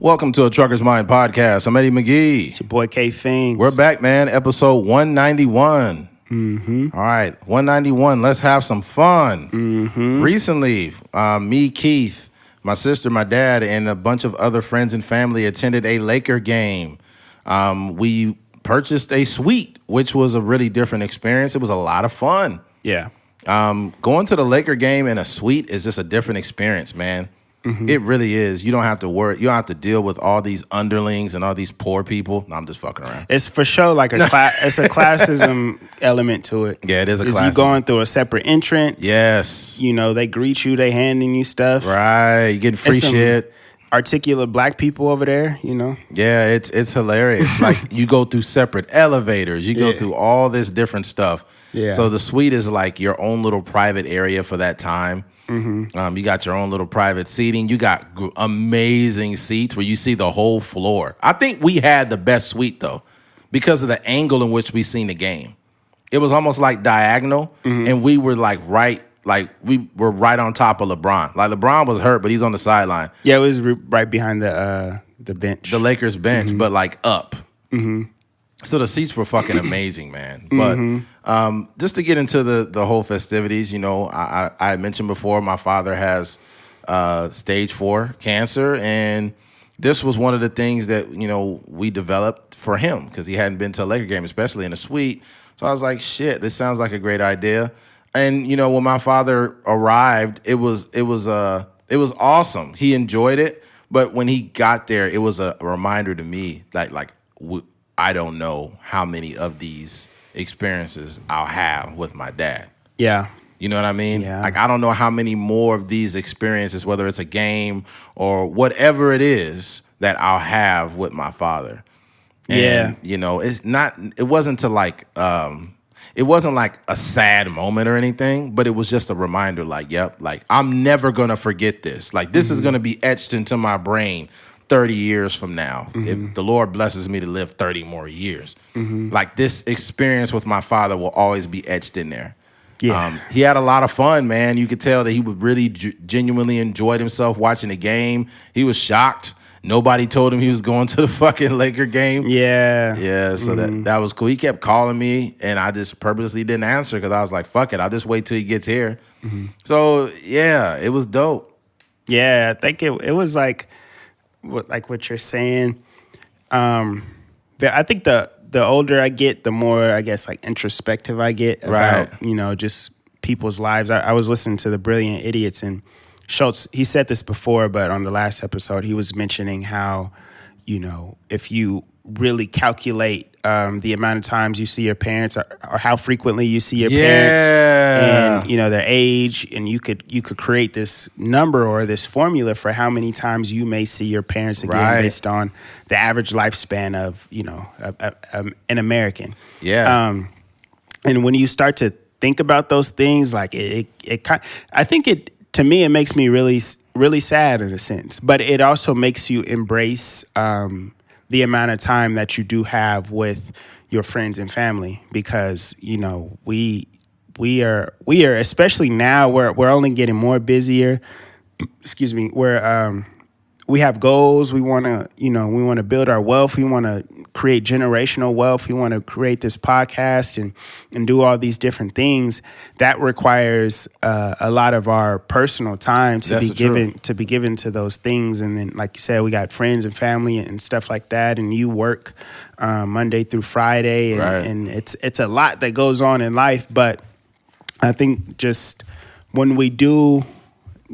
Welcome to a Trucker's Mind podcast. I'm Eddie McGee. It's your boy K Fings. We're back, man. Episode 191. All right, 191. Let's have some fun. Recently, me, Keith, my sister, my dad, and a bunch of other friends and family attended a Laker game. We purchased a suite, which was a really different experience. It was a lot of fun. Yeah. Going to the Laker game in a suite is just a different experience, man. It really is. You don't have to worry. You don't have to deal with all these underlings and all these poor people. No, I'm just fucking around. It's for sure like it's a classism element to it. Yeah, it is a classism. You going through a separate entrance. Yes. You know, they greet you, they handing you stuff. Right. You getting free shit. Articulate black people over there, you know? Yeah, it's hilarious. Like you go through separate elevators. You go through all this different stuff. Yeah. So the suite is like your own little private area for that time. You got your own little private seating. You got amazing seats where you see the whole floor. I think we had the best suite though, because of the angle in which we seen the game. It was almost like diagonal, and we were we were right on top of LeBron. Like LeBron was hurt, but he's on the sideline. Yeah, it was right behind the bench, the Lakers bench, but like up. So the seats were fucking amazing, man. But just to get into the whole festivities, you know, I mentioned before my father has stage 4 cancer, and this was one of the things that, you know, we developed for him because he hadn't been to a Laker game, especially in a suite. So I was like, shit, this sounds like a great idea. And you know, when my father arrived, it was awesome. He enjoyed it, but when he got there, it was a reminder to me that I don't know how many of these experiences I'll have with my dad. Yeah. You know what I mean? Yeah. Like, I don't know how many more of these experiences, whether it's a game or whatever it is, that I'll have with my father. And, you know, it wasn't like a sad moment or anything, but it was just a reminder like, yep, like I'm never going to forget this. Like this is going to be etched into my brain 30 years from now, if the Lord blesses me to live 30 more years. Like this experience with my father will always be etched in there. Yeah. He had a lot of fun, man. You could tell that he would really genuinely enjoyed himself watching the game. He was shocked. Nobody told him he was going to the fucking Laker game. Yeah. Yeah, so that was cool. He kept calling me, and I just purposely didn't answer because I was like, fuck it, I'll just wait till he gets here. So, yeah, it was dope. Yeah, I think it was like what you're saying. I think the older I get, the more, I guess, like introspective I get about, you know, just people's lives. I was listening to The Brilliant Idiots, and Schultz, he said this before, but on the last episode, he was mentioning how, you know, if you really calculate the amount of times you see your parents or how frequently you see your parents and, you know, their age, and you could create this number or this formula for how many times you may see your parents again based on the average lifespan of, you know, an American. Yeah. And when you start to think about those things, like I think to me, it makes me really, really sad in a sense, but it also makes you embrace the amount of time that you do have with your friends and family, because, you know, we are especially now we're only getting more busier. Excuse me. We have goals. We want to build our wealth. We want to create generational wealth. We want to create this podcast and do all these different things. That requires a lot of our personal time to be given to those things. And then, like you said, we got friends and family and stuff like that. And you work Monday through Friday, and it's a lot that goes on in life. But I think just when we do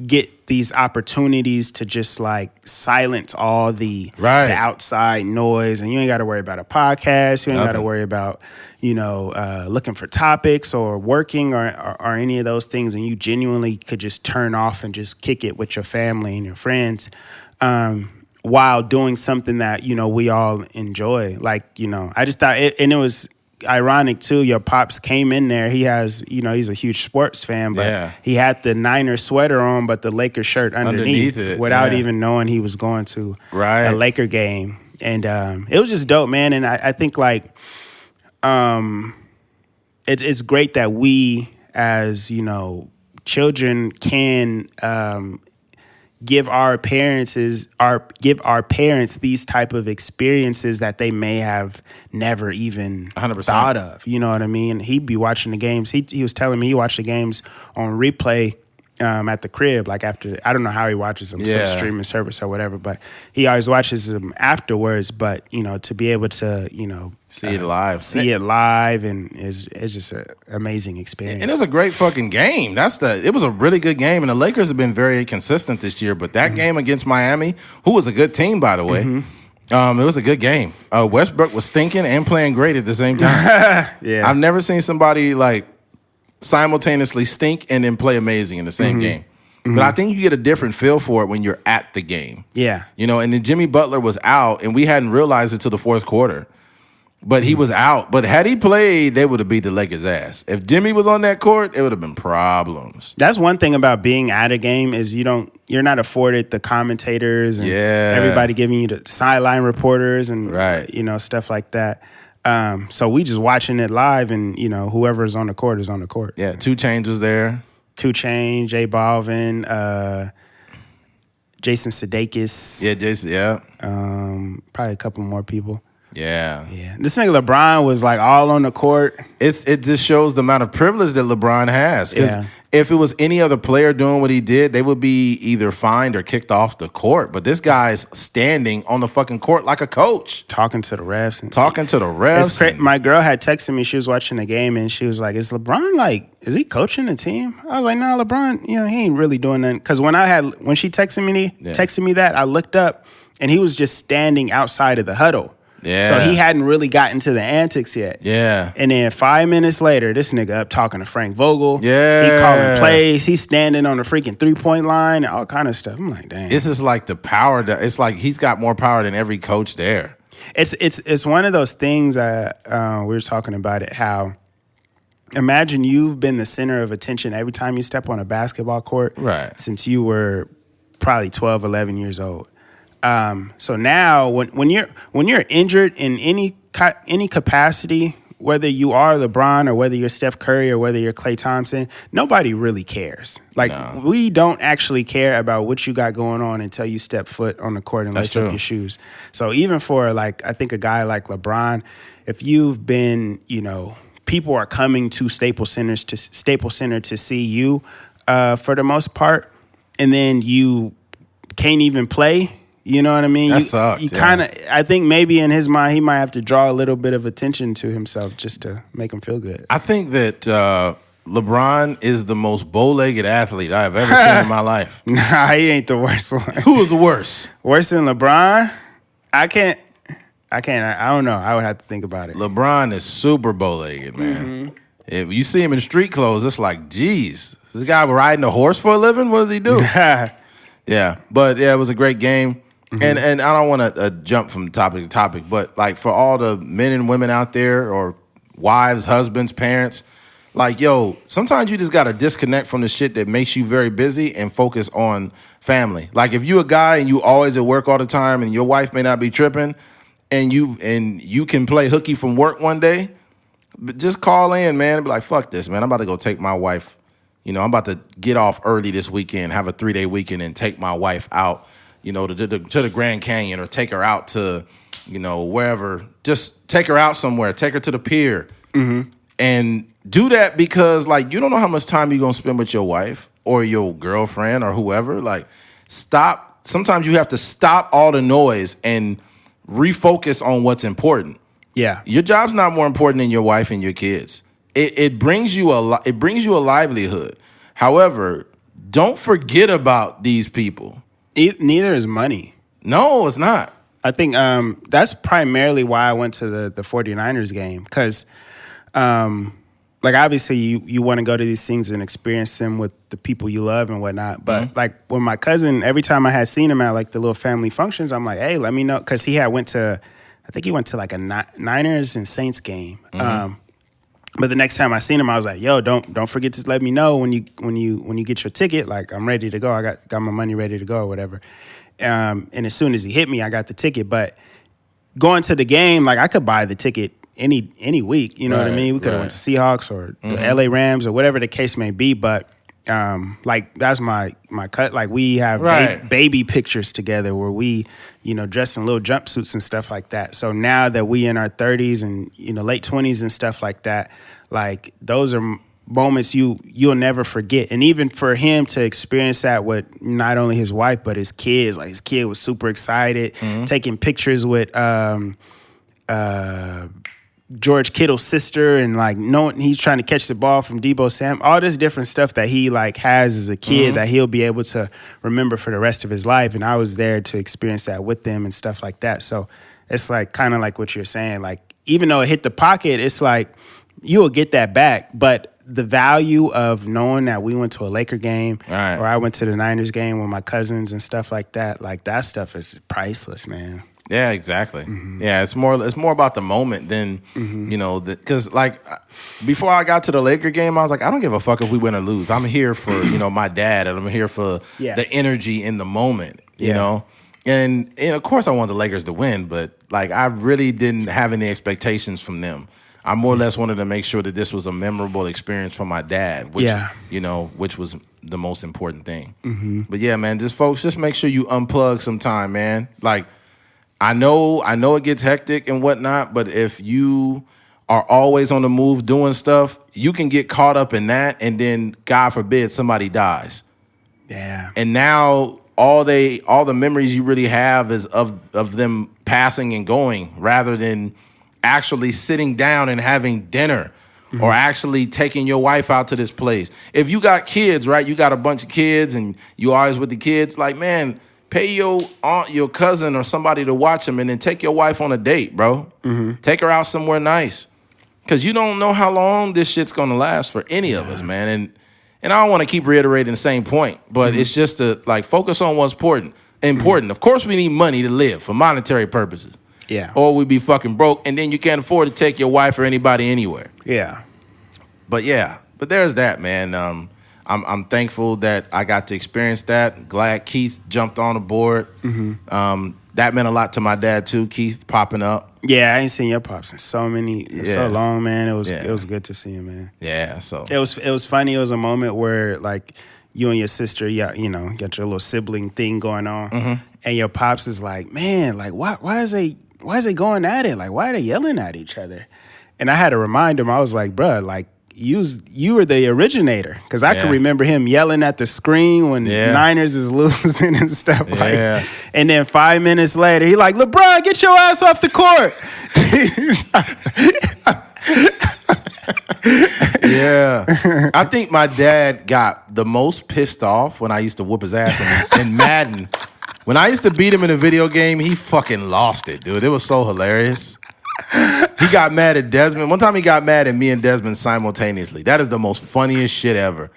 get these opportunities to just like silence all the outside noise, and you ain't got to worry about a podcast, you ain't got to worry about, you know, looking for topics or working or any of those things, and you genuinely could just turn off and just kick it with your family and your friends while doing something that, you know, we all enjoy. Like, you know, I just thought it was ironic too. Your pops came in there. He has, you know, he's a huge sports fan, but he had the Niners sweater on, but the Lakers shirt underneath it, without even knowing he was going to a Laker game. And it was just dope, man. And I think like it's great that we, as, you know, children can give our parents these type of experiences that they may have never even 100%. thought of. You know what I mean? He'd be watching the games. He was telling me he watched the games on replay at the crib, like after, I don't know how he watches them, some streaming service or whatever, but he always watches them afterwards. But, you know, to be able to, you know, see it live, and it's just an amazing experience. And it's a great fucking game. It was a really good game, and the Lakers have been very consistent this year. But that game against Miami, who was a good team, by the way, it was a good game. Westbrook was stinking and playing great at the same time. Yeah, I've never seen somebody like simultaneously stink and then play amazing in the same game. But I think you get a different feel for it when you're at the game. Yeah, you know. And then Jimmy Butler was out, and we hadn't realized it till the fourth quarter. But he was out. But had he played, they would have beat the Lakers' ass. If Jimmy was on that court, it would have been problems. That's one thing about being at a game is you're not afforded the commentators and everybody giving you the sideline reporters and you know, stuff like that. So we just watching it live, and you know, whoever's on the court is on the court. Yeah, 2 Chainz was there. 2 Chainz, J Balvin, Jason Sudeikis. Yeah, Jason. Yeah. Probably a couple more people. Yeah. This nigga LeBron was like all on the court. It just shows the amount of privilege that LeBron has. Because if it was any other player doing what he did, they would be either fined or kicked off the court. But this guy's standing on the fucking court like a coach, talking to the refs. My girl had texted me. She was watching the game and she was like, "Is LeBron is he coaching the team?" I was like, "No, LeBron, you know, he ain't really doing that." Because when she texted me that, I looked up and he was just standing outside of the huddle. Yeah. So he hadn't really gotten to the antics yet. Yeah. And then 5 minutes later, this nigga up talking to Frank Vogel. Yeah. He calling plays. He's standing on the freaking 3-point line and all kind of stuff. I'm like, dang. This is like the power. It's like he's got more power than every coach there. It's one of those things we were talking about it, how imagine you've been the center of attention every time you step on a basketball court since you were probably 12, 11 years old. So now when you're injured in any capacity, whether you are LeBron or whether you're Steph Curry or whether you're Klay Thompson, nobody really cares. We don't actually care about what you got going on until you step foot on the court and lace up your shoes. So even for I think a guy like LeBron, if you've been, you know, people are coming to Staples Center to see you for the most part, and then you can't even play. You know what I mean? That sucked. I think maybe in his mind he might have to draw a little bit of attention to himself just to make him feel good. I think that LeBron is the most bow-legged athlete I've ever seen in my life. Nah, he ain't the worst one. Who is the worst? Worse than LeBron? I don't know. I would have to think about it. LeBron is super bow-legged, man. If you see him in street clothes, it's like, geez, this guy riding a horse for a living? What does he do? But it was a great game. And I don't want to jump from topic to topic, but like for all the men and women out there, or wives, husbands, parents, like, yo, sometimes you just got to disconnect from the shit that makes you very busy and focus on family. Like if you a guy and you always at work all the time and your wife may not be tripping and you can play hooky from work one day, but just call in, man, and be like, fuck this, man. I'm about to go take my wife. You know, I'm about to get off early this weekend, have a 3-day weekend and take my wife out, you know, to the Grand Canyon, or take her out to, you know, wherever. Just take her out somewhere. Take her to the pier. And do that because, like, you don't know how much time you're going to spend with your wife or your girlfriend or whoever. Like, stop. Sometimes you have to stop all the noise and refocus on what's important. Yeah. Your job's not more important than your wife and your kids. It brings you a livelihood. However, don't forget about these people. Neither is money. No, it's not. I think that's primarily why I went to the 49ers game, because like obviously you want to go to these things and experience them with the people you love and whatnot. But like when my cousin, every time I had seen him at like the little family functions, I'm like, hey, let me know, because he went to like a Niners and Saints game. But the next time I seen him, I was like, yo, don't forget to let me know when you get your ticket. Like, I'm ready to go. I got my money ready to go or whatever. And as soon as he hit me, I got the ticket. But going to the game, like, I could buy the ticket any week. You know what I mean? We could have went to Seahawks or the LA Rams or whatever the case may be. But like that's my cut. Like we have baby pictures together where we, dress in little jumpsuits and stuff like that. So now that we in our 30s and late 20s and stuff like that, like those are moments you'll never forget. And even for him to experience that with not only his wife but his kids, like his kid was super excited, taking pictures with George Kittle's sister, and like knowing he's trying to catch the ball from Debo Sam, all this different stuff that he like has as a kid that he'll be able to remember for the rest of his life. And I was there to experience that with them and stuff like that. So it's like kind of like what you're saying. Like even though it hit the pocket, it's like you'll get that back, but the value of knowing that we went to a Laker game or I went to the Niners game with my cousins and stuff like that stuff is priceless, man. Yeah, exactly. Yeah, it's more about the moment than, because like before I got to the Laker game, I was like, I don't give a fuck if we win or lose. I'm here for, my dad, and I'm here for the energy in the moment, you know? And of course I want the Lakers to win, but like I really didn't have any expectations from them. I more or less wanted to make sure that this was a memorable experience for my dad, which, which was the most important thing. But yeah, man, just make sure you unplug sometime, man. Like, I know it gets hectic and whatnot, but if you are always on the move doing stuff, you can get caught up in that, and then, God forbid, somebody dies. Yeah. And now all the memories you really have is of them passing and going, rather than actually sitting down and having dinner or actually taking your wife out to this place. If you got kids, right, you got a bunch of kids and you always with the kids, like, man, pay your aunt, your cousin, or somebody to watch them, and then take your wife on a date, bro. Take her out somewhere nice. Because you don't know how long this shit's going to last for any of us, man. And I don't want to keep reiterating the same point, but it's just to, like, focus on what's important. Of course, we need money to live for monetary purposes. Yeah. Or we'd be fucking broke, and then you can't afford to take your wife or anybody anywhere. Yeah. But there's that, man. I'm thankful that I got to experience that. Glad Keith jumped on the board. That meant a lot to my dad too. Keith popping up. Yeah, I ain't seen your pops in so long, man. It was good to see him, man. Yeah, so it was funny. It was a moment where like you and your sister, got your little sibling thing going on, and your pops is like, man, like why is they going at it? Like why are they yelling at each other? And I had to remind him. I was like, bruh, like. You were the originator, because I can remember him yelling at the screen when Niners is losing and stuff like that. And then 5 minutes later, he like, LeBron, get your ass off the court. Yeah. I think my dad got the most pissed off when I used to whoop his ass in Madden. When I used to beat him in a video game, he fucking lost it, dude. It was so hilarious. He got mad at Desmond. One time he got mad at me and Desmond simultaneously. That is the most funniest shit ever.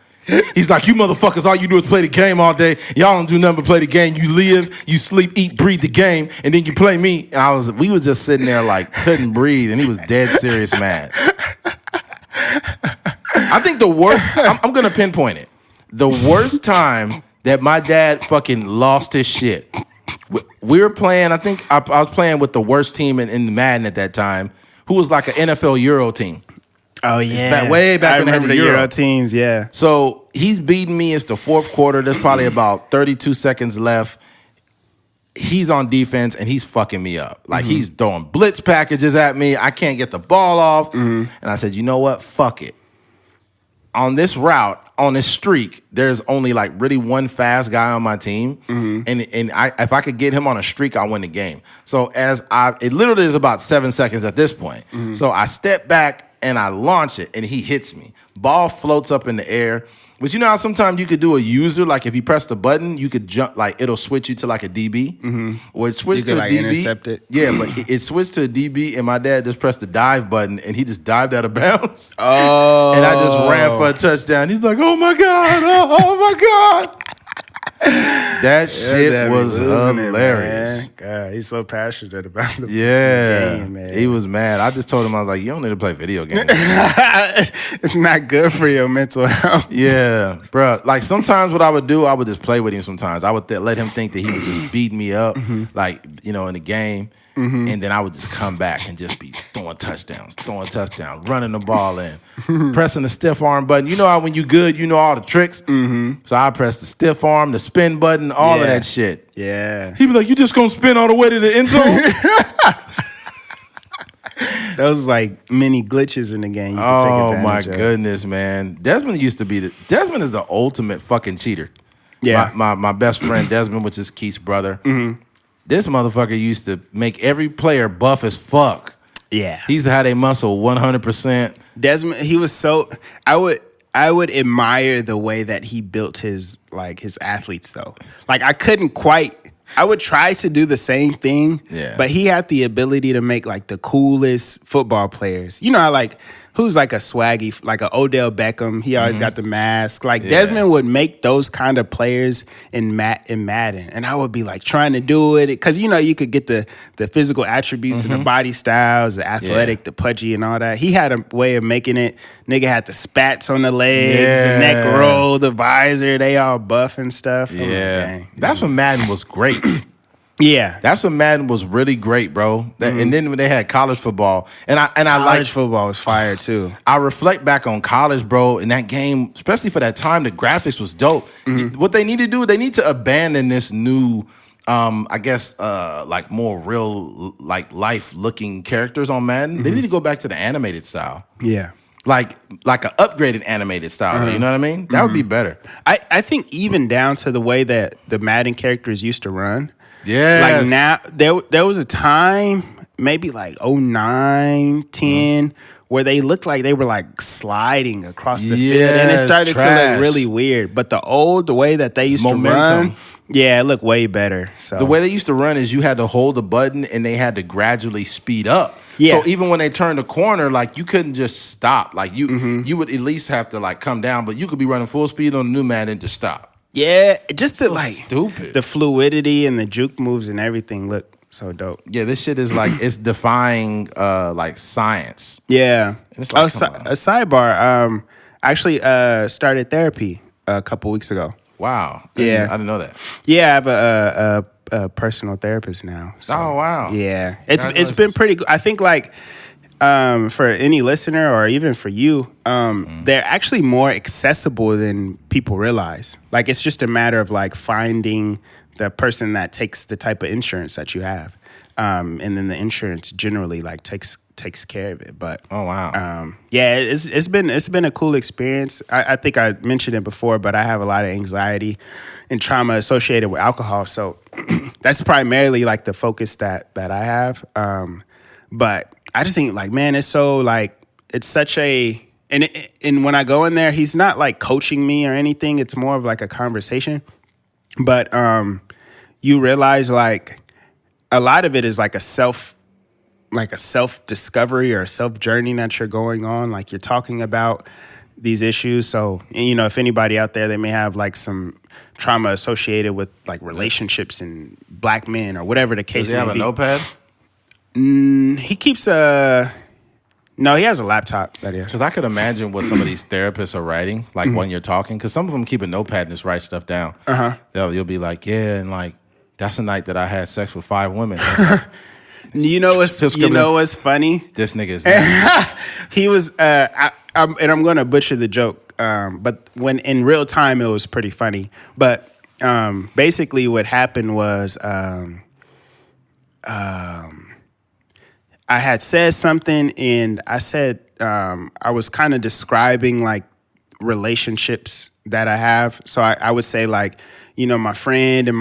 He's like, you motherfuckers, all you do is play the game all day. Y'all don't do nothing but play the game. You live, you sleep, eat, breathe the game, and then you play me. And we was just sitting there like couldn't breathe, and he was dead serious mad. I think the worst, I'm going to pinpoint it. The worst time that my dad fucking lost his shit. We were playing, I think I was playing with the worst team in Madden at that time, who was like an NFL Euro team. Oh, yeah. Way back when they had the Euro teams, yeah. So he's beating me. It's the fourth quarter. There's probably about 32 seconds left. He's on defense, and he's fucking me up. Like, he's throwing blitz packages at me. I can't get the ball off. And I said, you know what? Fuck it. On this route, on this streak, there's only like really one fast guy on my team, and if I could get him on a streak, I win the game. So it literally is about 7 seconds at this point. So I step back and I launch it, and he hits me. Ball floats up in the air. But you know how sometimes you could do a user, like if you press the button, you could jump, like it'll switch you to like a DB. Or it switched to a DB. Intercept it. Yeah, but it switched to a DB, and my dad just pressed the dive button, and he just dived out of bounds. Oh. And I just ran for a touchdown. He's like, oh my God, oh my God. That shit was hilarious. God, he's so passionate about the game, man. He was mad. I just told him, I was like, you don't need to play video games. It's not good for your mental health. Yeah, bro. Like sometimes what I would do, I would just play with him sometimes. I would let him think that he was just beating me up, like, in the game. And then I would just come back and just be throwing touchdowns, running the ball in, pressing the stiff arm button. You know how when you good, you know all the tricks? So I press the stiff arm, the spin button, all of that shit. Yeah. He be like, you just gonna spin all the way to the end zone? Those like mini glitches in the game. You can take advantage of. Goodness, man. Desmond is the ultimate fucking cheater. Yeah. My best friend Desmond, which is Keith's brother. This motherfucker used to make every player buff as fuck. Yeah. He used to have a muscle 100%. Desmond, he was so I would admire the way that he built his athletes though. Like I would try to do the same thing, but he had the ability to make like the coolest football players. You know how who's like a swaggy, like a Odell Beckham. He always got the mask. Like Desmond would make those kind of players in Madden, and I would be like trying to do it because you could get the physical attributes and the body styles, the athletic, the pudgy, and all that. He had a way of making it. Nigga had the spats on the legs, the neck roll, the visor. They all buff and stuff. Yeah, that's when Madden was great. Yeah, that's when Madden was really great, bro. And then when they had college football, college football was fire too. I reflect back on college, bro, in that game, especially for that time, the graphics was dope. What they need to do, they need to abandon this new, like more real, like life looking characters on Madden. They need to go back to the animated style. Yeah. Like an upgraded animated style, you know what I mean? That would be better. I think even down to the way that the Madden characters used to run. Yeah. Like now, there was a time, maybe like 09, 10, where they looked like they were like sliding across the field. And it started to look really weird. But the way that they used to run, it looked way better. So the way they used to run is you had to hold the button and they had to gradually speed up. Yeah. So even when they turned the corner, like you couldn't just stop. Like you would at least have to like come down, but you could be running full speed on the new Madden and just stop. Yeah, just stupid. The fluidity and the juke moves and everything look so dope. Yeah, this shit is like it's defying like science. Yeah. And it's like, a sidebar. I actually started therapy a couple weeks ago. Wow. I didn't know that. Yeah, I have a personal therapist now. So, oh wow. Yeah, it's been pretty good. I think for any listener or even for you, they're actually more accessible than people realize. Like it's just a matter of like finding the person that takes the type of insurance that you have, and then the insurance generally like takes care of it. But oh wow, it's been a cool experience. I think I mentioned it before, but I have a lot of anxiety and trauma associated with alcohol, so that's primarily like the focus that I have. But I just think like, man, it's so like, it's such a, and when I go in there, he's not like coaching me or anything. It's more of like a conversation. But you realize like a lot of it is like a self discovery or a self journey that you're going on. Like you're talking about these issues. So, if anybody out there, they may have like some trauma associated with like relationships and black men or whatever the case may be. Does he have a notepad? He keeps no, he has a laptop. That is. Because I could imagine what some of these therapists are writing, like when you're talking. Because some of them keep a notepad and just write stuff down. You'll be like, and like that's the night that I had sex with 5 women. You know what's funny? This nigga is nasty. He was, I'm gonna butcher the joke, but when in real time it was pretty funny. But basically, what happened was. I had said something and I said, I was kind of describing like relationships that I have. So I would say like, my friend and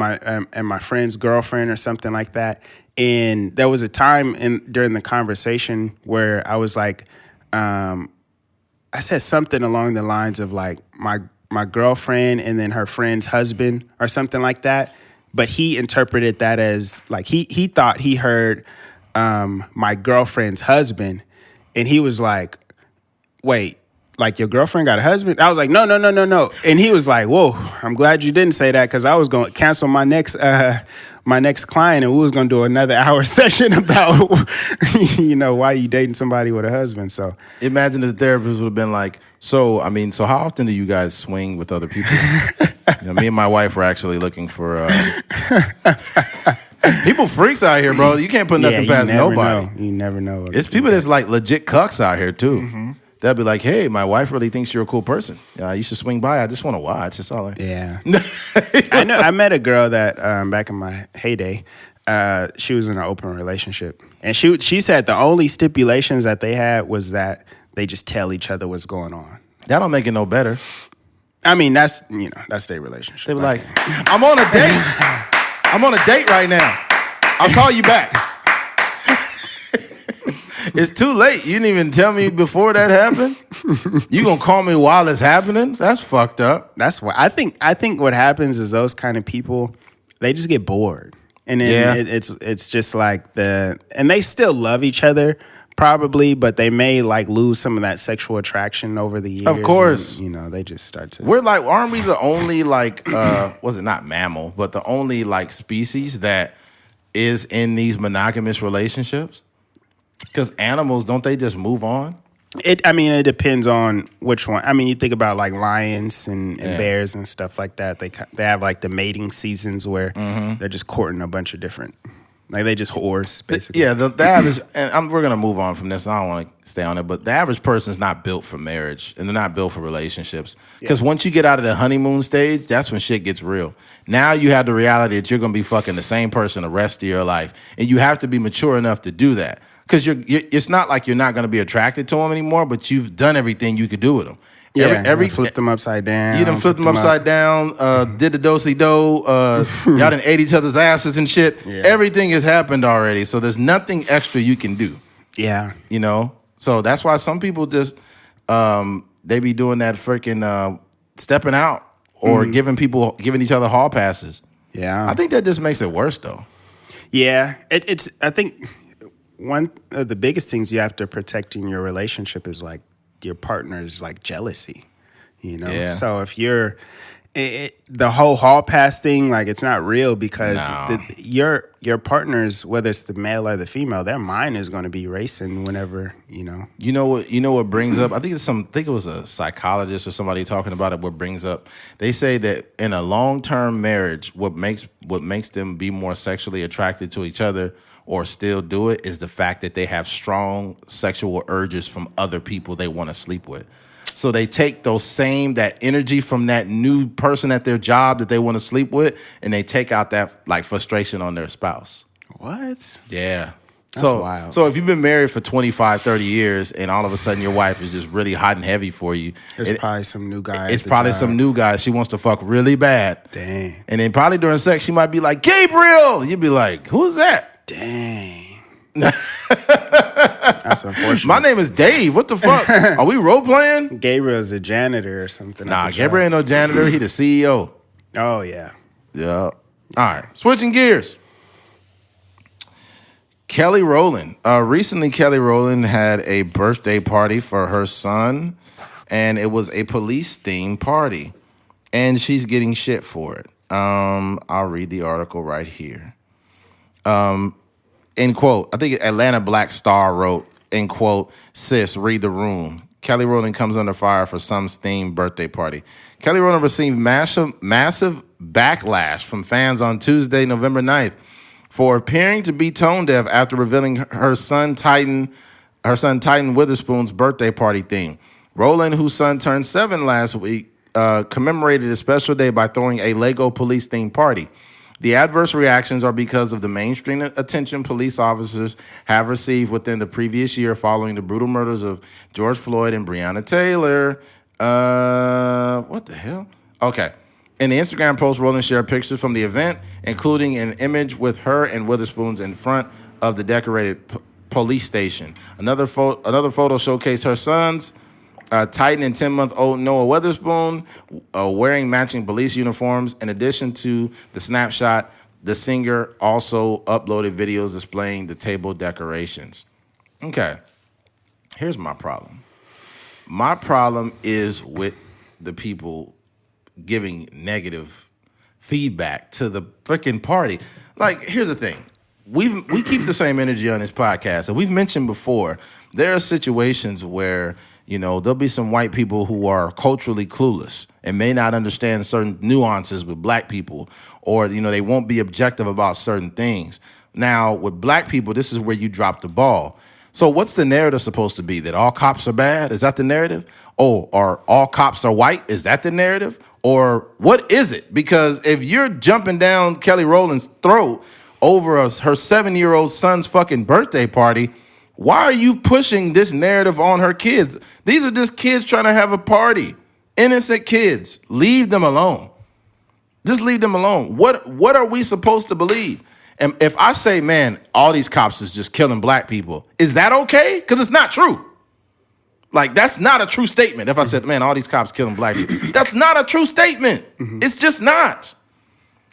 my friend's girlfriend or something like that. And there was a time during the conversation where I was like, I said something along the lines of like my girlfriend and then her friend's husband or something like that. But he interpreted that as like, he thought he heard my girlfriend's husband, and he was like, wait, like your girlfriend got a husband? I was like, no. And he was like, whoa, I'm glad you didn't say that because I was going to cancel my next client and we was going to do another hour session about, why you dating somebody with a husband. So imagine the therapist would have been like, so how often do you guys swing with other people? Me and my wife were actually looking for people freaks out here, bro. You can't put nothing past nobody. You never know. It's people that's like legit cucks out here too. Mm-hmm. They'll be like, hey, my wife really thinks you're a cool person. You should swing by. I just want to watch. That's all. Yeah. I know. I met a girl that back in my heyday, she was in an open relationship. And she said the only stipulations that they had was that they just tell each other what's going on. That don't make it no better. I mean, that's their relationship. They were like, I'm on a date. I'm on a date right now. I'll call you back. It's too late. You didn't even tell me before that happened. You gonna call me while it's happening? That's fucked up. That's what I think. I think what happens is those kind of people, they just get bored, and then it's just like and they still love each other probably, but they may like lose some of that sexual attraction over the years. Of course, and, they just start to. We're like, aren't we the only like was it not mammal, but the only like species that is in these monogamous relationships? Because animals, don't they just move on? It depends on which one. I mean, you think about like lions and bears and stuff like that. They have like the mating seasons where they're just courting a bunch of different, like they just whores, basically. Yeah, the average, and we're going to move on from this. I don't want to stay on it, but the average person's not built for marriage and they're not built for relationships. Because once you get out of the honeymoon stage, that's when shit gets real. Now you have the reality that you're going to be fucking the same person the rest of your life. And you have to be mature enough to do that. Because it's not like you're not going to be attracted to them anymore, but you've done everything you could do with them. Yeah, flipped them upside down. You done flipped them upside down, did the do-si-do, y'all done ate each other's asses and shit. Yeah. Everything has happened already, so there's nothing extra you can do. Yeah. So that's why some people just, they be doing that freaking stepping out or giving each other hall passes. Yeah. I think that just makes it worse, though. Yeah. I think one of the biggest things you have to protect in your relationship is like your partner's like jealousy, Yeah. So if you're the whole hall pass thing, like it's not real because your partner's, whether it's the male or the female, their mind is going to be racing whenever You know what brings up? I think it was a psychologist or somebody talking about it. What brings up? They say that in a long-term marriage, what makes them be more sexually attracted to each other or still do it is the fact that they have strong sexual urges from other people they want to sleep with. So they take that energy from that new person at their job that they want to sleep with, and they take out that like frustration on their spouse. What? Yeah. That's wild. So if you've been married for 25, 30 years and all of a sudden your wife is just really hot and heavy for you. It's probably some new guy. It's probably some new guy. She wants to fuck really bad. Dang. And then probably during sex, she might be like, Gabriel. You'd be like, who's that? Dang. That's unfortunate. My name is Dave. What the fuck? Are we role playing? Gabriel's a janitor or something. Nah, Gabriel ain't no janitor. He the CEO. Oh, yeah. Yeah. All right. Switching gears. Kelly Rowland. Recently, Kelly Rowland had a birthday party for her son, and it was a police-themed party, and she's getting shit for it. I'll read the article right here. In quote, I think Atlanta Black Star wrote, in quote, sis, read the room. Kelly Rowland comes under fire for son's themed birthday party. Kelly Rowland received massive backlash from fans on Tuesday, November 9th, for appearing to be tone deaf after revealing her son Titan Witherspoon's birthday party theme. Rowland, whose son turned 7 last week, commemorated a special day by throwing a Lego police themed party. The adverse reactions are because of the mainstream attention police officers have received within the previous year following the brutal murders of George Floyd and Breonna Taylor. What the hell? Okay. In the Instagram post, Rowland shared pictures from the event, including an image with her and Witherspoon's in front of the decorated police station. Another photo showcased her sons, Titan and 10-month-old Noah Witherspoon, wearing matching police uniforms. In addition to the snapshot, the singer also uploaded videos displaying the table decorations. Okay, here's my problem. My problem is with the people giving negative feedback to the freaking party. Like, here's the thing. We keep the same energy on this podcast. And we've mentioned before, there are situations where, there'll be some white people who are culturally clueless and may not understand certain nuances with black people, or, they won't be objective about certain things. Now, with black people, this is where you drop the ball. So what's the narrative supposed to be? That all cops are bad? Is that the narrative? Oh, or all cops are white? Is that the narrative? Or what is it? Because if you're jumping down Kelly Rowland's throat over her 7-year-old son's fucking birthday party, why are you pushing this narrative on her kids? These are just kids trying to have a party. Innocent kids. Leave them alone. Just leave them alone. What are we supposed to believe? And if I say, man, all these cops is just killing black people, is that okay? Because it's not true. Like, that's not a true statement. If I said, man, all these cops killing black people, that's not a true statement. It's just not.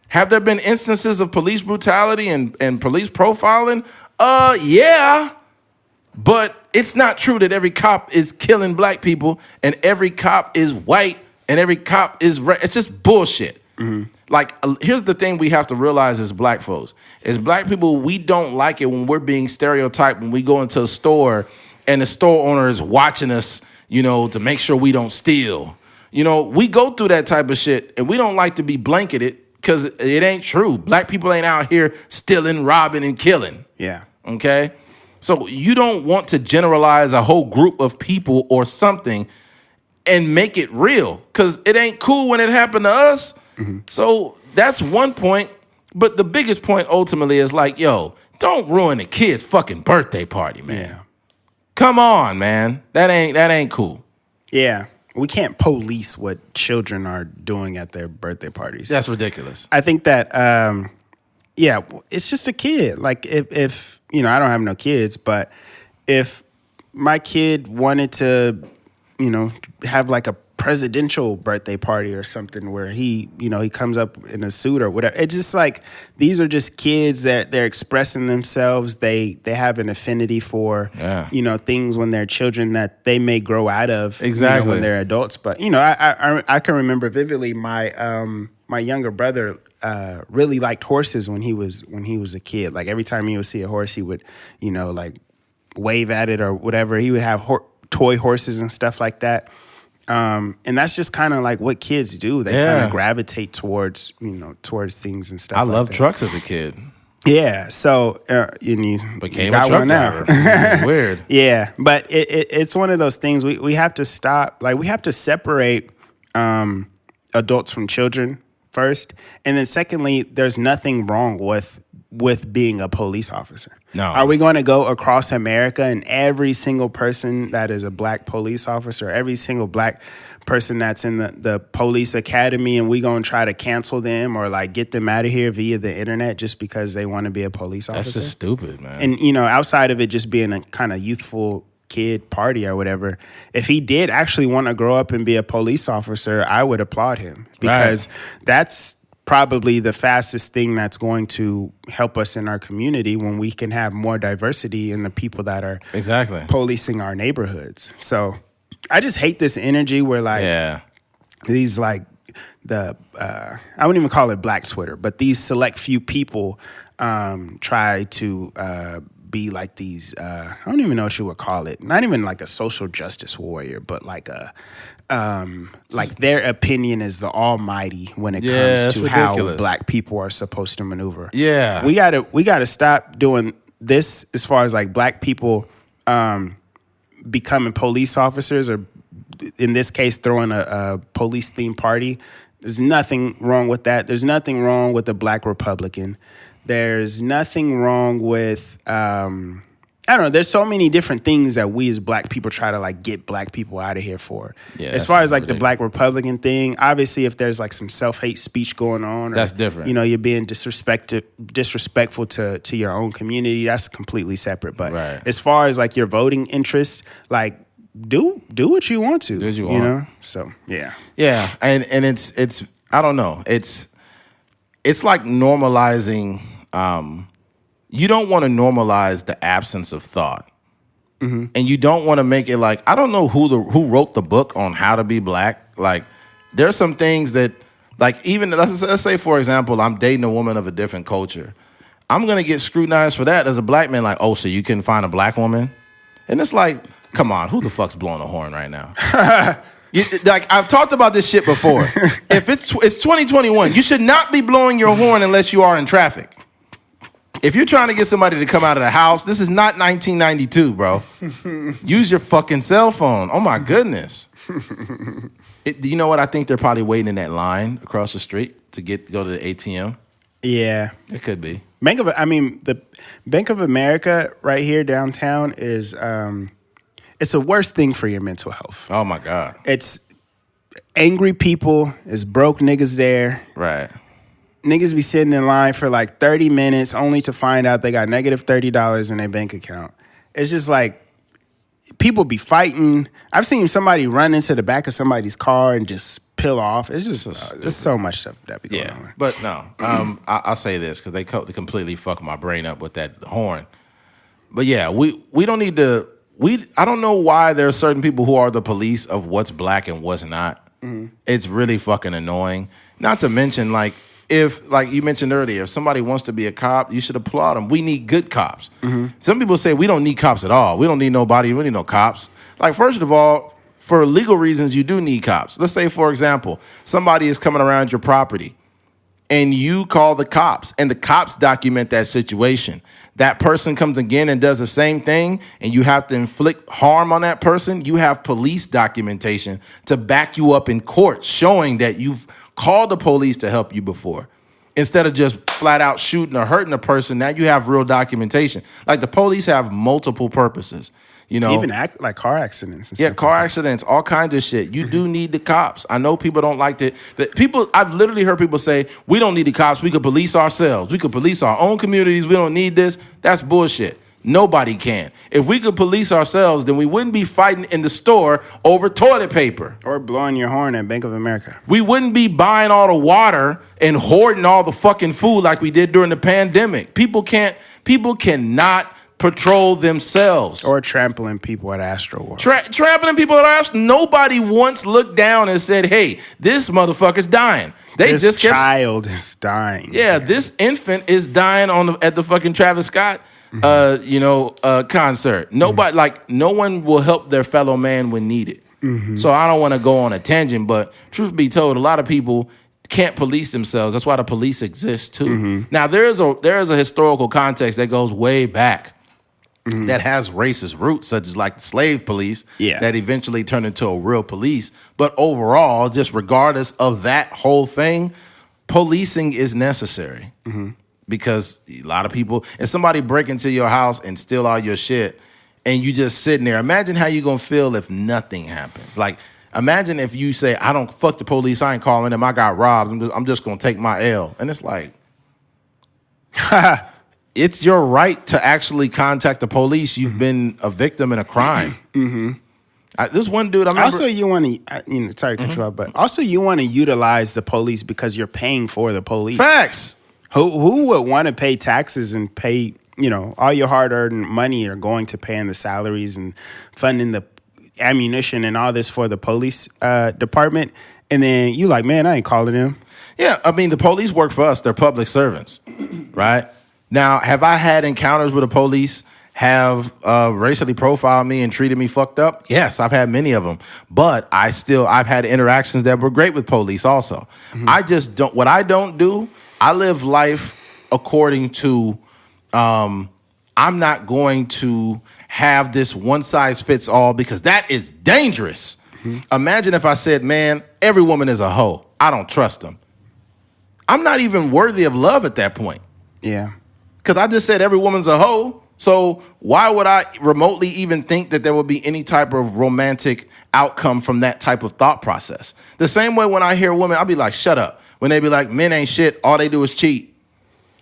Have there been instances of police brutality and police profiling? Yeah. But it's not true that every cop is killing black people and every cop is white and every cop is red. It's just bullshit. Like, here's the thing we have to realize as black folks. As black people, we don't like it when we're being stereotyped when we go into a store and the store owner is watching us, to make sure we don't steal. We go through that type of shit, and we don't like to be blanketed because it ain't true. Black people ain't out here stealing, robbing, and killing. Yeah. Okay? So you don't want to generalize a whole group of people or something and make it real because it ain't cool when it happened to us. So that's one point. But the biggest point ultimately is like, yo, don't ruin the kid's fucking birthday party, man. Yeah. Come on, man. That ain't cool. Yeah. We can't police what children are doing at their birthday parties. That's ridiculous. I think that, it's just a kid. Like, if I don't have no kids, but if my kid wanted to, have like a presidential birthday party or something where he comes up in a suit or whatever. It's just like, these are just kids that they're expressing themselves. They have an affinity for, things when they're children that they may grow out of exactly when they're adults. But, I can remember vividly my younger brother really liked horses when he was a kid. Like, every time he would see a horse, he would, like wave at it or whatever. He would have toy horses and stuff like that. And that's just kind of like what kids do. They kind of gravitate towards things and stuff. I like loved that. Trucks as a kid. Yeah. So you became got a truck one now. driver. Weird. Yeah. But it's one of those things we have to stop. Like, we have to separate adults from children first. And then secondly, there's nothing wrong with being a police officer. No. Are we going to go across America and every single person that is a black police officer, every single black person that's in the police academy, and we going to try to cancel them or like get them out of here via the internet just because they want to be a police officer? That's just stupid, man. And, outside of it just being a kind of youthful kid party or whatever, if he did actually want to grow up and be a police officer, I would applaud him because that's probably the fastest thing that's going to help us in our community when we can have more diversity in the people that are policing our neighborhoods. So I just hate this energy where these like I wouldn't even call it Black Twitter, but these select few people try to be like these, I don't even know what you would call it, not even like a social justice warrior, but like like their opinion is the almighty when it comes to how black people are supposed to maneuver. Yeah. We gotta stop doing this as far as like black people becoming police officers, or in this case, throwing a police themed party. There's nothing wrong with that. There's nothing wrong with a black Republican. There's nothing wrong with, I don't know. There's so many different things that we as black people try to like get black people out of here for. Yeah, as far as like the black Republican thing, obviously if there's like some self-hate speech going on, that's different. You're being disrespectful to your own community. That's completely separate. But as far as like your voting interest, like do what you want to. Do what you want. So yeah. Yeah, and it's I don't know. It's like normalizing. You don't want to normalize the absence of thought. and you don't want to make it like, I don't know who wrote the book on how to be black. Like, there's some things that, like, even let's say, for example, I'm dating a woman of a different culture. I'm gonna get scrutinized for that as a black man. Like, oh, so you couldn't find a black woman? And it's like, come on, who the fuck's blowing a horn right now? Like, I've talked about this shit before. If it's 2021, you should not be blowing your horn unless you are in traffic. If you're trying to get somebody to come out of the house, this is not 1992, bro. Use your fucking cell phone. Oh my goodness. You know what? I think they're probably waiting in that line across the street to go to the ATM. Yeah, it could be. The Bank of America right here downtown is it's the worst thing for your mental health. Oh my God. It's angry people, it's broke niggas there. Right. Niggas be sitting in line for like 30 minutes only to find out they got negative $30 in their bank account. It's just like, people be fighting. I've seen somebody run into the back of somebody's car and just peel off. It's just there's so much stuff that be going on. But no, I'll say this because they completely fuck my brain up with that horn. But yeah, we don't need to. I don't know why there are certain people who are the police of what's black and what's not. Mm-hmm. It's really fucking annoying. Not to mention, like, if, like you mentioned earlier, if somebody wants to be a cop, you should applaud them. We need good cops. Mm-hmm. Some people say we don't need cops at all. We don't need nobody. We don't need no cops. Like, first of all, for legal reasons, you do need cops. Let's say, for example, somebody is coming around your property and you call the cops and the cops document that situation. That person comes again and does the same thing and you have to inflict harm on that person. You have police documentation to back you up in court showing that you've called the police to help you before. Instead of just flat out shooting or hurting a person, now you have real documentation. Like, the police have multiple purposes. You know, even like car accidents. And stuff car like accidents, all kinds of shit. You do need the cops. I know people don't like that. I've literally heard people say, we don't need the cops. We could police ourselves. We could police our own communities. We don't need this. That's bullshit. Nobody can. If we could police ourselves, then we wouldn't be fighting in the store over toilet paper. Or blowing your horn at Bank of America. We wouldn't be buying all the water and hoarding all the fucking food like we did during the pandemic. People cannot patrol themselves. Or trampling people at Astroworld. Trampling people at Astroworld. Nobody once looked down and said, hey, this motherfucker's dying. This child is dying. Yeah, this infant is dying at the fucking Travis Scott concert. Nobody, no one will help their fellow man when needed. Mm-hmm. So I don't want to go on a tangent, but truth be told, a lot of people can't police themselves. That's why the police exist too. Mm-hmm. Now there is a historical context that goes way back. Mm-hmm. That has racist roots, such as like the slave police, that eventually turned into a real police. But overall, just regardless of that whole thing, policing is necessary. Mm-hmm. Because a lot of people, if somebody break into your house and steal all your shit, and you just sitting there, imagine how you gonna feel if nothing happens. Like, imagine if you say, I don't fuck the police, I ain't calling them, I got robbed, I'm just gonna take my L. And it's like, it's your right to actually contact the police. You've been a victim in a crime. Mm-hmm. This one dude, I remember. Also, you want to, sorry to cut you off, but also you want to utilize the police because you're paying for the police. Facts. Who would want to pay taxes and pay, all your hard-earned money are going to paying the salaries and funding the ammunition and all this for the police department, and then you like, man, I ain't calling them. Yeah, I mean, the police work for us. They're public servants, right? Now, have I had encounters with the police have racially profiled me and treated me fucked up? Yes, I've had many of them. But I've had interactions that were great with police also. Mm-hmm. What I don't do, I live life according to, I'm not going to have this one size fits all because that is dangerous. Mm-hmm. Imagine if I said, man, every woman is a hoe. I don't trust them. I'm not even worthy of love at that point. Yeah. Because I just said every woman's a hoe. So why would I remotely even think that there would be any type of romantic outcome from that type of thought process? The same way when I hear women, I'll be like, shut up. When they be like, men ain't shit, all they do is cheat.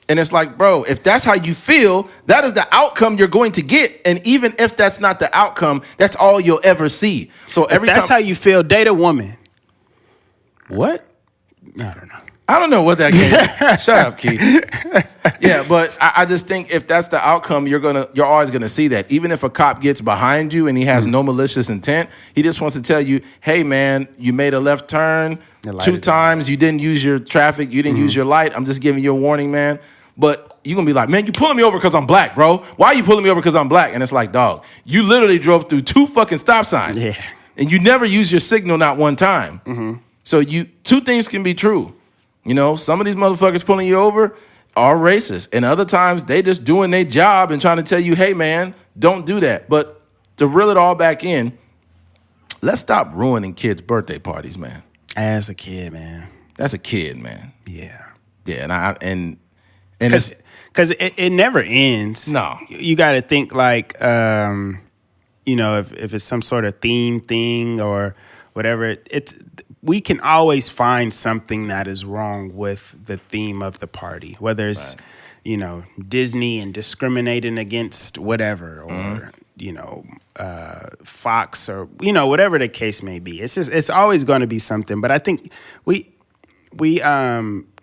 And it's like, bro, if that's how you feel, that is the outcome you're going to get. And even if that's not the outcome, that's all you'll ever see. So if that's how you feel, date a woman. What? I don't know. I don't know what that came. Shut up, Keith. Yeah, but I just think if that's the outcome, you're always gonna see that. Even if a cop gets behind you and he has no malicious intent, he just wants to tell you, "Hey, man, you made a left turn 2 times. You didn't use your traffic. You didn't use your light. I'm just giving you a warning, man." But you're gonna be like, "Man, you pulling me over because I'm black, bro. Why are you pulling me over because I'm black?" And it's like, dog, you literally drove through 2 fucking stop signs, and you never used your signal not one time. So 2 things can be true. You know, some of these motherfuckers pulling you over are racist. And other times, they just doing their job and trying to tell you, hey, man, don't do that. But to reel it all back in, let's stop ruining kids' birthday parties, man. As a kid, man. That's a kid, man. Yeah. Yeah, and because it never ends. No. You got to think like, you know, if it's some sort of theme thing or whatever, we can always find something that is wrong with the theme of the party, whether it's, you know, Disney and discriminating against whatever, or, you know, Fox, or, you know, whatever the case may be. It's always going to be something. But I think we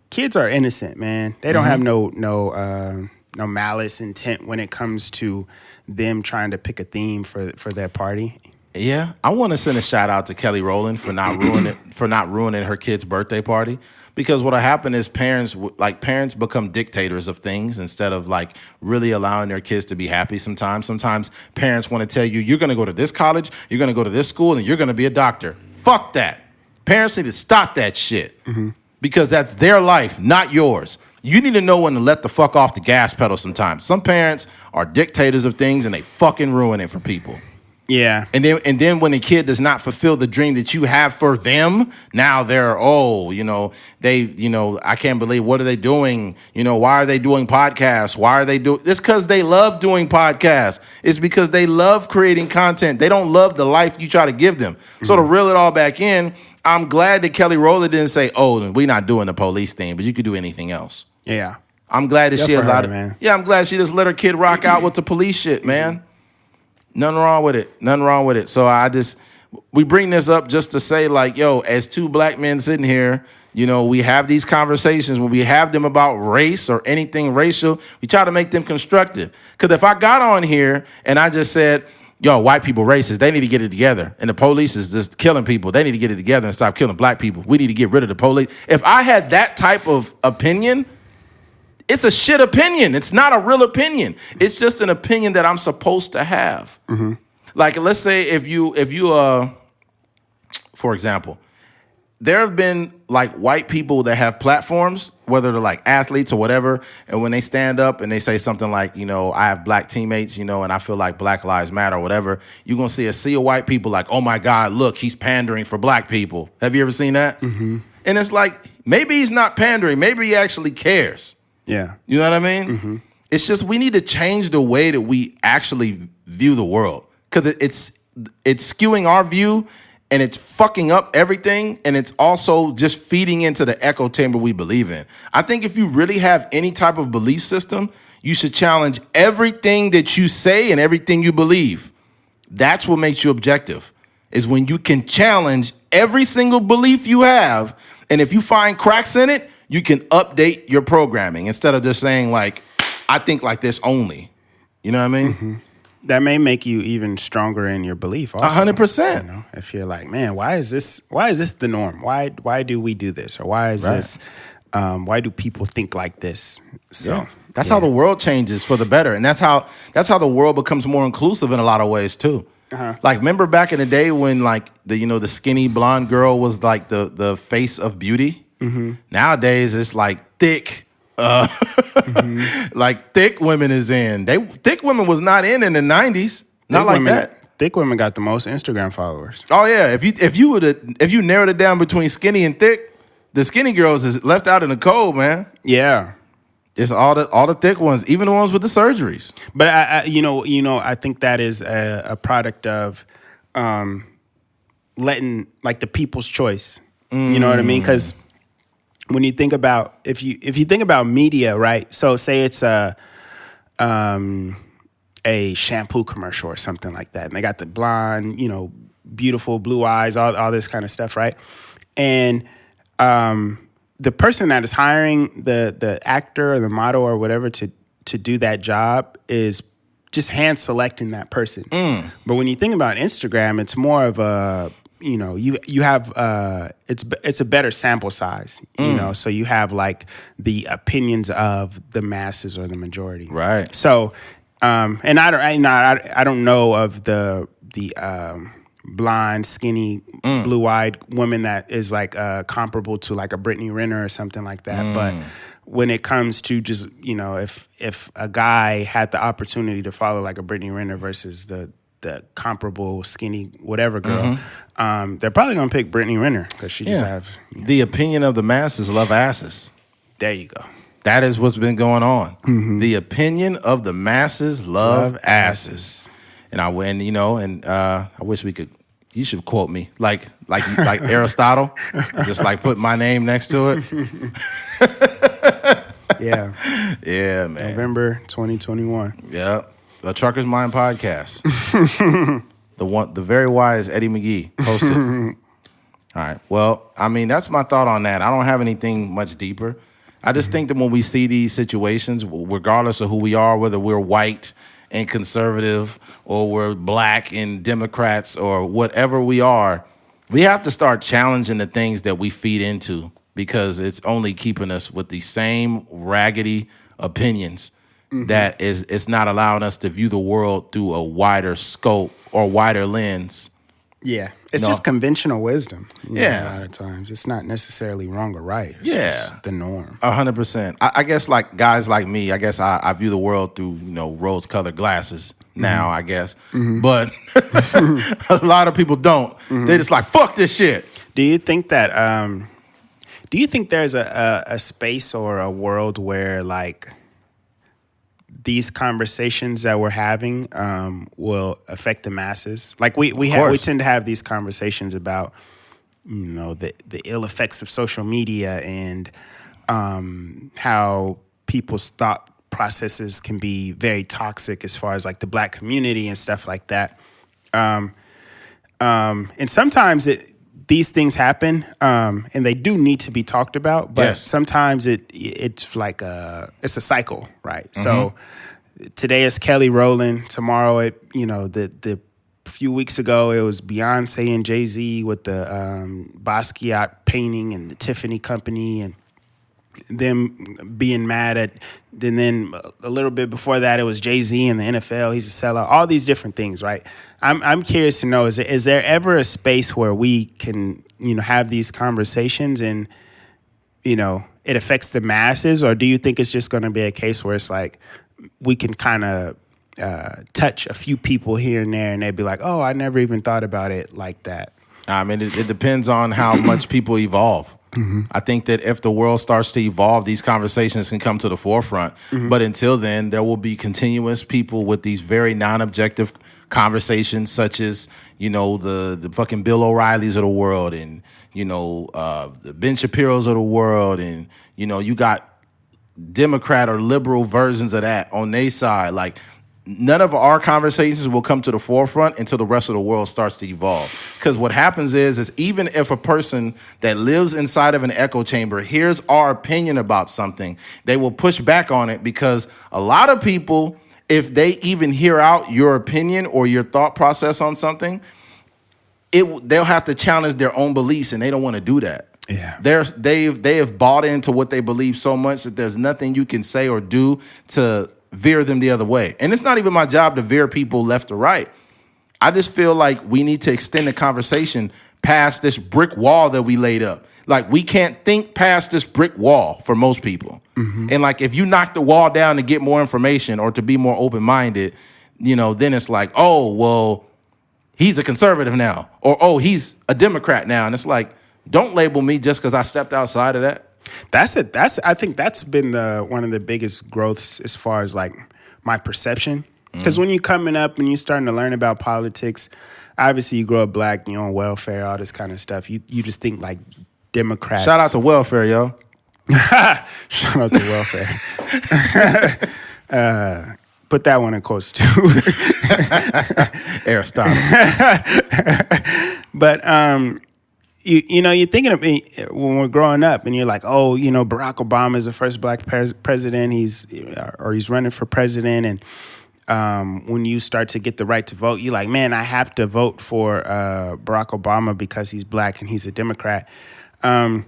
kids are innocent, man. They don't have no malice intent when it comes to them trying to pick a theme for their party. Yeah, I want to send a shout out to Kelly Rowland for not ruining her kid's birthday party, because what'll happen is parents become dictators of things instead of like really allowing their kids to be happy. Sometimes parents want to tell you, you're going to go to this college, you're going to go to this school, and you're going to be a doctor. Fuck that. Parents need to stop that shit because that's their life, not yours. You need to know when to let the fuck off the gas pedal sometimes. Some parents are dictators of things and they fucking ruin it for people. Yeah. And then when a kid does not fulfill the dream that you have for them, now they're, I can't believe, what are they doing? You know, why are they doing podcasts? Why are they doing it's because they love doing podcasts. It's because they love creating content. They don't love the life you try to give them. So to reel it all back in, I'm glad that Kelly Rowland didn't say, "Oh, we're not doing the police thing, but you could do anything else." Yeah. I'm glad that she allowed it. Man. Yeah, I'm glad she just let her kid rock out with the police shit, man. Nothing wrong with it. So we bring this up just to say, like, yo, as 2 black men sitting here, you know, we have these conversations. When we have them about race or anything racial, we try to make them constructive. Because if I got on here and I just said, yo, white people racist, they need to get it together, and the police is just killing people, they need to get it together and stop killing black people, we need to get rid of the police. If I had that type of opinion, it's a shit opinion. It's not a real opinion. It's just an opinion that I'm supposed to have. Like, let's say if you, for example, there have been like white people that have platforms, whether they're like athletes or whatever, and when they stand up and they say something like, you know, I have black teammates, you know, and I feel like Black Lives Matter or whatever, you're going to see a sea of white people like, oh my God, look, he's pandering for black people. Have you ever seen that? And it's like, maybe he's not pandering. Maybe he actually cares. Yeah. You know what I mean? It's just we need to change the way that we actually view the world, because it's skewing our view and it's fucking up everything, and it's also just feeding into the echo chamber we believe in. I think if you really have any type of belief system, you should challenge everything that you say and everything you believe. That's what makes you objective, is when you can challenge every single belief you have, and if you find cracks in it, you can update your programming instead of just saying, like, I think like this only. You know what I mean? That may make you even stronger in your belief also. 100%. You know, if you're like, man, why is this the norm? Why do we do this? Or why is this, why do people think like this? So that's how the world changes for the better. And that's how the world becomes more inclusive in a lot of ways too. Like, remember back in the day when like the skinny blonde girl was like the face of beauty? Nowadays it's like thick, like thick women is in. Thick women was not in the 90s. Not like that. Thick women got the most Instagram followers. Oh yeah, if you narrowed it down between skinny and thick, the skinny girls is left out in the cold, man. Yeah. It's all the thick ones, even the ones with the surgeries. But I think that is a product of letting like the people's choice. You know what I mean? Because when you think about if you think about media, right? So say it's a shampoo commercial or something like that, and they got the blonde, beautiful blue eyes, all this kind of stuff, right? And the person that is hiring the actor or the model or whatever to do that job is just hand selecting that person. But when you think about Instagram, it's more of a, you have it's a better sample size, so you have like the opinions of the masses or the majority. Right. So and I don't know of the blonde, skinny, blue-eyed woman that is like comparable to like a Brittany Renner or something like that. But when it comes to just, if a guy had the opportunity to follow like a Brittany Renner versus the comparable skinny whatever girl, they're probably gonna pick Brittany Renner because she just have the opinion of the masses love asses. There you go. That is what's been going on. The opinion of the masses love asses. And I win, I wish we could. You should quote me like Aristotle, just like put my name next to it. Yeah, man. November 2021. Yeah, the Trucker's Mind podcast. the very wise Eddie McGee hosted. All right. Well, I mean, that's my thought on that. I don't have anything much deeper. I just think that when we see these situations, regardless of who we are, whether we're white and conservative or we're black and Democrats or whatever we are, we have to start challenging the things that we feed into because it's only keeping us with the same raggedy opinions that it's not allowing us to view the world through a wider scope or wider lens. Yeah. It's just conventional wisdom. A lot of times. It's not necessarily wrong or right. It's just the norm. 100%. I guess like guys like me, I guess I view the world through, rose-colored glasses now, I guess. But a lot of people don't. They're just like, fuck this shit. Do you think that there's a space or a world where like these conversations that we're having will affect the masses? Like we tend to have these conversations about, the ill effects of social media and how people's thought processes can be very toxic as far as like the black community and stuff like that. And sometimes these things happen, and they do need to be talked about. But sometimes it's like it's a cycle, right? So today is Kelly Rowland. Tomorrow, the few weeks ago it was Beyonce and Jay-Z with the Basquiat painting and the Tiffany company and them being mad at. And then a little bit before that, it was Jay-Z and the NFL. He's a sellout. All these different things, right? I'm curious to know, is there ever a space where we can, have these conversations and, it affects the masses? Or do you think it's just going to be a case where it's like we can kind of touch a few people here and there and they'd be like, oh, I never even thought about it like that? I mean, it depends on how much people evolve. I think that if the world starts to evolve, these conversations can come to the forefront. But until then, there will be continuous people with these very non-objective conversations, such as, the fucking Bill O'Reillys of the world and, the Ben Shapiro's of the world. And, you got Democrat or liberal versions of that on their side. Like, none of our conversations will come to the forefront until the rest of the world starts to evolve. Because what happens is even if a person that lives inside of an echo chamber hears our opinion about something, they will push back on it because a lot of people, if they even hear out your opinion or your thought process on something, they'll have to challenge their own beliefs, and they don't want to do that. Yeah, they have bought into what they believe so much that there's nothing you can say or do to veer them the other way. And it's not even my job to veer people left or right. I just feel like we need to extend the conversation past this brick wall that we laid up. Like, we can't think past this brick wall for most people. And like, if you knock the wall down to get more information or to be more open-minded, then it's like, oh, well, he's a conservative now, or, oh, he's a Democrat now. And it's like, don't label me just because I stepped outside of that. That's it. I think that's been one of the biggest growths as far as like my perception. Because when you're coming up and you're starting to learn about politics, obviously you grow up black, you're on welfare, all this kind of stuff. You just think like Democrats. Shout out to welfare, yo. Shout out to welfare. Put that one in quotes too. Aristotle. But you're thinking of me when we're growing up, and you're like, oh, Barack Obama is the first black president. He's running for president, and when you start to get the right to vote, you're like, man, I have to vote for Barack Obama because he's black and he's a Democrat. And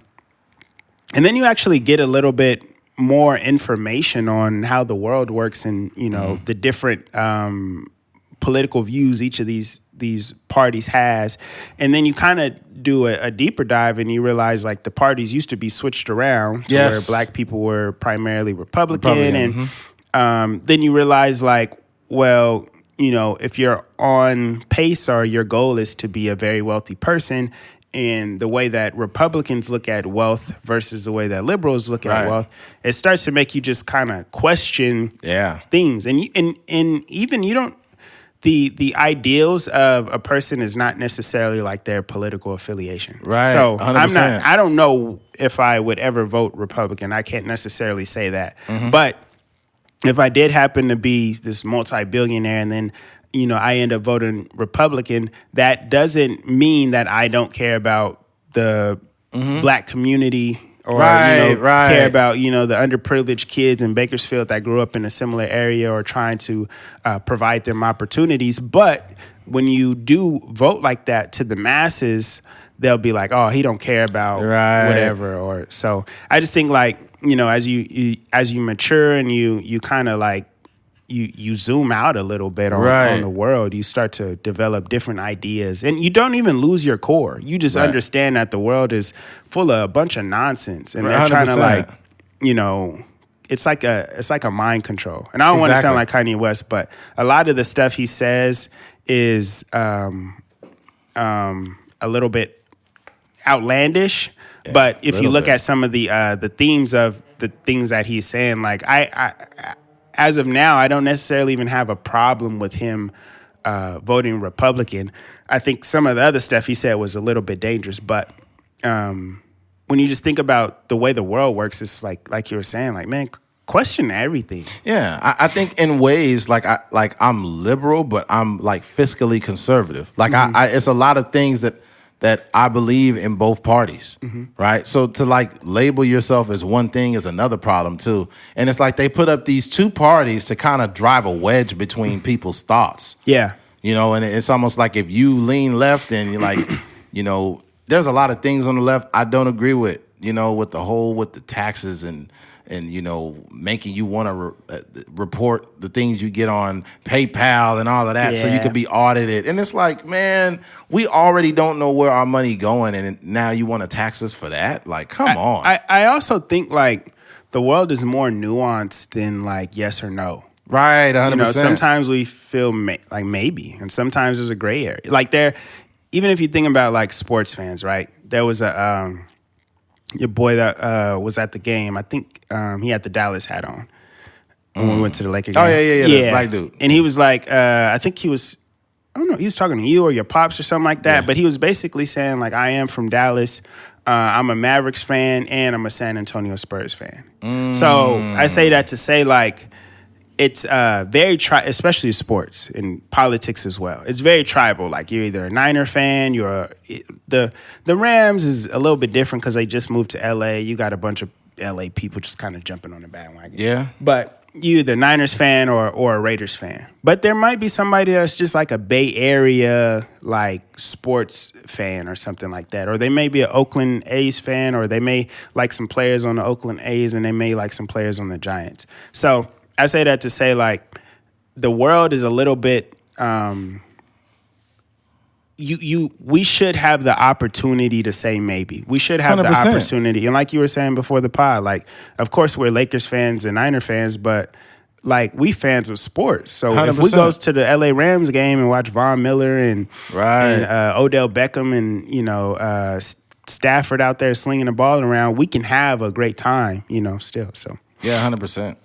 then you actually get a little bit more information on how the world works and, the different political views each of these parties has. And then you kind of do a deeper dive and you realize like the parties used to be switched around to where black people were primarily Republican. And then you realize like, well, if you're on pace or your goal is to be a very wealthy person, and the way that Republicans look at wealth versus the way that liberals look at wealth, it starts to make you just kind of question things. And even you don't, the ideals of a person is not necessarily like their political affiliation. Right. So 100%. I don't know if I would ever vote Republican. I can't necessarily say that. Mm-hmm. But if I did happen to be this multi-billionaire and then, I end up voting Republican, that doesn't mean that I don't care about the black community or care about, the underprivileged kids in Bakersfield that grew up in a similar area or trying to provide them opportunities. But when you do vote like that to the masses, they'll be like, oh, he don't care about whatever. Or so I just think like, as you mature and you kind of like, you zoom out a little bit on the world, you start to develop different ideas, and you don't even lose your core. You just understand that the world is full of a bunch of nonsense, and they're trying to like, it's like a mind control. And I don't want to sound like Kanye West, but a lot of the stuff he says is a little bit outlandish. Yeah, but if you look at some of the themes of the things that he's saying, like I as of now, I don't necessarily even have a problem with him voting Republican. I think some of the other stuff he said was a little bit dangerous, but when you just think about the way the world works, it's like you were saying, like, man, question everything. Yeah, I think in ways like I'm liberal, but I'm like fiscally conservative. Like it's a lot of things that I believe in both parties, right? So to like label yourself as one thing is another problem too. And it's like they put up these two parties to kind of drive a wedge between people's thoughts. Yeah. And it's almost like if you lean left and you're like, there's a lot of things on the left I don't agree with, with the taxes and making you want to report the things you get on PayPal and all of that so you can be audited. And it's like, man, we already don't know where our money going, and now you want to tax us for that? Like, come on. I also think, like, the world is more nuanced than, like, yes or no. Right, 100%. Sometimes we feel like maybe, and sometimes there's a gray area. Like, even if you think about, like, sports fans, right? There was your boy that was at the game, I think he had the Dallas hat on when we went to the Lakers game. Oh, yeah, the black dude. And he was like, I think he was, I don't know, he was talking to you or your pops or something like that, but he was basically saying, like, I am from Dallas, I'm a Mavericks fan, and I'm a San Antonio Spurs fan. So I say that to say, like, it's very especially sports and politics as well. It's very tribal. Like, you're either a Niner fan, the Rams is a little bit different because they just moved to LA. You got a bunch of LA people just kind of jumping on the bandwagon. Yeah. But you either Niners fan or a Raiders fan. But there might be somebody that's just like a Bay Area like sports fan or something like that. Or they may be an Oakland A's fan, or they may like some players on the Oakland A's and they may like some players on the Giants. So I say that to say, like, the world is a little bit. We should have the opportunity to say maybe. We should have 100%. The opportunity, and like you were saying before the pod, like, of course we're Lakers fans and Niner fans, but like, we fans of sports. So 100%. If we go to the LA Rams game and watch Von Miller and Odell Beckham and Stafford out there slinging the ball around, we can have a great time. Still. So yeah, 100%.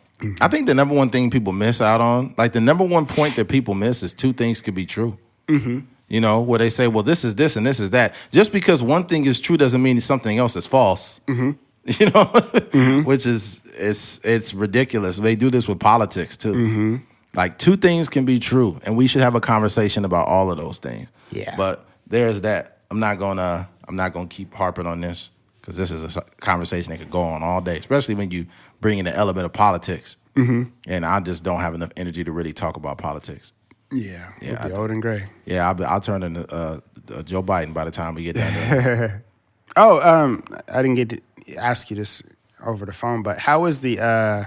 I think the number one thing people miss out on, like the number one point that people miss is two things could be true. Where they say, well, this is this and this is that. Just because one thing is true doesn't mean something else is false. Which is, it's ridiculous. They do this with politics too. Like, two things can be true, and we should have a conversation about all of those things. Yeah. But there's that. I'm not gonna I'm not going to keep harping on this because this is a conversation that could go on all day, especially when you bring in the element of politics. Mm-hmm. And I just don't have enough energy to really talk about politics. Yeah, we'll be old and gray. Yeah, I'll turn into Joe Biden by the time we get done there. I didn't get to ask you this over the phone, but how was the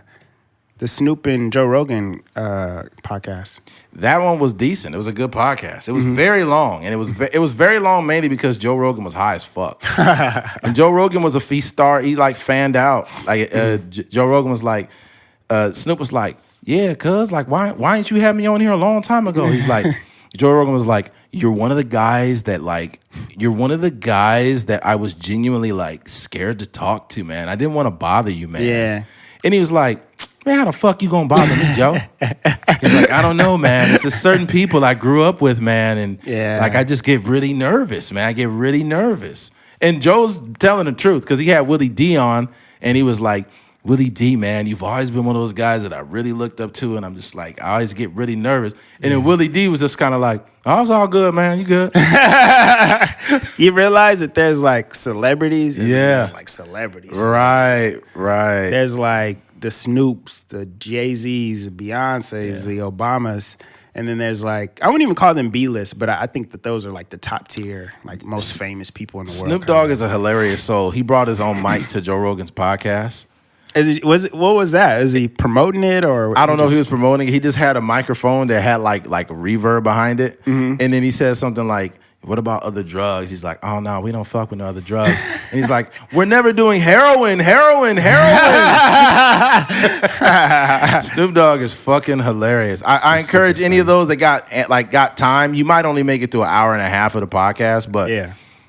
Snoop and Joe Rogan podcast? That one was decent. It was a good podcast. It was very long, and it was very long mainly because Joe Rogan was high as fuck. And Joe Rogan was a feast star. He like fanned out. Like Joe Rogan was like, Snoop was like, yeah, cuz like why ain't you had me on here a long time ago? He's like, Joe Rogan was like, you're one of the guys that I was genuinely like scared to talk to, man. I didn't want to bother you, man. Yeah. And he was like, man, how the fuck you gonna bother me, Joe? He's like, I don't know, man. It's just certain people I grew up with, man. And like, I just get really nervous, man. I get really nervous. And Joe's telling the truth because he had Willie D on and he was like, Willie D, man, you've always been one of those guys that I really looked up to. And I'm just like, I always get really nervous. And then Willie D was just kind of like, oh, it's all good, man. You good? You realize that there's like celebrities and there's like celebrities. Right. There's like the Snoops, the Jay-Z's, the Beyoncé's, the Obamas. And then there's like, I wouldn't even call them B-list, but I think that those are like the top tier, like most famous people in the world. Snoop Dogg is a hilarious soul. He brought his own mic to Joe Rogan's podcast. What was that? Is he promoting it or? I don't know if he was promoting it. He just had a microphone that had like a reverb behind it. Mm-hmm. And then he said something like, what about other drugs? He's like, oh no, we don't fuck with no other drugs. And he's like, we're never doing heroin. Snoop Dogg is fucking hilarious. I encourage any of those that got time. You might only make it through an hour and a half of the podcast, but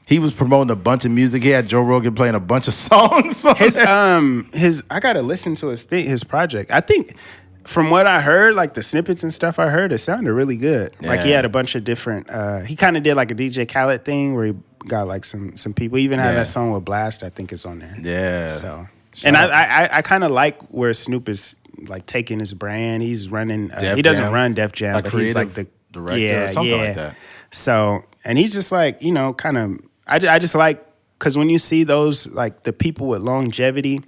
he was promoting a bunch of music. He had Joe Rogan playing a bunch of songs. I gotta listen to his project. I think from what I heard, like the snippets and stuff I heard, it sounded really good. Yeah. Like he had a bunch of different. He kind of did like a DJ Khaled thing where he got like some people. He even had that song with Blast. I think it's on there. Yeah. So I kind of like where Snoop is like taking his brand. He's running. He doesn't run Def Jam, but he's like the director or something like that. So and he's just like kind of. I just like, because when you see those, like the people with longevity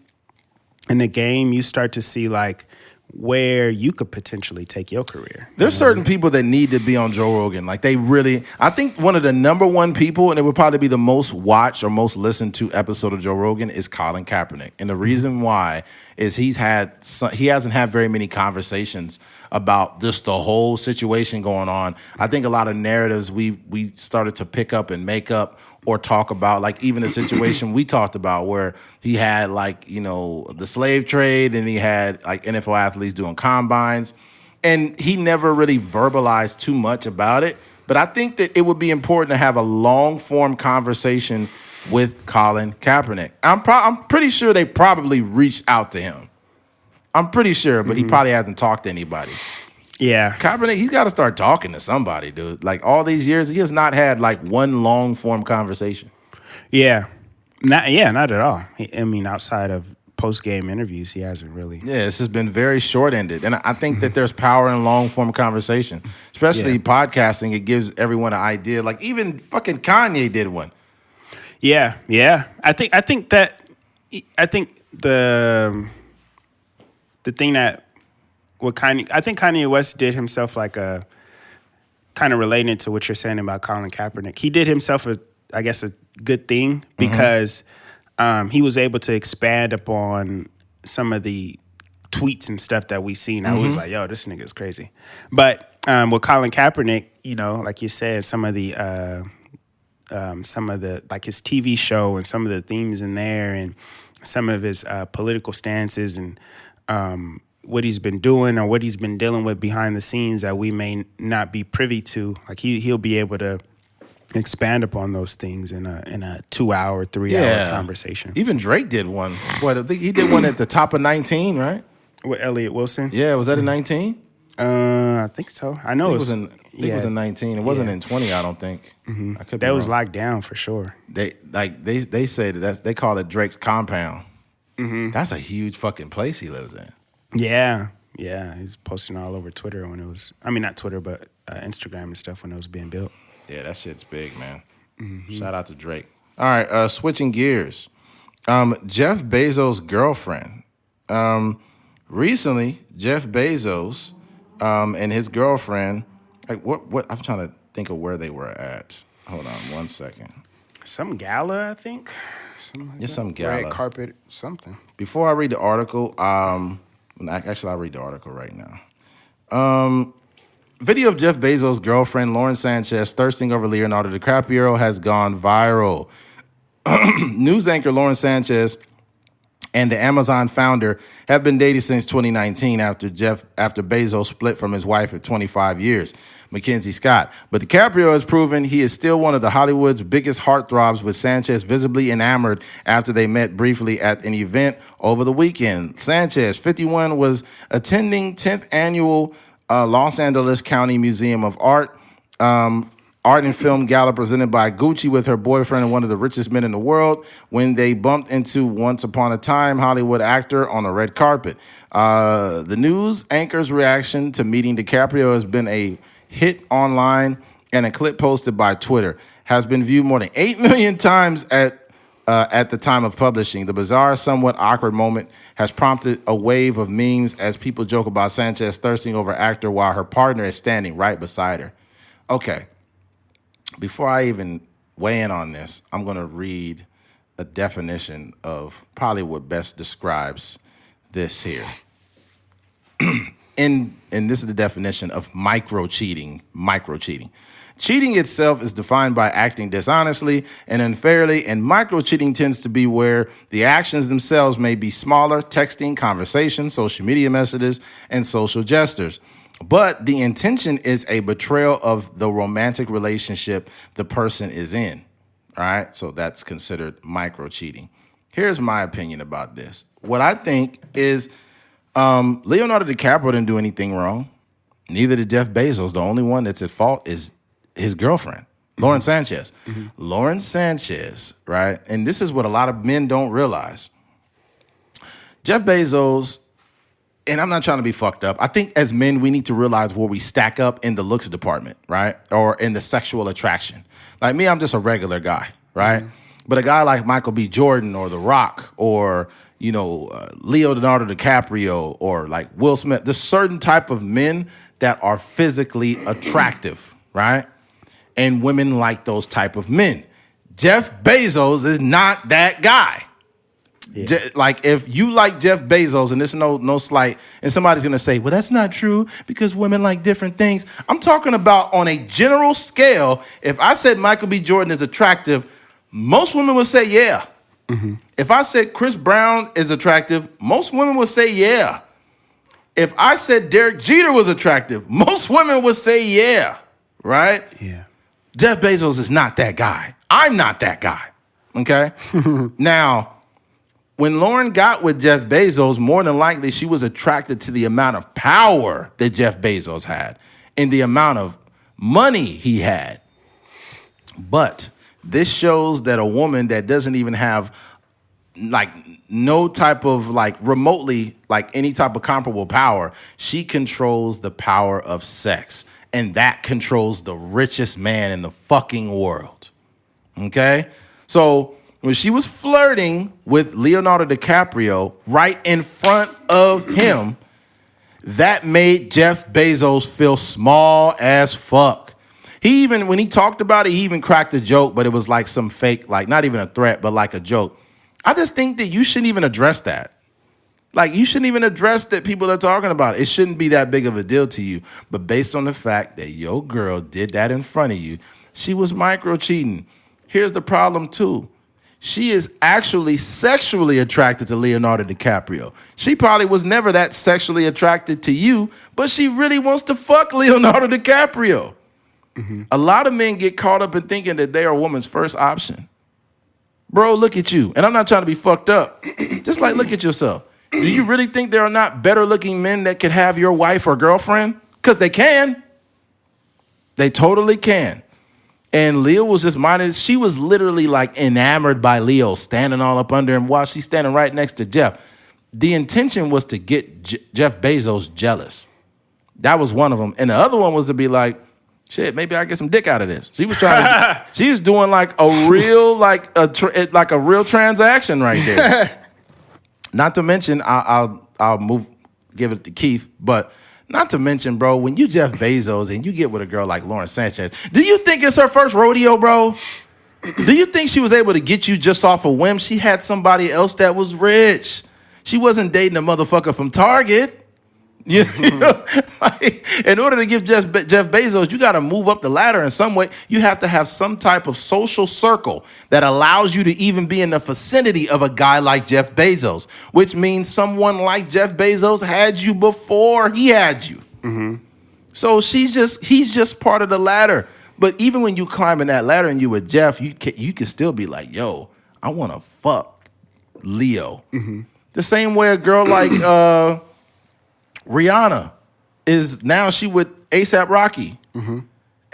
in the game, you start to see like where you could potentially take your career. There's certain people that need to be on Joe Rogan. Like they really, I think one of the number one people, and it would probably be the most watched or most listened to episode of Joe Rogan, is Colin Kaepernick. And the reason why is he hasn't had very many conversations about just the whole situation going on. I think a lot of narratives we started to pick up and make up or talk about, like even the situation we talked about where he had like, the slave trade and he had like NFL athletes doing combines, and he never really verbalized too much about it. But I think that it would be important to have a long form conversation with Colin Kaepernick. I'm pretty sure they probably reached out to him. I'm pretty sure, but he probably hasn't talked to anybody. Yeah. Kaepernick, he's got to start talking to somebody, dude. Like all these years, he has not had like one long form conversation. Yeah. Not at all. Outside of post-game interviews, he hasn't really. Yeah, it's just been very short-ended. And I think that there's power in long form conversation, especially podcasting. It gives everyone an idea. Like even fucking Kanye did one. Yeah. I think the thing that I think Kanye West did himself like a kind of relating to what you're saying about Colin Kaepernick. He did himself a good thing because he was able to expand upon some of the tweets and stuff that we seen. I was like, yo, this nigga is crazy. But with Colin Kaepernick, like you said, some of the like his TV show and some of the themes in there and some of his political stances and what he's been doing or what he's been dealing with behind the scenes that we may not be privy to. Like he'll be able to expand upon those things in a 2-hour, 3-hour conversation. Even Drake did one. I think he did one at the top of 19, right? With Elliott Wilson? Yeah, was that in 19? I think so. I know it was in 19. It wasn't in 20, I don't think. I could be wrong. Was locked down for sure. They say they call it Drake's compound. That's a huge fucking place he lives in. Yeah. He's posting all over Twitter when it was. Not Twitter, but Instagram and stuff when it was being built. Yeah, that shit's big, man. Shout out to Drake. All right, switching gears. Jeff Bezos' girlfriend. Recently, Jeff Bezos and his girlfriend, like what I'm trying to think of where they were at. Hold on 1 second. Some gala, I think. It's some gala. Red carpet, something. Before I read the article, actually I'll read the article right now. Video of Jeff Bezos' girlfriend, Lauren Sanchez, thirsting over Leonardo DiCaprio has gone viral. News anchor Lauren Sanchez and the Amazon founder have been dating since 2019 after Bezos split from his wife at 25 years, Mackenzie Scott. But DiCaprio has proven he is still one of the Hollywood's biggest heartthrobs, with Sanchez visibly enamored after they met briefly at an event over the weekend. Sanchez, 51, was attending 10th annual Los Angeles County Museum of Art Art and Film Gala presented by Gucci with her boyfriend and one of the richest men in the world when they bumped into Once Upon a Time Hollywood actor on a red carpet. The news anchor's reaction to meeting DiCaprio has been a hit online, and a clip posted by Twitter has been viewed more than 8 million times at the time of publishing. The bizarre, somewhat awkward moment has prompted a wave of memes as people joke about Sanchez thirsting over actor while her partner is standing right beside her. Okay. Before I even weigh in on this, I'm going to read a definition of probably what best describes this here. And this is the definition of micro-cheating. Micro-cheating. Cheating itself is defined by acting dishonestly and unfairly, and micro-cheating tends to be where the actions themselves may be smaller: texting, conversations, social media messages, and social gestures. But the intention is a betrayal of the romantic relationship the person is in. All right, so that's considered micro-cheating. Here's my opinion about this. What I think is Leonardo DiCaprio didn't do anything wrong. Neither did Jeff Bezos. The only one that's at fault is his girlfriend, Lauren Sanchez. Mm-hmm. Lauren Sanchez, right? And this is what a lot of men don't realize. Jeff Bezos, and I'm not trying to be fucked up, I think as men, we need to realize where we stack up in the looks department, right? Or in the sexual attraction. Like me, I'm just a regular guy, right? Mm-hmm. But a guy like Michael B. Jordan or The Rock or, Leonardo DiCaprio or like Will Smith, there's certain type of men that are physically attractive, right? And women like those type of men. Jeff Bezos is not that guy. Yeah. Like if you like Jeff Bezos, and this is no slight, and somebody's gonna say, well, that's not true because women like different things. I'm talking about on a general scale. If I said Michael B. Jordan is attractive, most women would say yeah. Mm-hmm. If I said Chris Brown is attractive, most women would say yeah. If I said Derek Jeter was attractive, most women would say yeah, right? Yeah. Jeff Bezos is not that guy. I'm not that guy, okay? Now, when Lauren got with Jeff Bezos, more than likely she was attracted to the amount of power that Jeff Bezos had and the amount of money he had. But this shows that a woman that doesn't even have like no type of like remotely like any type of comparable power, she controls the power of sex. And that controls the richest man in the fucking world. Okay? So when she was flirting with Leonardo DiCaprio right in front of him, that made Jeff Bezos feel small as fuck. He even, when he talked about it, he even cracked a joke, but it was like some fake, like not even a threat, but like a joke. I just think that you shouldn't even address that. Like, you shouldn't even address that people are talking about it. It shouldn't be that big of a deal to you. But based on the fact that your girl did that in front of you, she was micro-cheating. Here's the problem, too. She is actually sexually attracted to Leonardo DiCaprio. She probably was never that sexually attracted to you, but she really wants to fuck Leonardo DiCaprio. Mm-hmm. A lot of men get caught up in thinking that they are a woman's first option. Bro, look at you. And I'm not trying to be fucked up. Just like, look at yourself. Do you really think there are not better looking men that could have your wife or girlfriend? Because they can. They totally can. And Leo was just minded. She was literally like enamored by Leo, standing all up under him while she's standing right next to Jeff. The intention was to get Jeff Bezos jealous. That was one of them. And the other one was to be like, shit, maybe I get some dick out of this. She was she was doing like a real, like a real transaction right there. Not to mention, I'll give it to Keith, but not to mention, bro, when you Jeff Bezos and you get with a girl like Lauren Sanchez, do you think it's her first rodeo, bro? Do you think she was able to get you just off a whim? She had somebody else that was rich. She wasn't dating a motherfucker from Target. You know, like, in order to give Jeff Bezos, you got to move up the ladder in some way. You have to have some type of social circle that allows you to even be in the vicinity of a guy like Jeff Bezos, which means someone like Jeff Bezos had you before he had you. Mm-hmm. So he's just part of the ladder. But even when you climbing that ladder and you with Jeff, you can still be like, yo, I want to fuck Leo. Mm-hmm. The same way a girl like Rihanna is now, she with A$AP Rocky. Mm-hmm.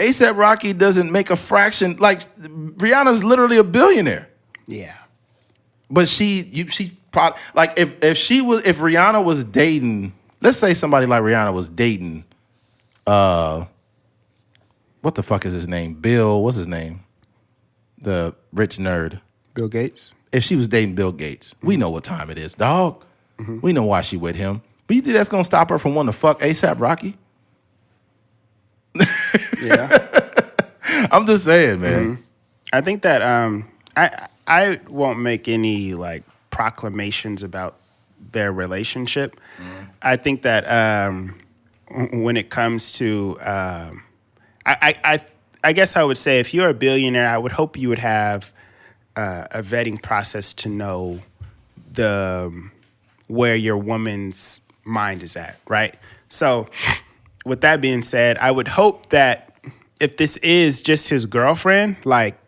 A$AP Rocky doesn't make a fraction. Like, Rihanna's literally a billionaire. Yeah. But she probably, like, if Rihanna was dating, let's say somebody like Rihanna was dating, what the fuck is his name? What's his name? The rich nerd. Bill Gates. If she was dating Bill Gates, we know what time it is, dog. Mm-hmm. We know why she with him. But you think that's gonna stop her from wanting to fuck A$AP Rocky? Yeah. I'm just saying, man. Mm-hmm. I think that I won't make any like proclamations about their relationship. Mm-hmm. I think that when it comes to I guess I would say, if you're a billionaire, I would hope you would have a vetting process to know where your woman's mind is at, right? So with that being said, I would hope that if this is just his girlfriend, like,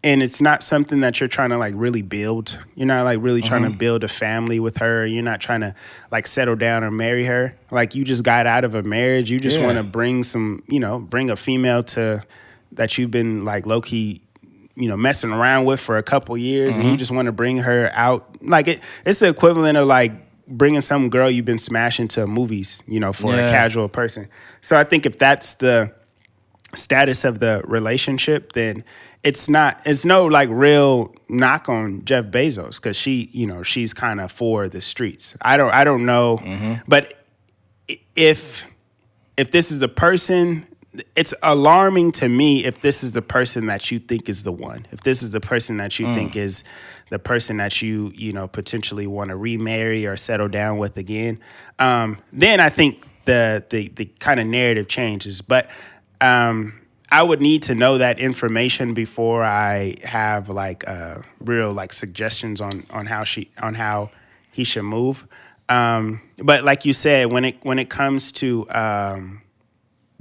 and it's not something that you're trying to like really build, you're not like really trying to build a family with her, you're not trying to like settle down or marry her, like you just got out of a marriage, you just want to bring bring a female that you've been like low-key, messing around with for a couple years, and you just want to bring her out. Like it's the equivalent of like bringing some girl you've been smashing to movies, for a casual person. So I think if that's the status of the relationship, then it's no like real knock on Jeff Bezos, because she's kind of for the streets. I don't know, but if this is a person, it's alarming to me if this is the person that you think is the one. If this is the person that you think is the person that you potentially want to remarry or settle down with again, then I think the kind of narrative changes. But I would need to know that information before I have like real like suggestions on how he should move. But like you said, when it comes to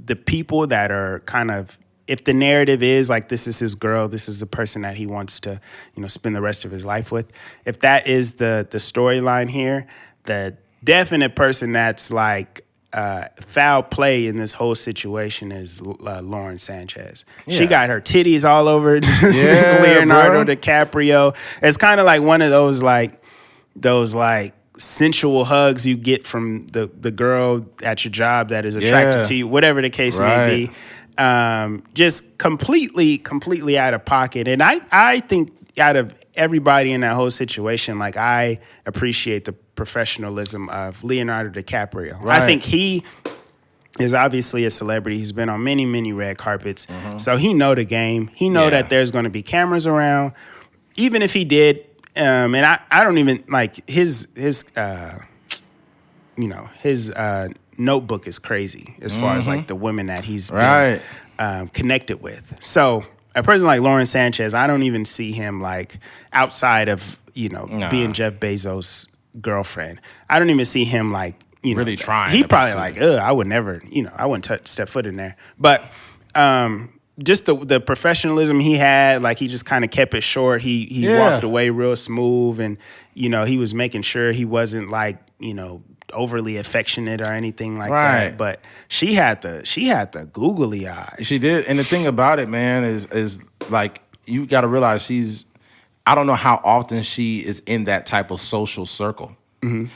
the people that are kind of, if the narrative is like, this is his girl, this is the person that he wants to, spend the rest of his life with. If that is the storyline here, the definite person that's like foul play in this whole situation is Lauren Sanchez. Yeah. She got her titties all over Leonardo DiCaprio. It's kind of like one of those sensual hugs you get from the girl at your job that is attracted to you, whatever the case may be. Just completely out of pocket. And I think out of everybody in that whole situation, like, I appreciate the professionalism of Leonardo DiCaprio. Right. I think he is obviously a celebrity. He's been on many, many red carpets. Mm-hmm. So he know the game. He know that there's going to be cameras around. Even if he did, and I don't even like his notebook is crazy as far as like the women that he's been connected with. So a person like Lauren Sanchez, I don't even see him like outside of being Jeff Bezos' girlfriend. I don't even see him like really trying. He probably like, I would never, I wouldn't step foot in there. But just the professionalism he had, like, he just kind of kept it short. He walked away real smooth, and he was making sure he wasn't like overly affectionate or anything like that. But she had the googly eyes. She did. And the thing about it, man, is like, you got to realize I don't know how often she is in that type of social circle.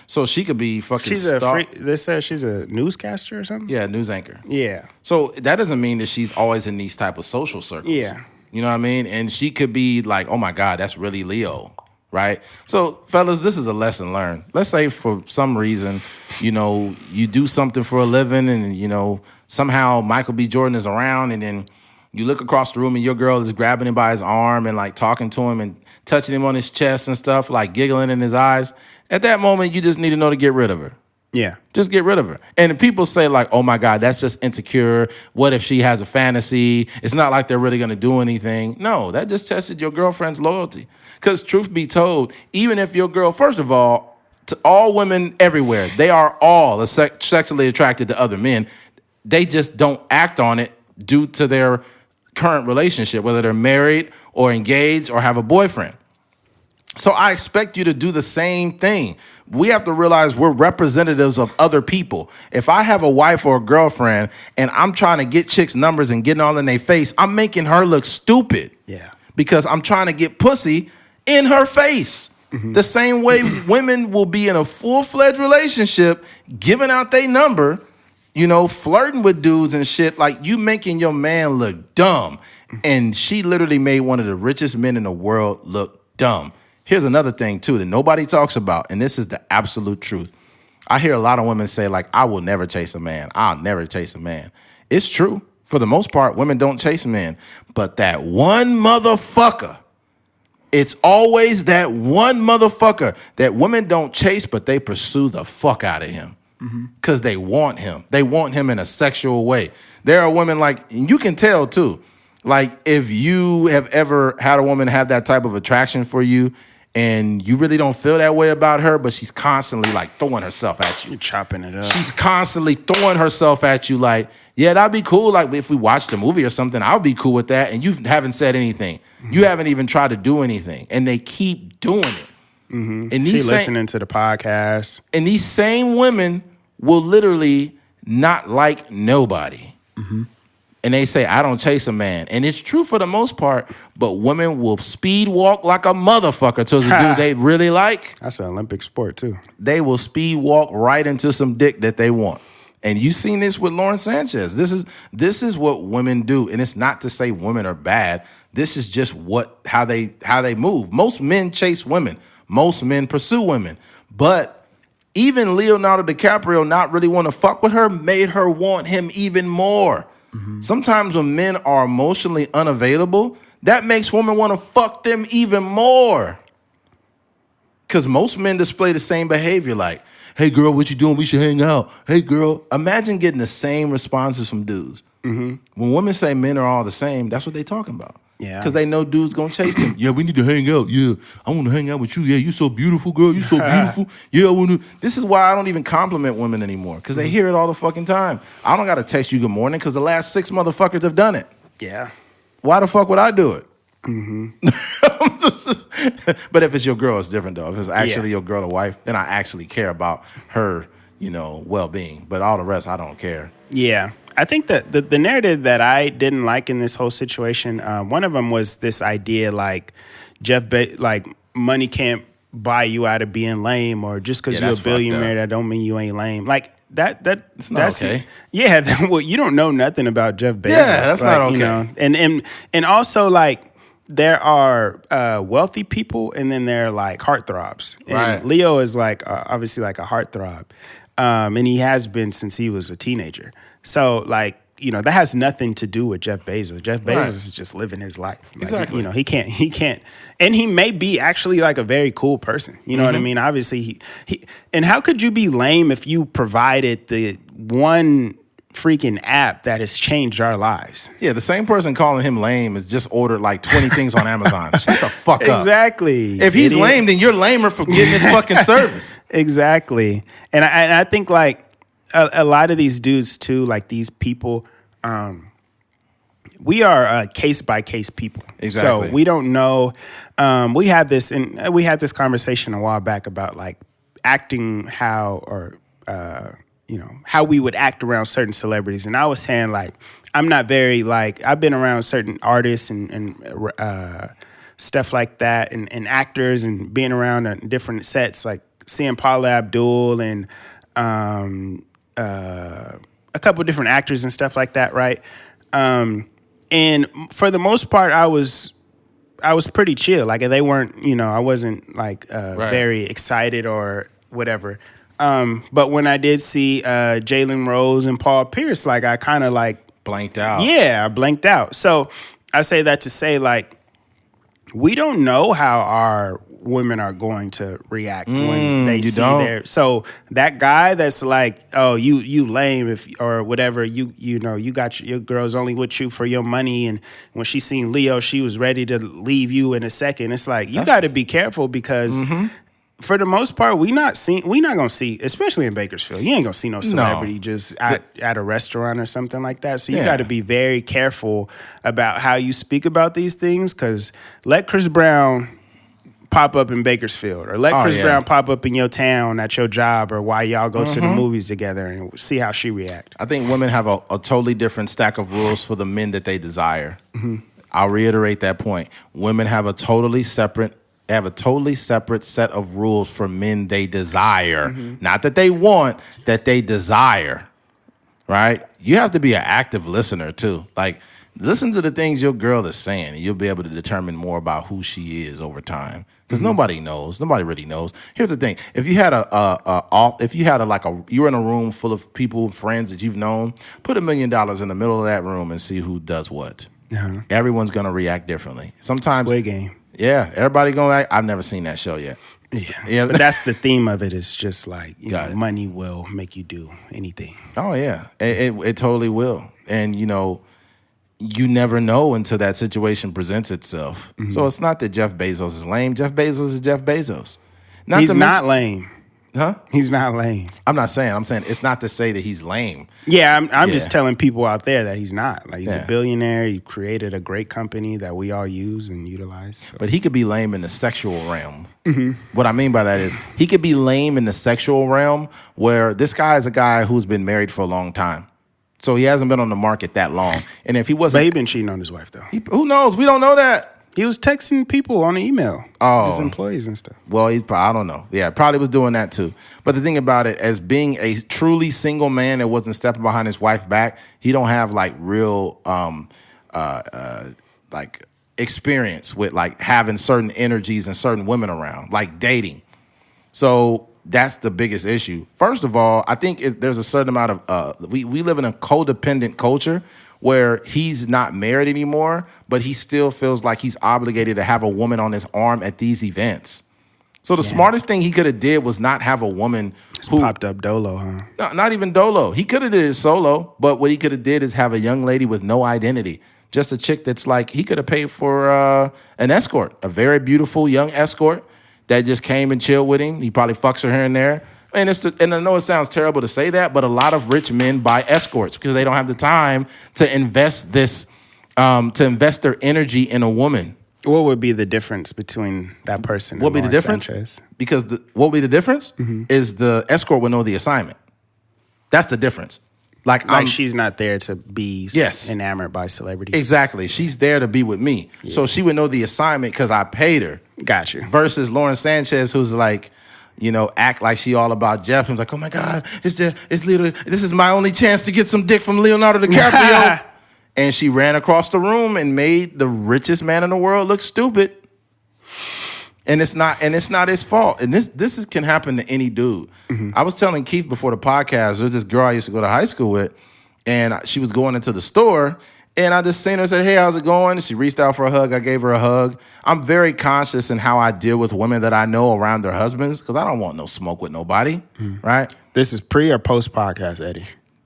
So she could be fucking. They said she's a newscaster or something. Yeah, news anchor. Yeah. So that doesn't mean that she's always in these type of social circles. Yeah. You know what I mean? And she could be like, oh my God, that's really Leo, right? So fellas, this is a lesson learned. Let's say for some reason, you know, you do something for a living and, you know, somehow Michael B. Jordan is around and then you look across the room and your girl is grabbing him by his arm and like talking to him and touching him on his chest and stuff, like giggling in his eyes. At that moment, you just need to know to get rid of her. Yeah. Just get rid of her. And people say like, oh my God, that's just insecure. What if she has a fantasy? It's not like they're really going to do anything. No, that just tested your girlfriend's loyalty. Because truth be told, even if your girl, first of all, to all women everywhere, they are all sexually attracted to other men. They just don't act on it due to their current relationship, whether they're married or engaged or have a boyfriend. So I expect you to do the same thing. We have to realize we're representatives of other people. If I have a wife or a girlfriend and I'm trying to get chicks' numbers and getting all in their face, I'm making her look stupid. Yeah. Because I'm trying to get pussy in her face. The same way women will be in a full-fledged relationship, giving out their number, you know, flirting with dudes and shit, like you making your man look dumb. And she literally made one of the richest men in the world look dumb. Here's another thing, too, that nobody talks about, and this is the absolute truth. I hear a lot of women say, like, I will never chase a man. I'll never chase a man. It's true. For the most part, women don't chase men. But that one motherfucker, it's always that one motherfucker that women don't chase, but they pursue the fuck out of him. Because they want him. They want him in a sexual way. There are women like, and you can tell, too. Like, if you have ever had a woman have that type of attraction for you, and you really don't feel that way about her, but she's constantly like throwing herself at you. You're chopping it up. She's constantly throwing herself at you like, yeah, that'd be cool. Like if we watched a movie or something, I'll be cool with that. And you haven't said anything. You haven't even tried to do anything. And they keep doing it. And listening to the podcast. And these same women will literally not like nobody. And they say, I don't chase a man. And it's true for the most part, but women will speed walk like a motherfucker to the dude they really like. That's an Olympic sport, too. They will speed walk right into some dick that they want. And you've seen this with Lauren Sanchez. This is what women do. And it's not to say women are bad. This is just how they move. Most men chase women. Most men pursue women. But even Leonardo DiCaprio not really want to fuck with her made her want him even more. Sometimes when men are emotionally unavailable, that makes women want to fuck them even more. Because most men display the same behavior like, hey, girl, what you doing? We should hang out. Hey, girl. Imagine getting the same responses from dudes. When women say men are all the same, that's what they talking about. Yeah. Because they know dudes going to chase them. Yeah, we need to hang out. Yeah, I want to hang out with you. Yeah, you so beautiful, girl. You so beautiful. Yeah, I want to. This is why I don't even compliment women anymore. Because they hear it all the fucking time. I don't got to text you good morning because the last 6 motherfuckers have done it. Yeah. Why the fuck would I do it? But if it's your girl, it's different though. If it's actually your girl or wife, then I actually care about her, you know, well-being. But all the rest, I don't care. Yeah. I think that the narrative that I didn't like in this whole situation, one of them was this idea like like money can't buy you out of being lame, or just because you're a billionaire, that don't mean you ain't lame. Like that's okay. Yeah, well, you don't know nothing about Jeff Bezos. Yeah, that's not okay. You know? And also like there are wealthy people, and then there are like heartthrobs. And right. Leo is like obviously like a heartthrob, and he has been since he was a teenager. So, like, you know, that has nothing to do with Jeff Bezos. Jeff Bezos is just living his life. Like, exactly. You know, he can't. And he may be actually like a very cool person. You know what I mean? Obviously, and how could you be lame if you provided the one freaking app that has changed our lives? Yeah, the same person calling him lame has just ordered like 20 things on Amazon. Shut the fuck up. Exactly. If he's lame, then you're lamer for getting his fucking service. Exactly. And I think like, a lot of these dudes too, like these people, we are case by case people. Exactly. So we don't know. We had this conversation a while back about like acting how we would act around certain celebrities, and I was saying like I'm not very like I've been around certain artists and stuff like that, and actors, and being around different sets like seeing Paula Abdul and a couple of different actors and stuff like that, right? And for the most part, I was pretty chill. Like they weren't, I wasn't like very excited or whatever. But when I did see Jalen Rose and Paul Pierce, like I kind of like blanked out. Yeah, I blanked out. So I say that to say like we don't know how our women are going to react when they see their. So that guy that's like, oh, you lame if or whatever, you got your girl's only with you for your money, and when she seen Leo, she was ready to leave you in a second. It's like you got to be careful because. For the most part, we not gonna see, especially in Bakersfield. You ain't gonna see no celebrity just at a restaurant or something like that. So you got to be very careful about how you speak about these things. Because let Chris Brown pop up in Bakersfield, or let Chris Brown pop up in your town at your job, or why y'all go to the movies together, and see how she react. I think women have a totally different stack of rules for the men that they desire. I'll reiterate that point. Women have a totally separate set of rules for men they desire. Not that they want, that they desire. Right? You have to be an active listener too. Like, listen to the things your girl is saying, and you'll be able to determine more about who she is over time. Because nobody knows. Nobody really knows. Here's the thing: if you had you were in a room full of people, friends that you've known, put $1 million in the middle of that room and see who does what. Everyone's gonna react differently. Sometimes Squid Game. Yeah, everybody going. I've never seen that show yet. Yeah, but that's the theme of it. Is just like money will make you do anything. Oh yeah, it totally will, and you never know until that situation presents itself. So it's not that Jeff Bezos is lame. Jeff Bezos is Jeff Bezos. He's not lame. Huh? He's not lame. I'm saying it's not to say that he's lame. Yeah, I'm just telling people out there that he's not. Like, he's a billionaire. He created a great company that we all use and utilize. So. But he could be lame in the sexual realm. What I mean by that is he could be lame in the sexual realm where this guy is a guy who's been married for a long time. So he hasn't been on the market that long. And if he wasn't... But he's been cheating on his wife, though. Who knows? We don't know that. He was texting people on the email, his employees and stuff. Well, I don't know. Yeah, probably was doing that too. But the thing about it, as being a truly single man that wasn't stepping behind his wife back, he don't have like real like experience with like having certain energies and certain women around, like dating. So that's the biggest issue. First of all, I think there's a certain amount of we live in a codependent culture where he's not married anymore, but he still feels like he's obligated to have a woman on his arm at these events. So the smartest thing he could have did was not have a woman who popped up dolo, huh? No, not even dolo. He could have did it solo, but what he could have did is have a young lady with no identity. Just a chick that's like, he could have paid for an escort, a very beautiful young escort that just came and chilled with him. He probably fucks her here and there. And I know it sounds terrible to say that, but a lot of rich men buy escorts because they don't have the time to invest their energy in a woman. What would be the difference between that person and Lawrence Sanchez? Because what would be the difference is the escort would know the assignment. That's the difference. Like she's not there to be enamored by celebrities. Exactly. She's there to be with me. Yeah. So she would know the assignment because I paid her. Got you. Versus Lawrence Sanchez, who's like, act like she all about Jeff. And like, oh my God, it's literally, this is my only chance to get some dick from Leonardo DiCaprio. And she ran across the room and made the richest man in the world look stupid. And it's not his fault. And this can happen to any dude. I was telling Keith before the podcast, there's this girl I used to go to high school with, and she was going into the store. And I just seen her and said, hey, how's it going? She reached out for a hug. I gave her a hug. I'm very conscious in how I deal with women that I know around their husbands because I don't want no smoke with nobody, right? This is pre or post-podcast, Eddie?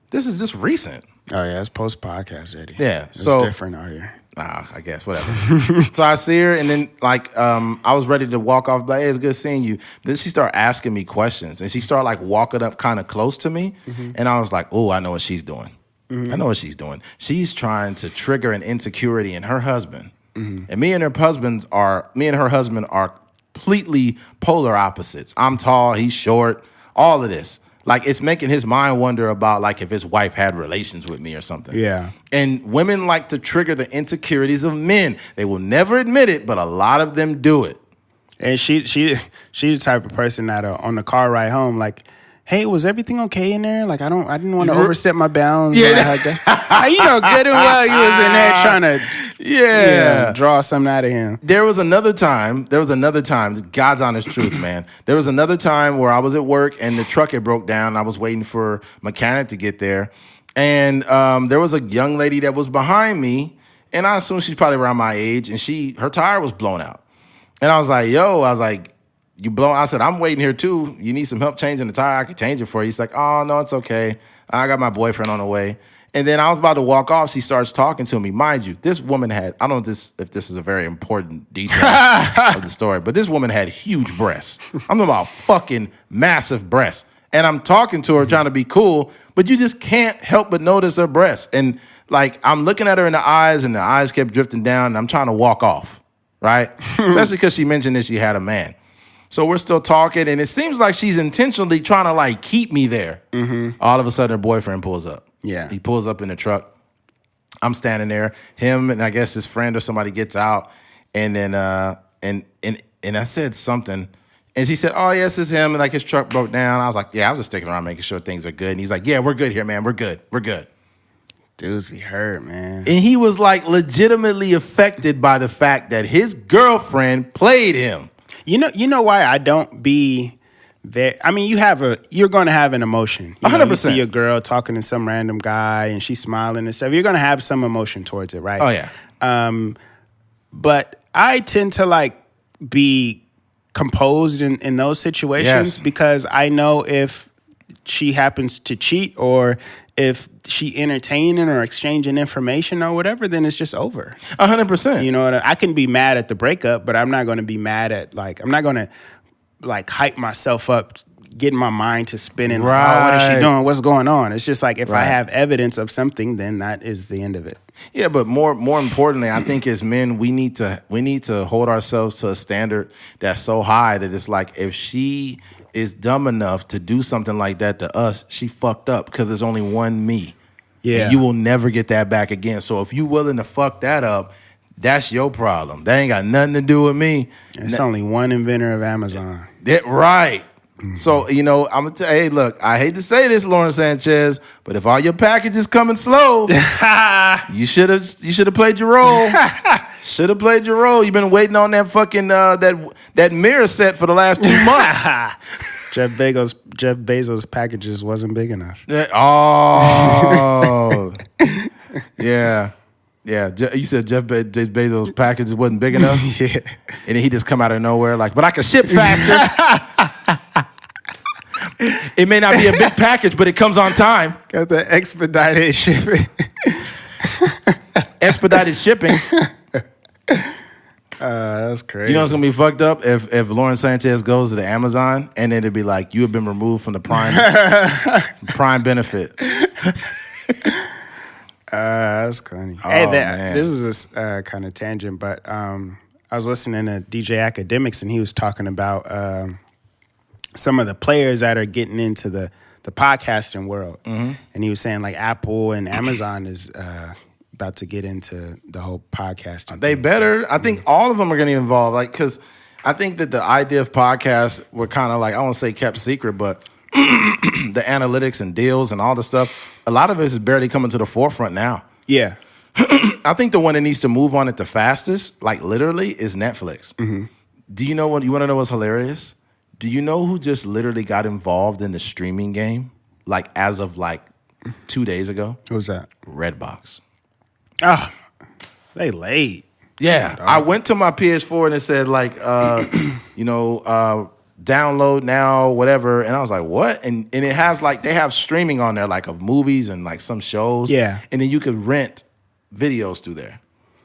This is just recent. Oh, yeah, it's post-podcast, Eddie. Yeah. It's different out here. I guess, whatever. So I see her, and then, I was ready to walk off, like, hey, it's good seeing you. Then she started asking me questions, and she started, walking up kind of close to me, and I was like, oh, I know what she's doing. I know what she's doing. She's trying to trigger an insecurity in her husband. And me and her husband are completely polar opposites. I'm tall, he's short, all of this. It's making his mind wonder about, if his wife had relations with me or something. Yeah. And women like to trigger the insecurities of men. They will never admit it, but a lot of them do it. And she's the type of person that on the car ride home, like, hey, was everything okay in there? Like, I didn't want to overstep my bounds. Yeah. You know good and well you was in there trying to draw something out of him. There was another time, God's honest truth, man. There was another time where I was at work and the truck had broke down. I was waiting for a mechanic to get there. And there was a young lady that was behind me, and I assume she's probably around my age, and her tire was blown out. And I was like, you blown? I said, I'm waiting here too. You need some help changing the tire? I could change it for you. He's like, oh, no, it's okay. I got my boyfriend on the way. And then I was about to walk off. She starts talking to me. Mind you, this woman had, I don't know if this is a very important detail of the story, but this woman had huge breasts. I'm talking about fucking massive breasts. And I'm talking to her trying to be cool, but you just can't help but notice her breasts. And like, I'm looking at her in the eyes, and the eyes kept drifting down, and I'm trying to walk off, right? Especially because she mentioned that she had a man. So we're still talking, and it seems like she's intentionally trying to like keep me there. Mm-hmm. All of a sudden, her boyfriend pulls up. Yeah. He pulls up in the truck. I'm standing there. Him and I guess his friend or somebody gets out, and then and I said something, and she said, "Oh yes, it's him." And like his truck broke down. I was like, "Yeah, I was just sticking around making sure things are good." And he's like, "Yeah, we're good here, man. We're good. We're good." Dudes be hurt, man. And he was like legitimately affected by the fact that his girlfriend played him. You know why I don't be there? I mean, you're going to have an emotion. 100%. You see a girl talking to some random guy and she's smiling and stuff. You're going to have some emotion towards it, right? Oh yeah. But I tend to like be composed in those situations because I know if she happens to cheat or if she entertaining or exchanging information or whatever, then it's just over. 100%. You know what I can be mad at the breakup, but I'm not going to be mad at I'm not going to like hype myself up, getting my mind to spinning. Right. Like, oh, what is she doing? What's going on? It's just like if I have evidence of something, then that is the end of it. Yeah, but more importantly, I think as men, we need to hold ourselves to a standard that's so high that it's like if she is dumb enough to do something like that to us, she fucked up because there's only one me. Yeah. And you will never get that back again. So if you willing to fuck that up, that's your problem. That ain't got nothing to do with me. It's only one inventor of Amazon. Right. Mm-hmm. So, I'm going to tell you, hey, look, I hate to say this, Lauren Sanchez, but if all your packages coming slow, you should have played your role. Should have played your role. You've been waiting on that fucking that mirror set for the last 2 months. Jeff Bezos' packages wasn't big enough. Oh. Yeah. Yeah. You said Jeff Bezos' packages wasn't big enough? Yeah. And then he just come out of nowhere like, but I can ship faster. It may not be a big package, but it comes on time. Got the expedited shipping. Expedited shipping. That's crazy. You know what's gonna be fucked up if Lauren Sanchez goes to the Amazon and then it'd be like you have been removed from the prime benefit. That's funny. Oh, hey, man. This is a kind of tangent, but I was listening to DJ Academics and he was talking about some of the players that are getting into the podcasting world, and he was saying like Apple and Amazon is about to get into the whole podcasting. They better. I think all of them are going to get involved. Like, because I think that the idea of podcasts were kind of like, I won't say kept secret, but the analytics and deals and all the stuff, a lot of it is barely coming to the forefront now. Yeah. I think the one that needs to move on it the fastest, like literally, is Netflix. Mm-hmm. Do you know what? You want to know what's hilarious? Do you know who just literally got involved in the streaming game? Like as of like 2 days ago? Who's that? Redbox. Oh, they late. Yeah. I went to my PS4 and it said like, download now, whatever. And I was like, what? And it has like, they have streaming on there like of movies and like some shows. Yeah. And then you could rent videos through there.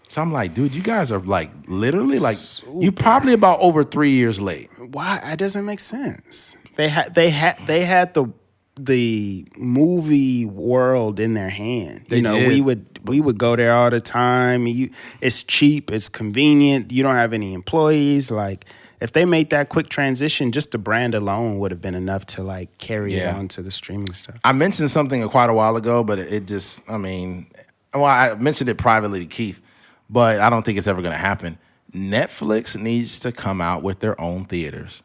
So I'm like, dude, you guys are like literally like, you probably about over 3 years late. Why? That doesn't make sense. They had the movie world in their hand. They did. We would go there all the time. It's cheap, it's convenient. You don't have any employees. Like if they made that quick transition, just the brand alone would have been enough to like carry it on to the streaming stuff. I mentioned something quite a while ago, but I mentioned it privately to Keith, but I don't think it's ever going to happen. Netflix needs to come out with their own theaters.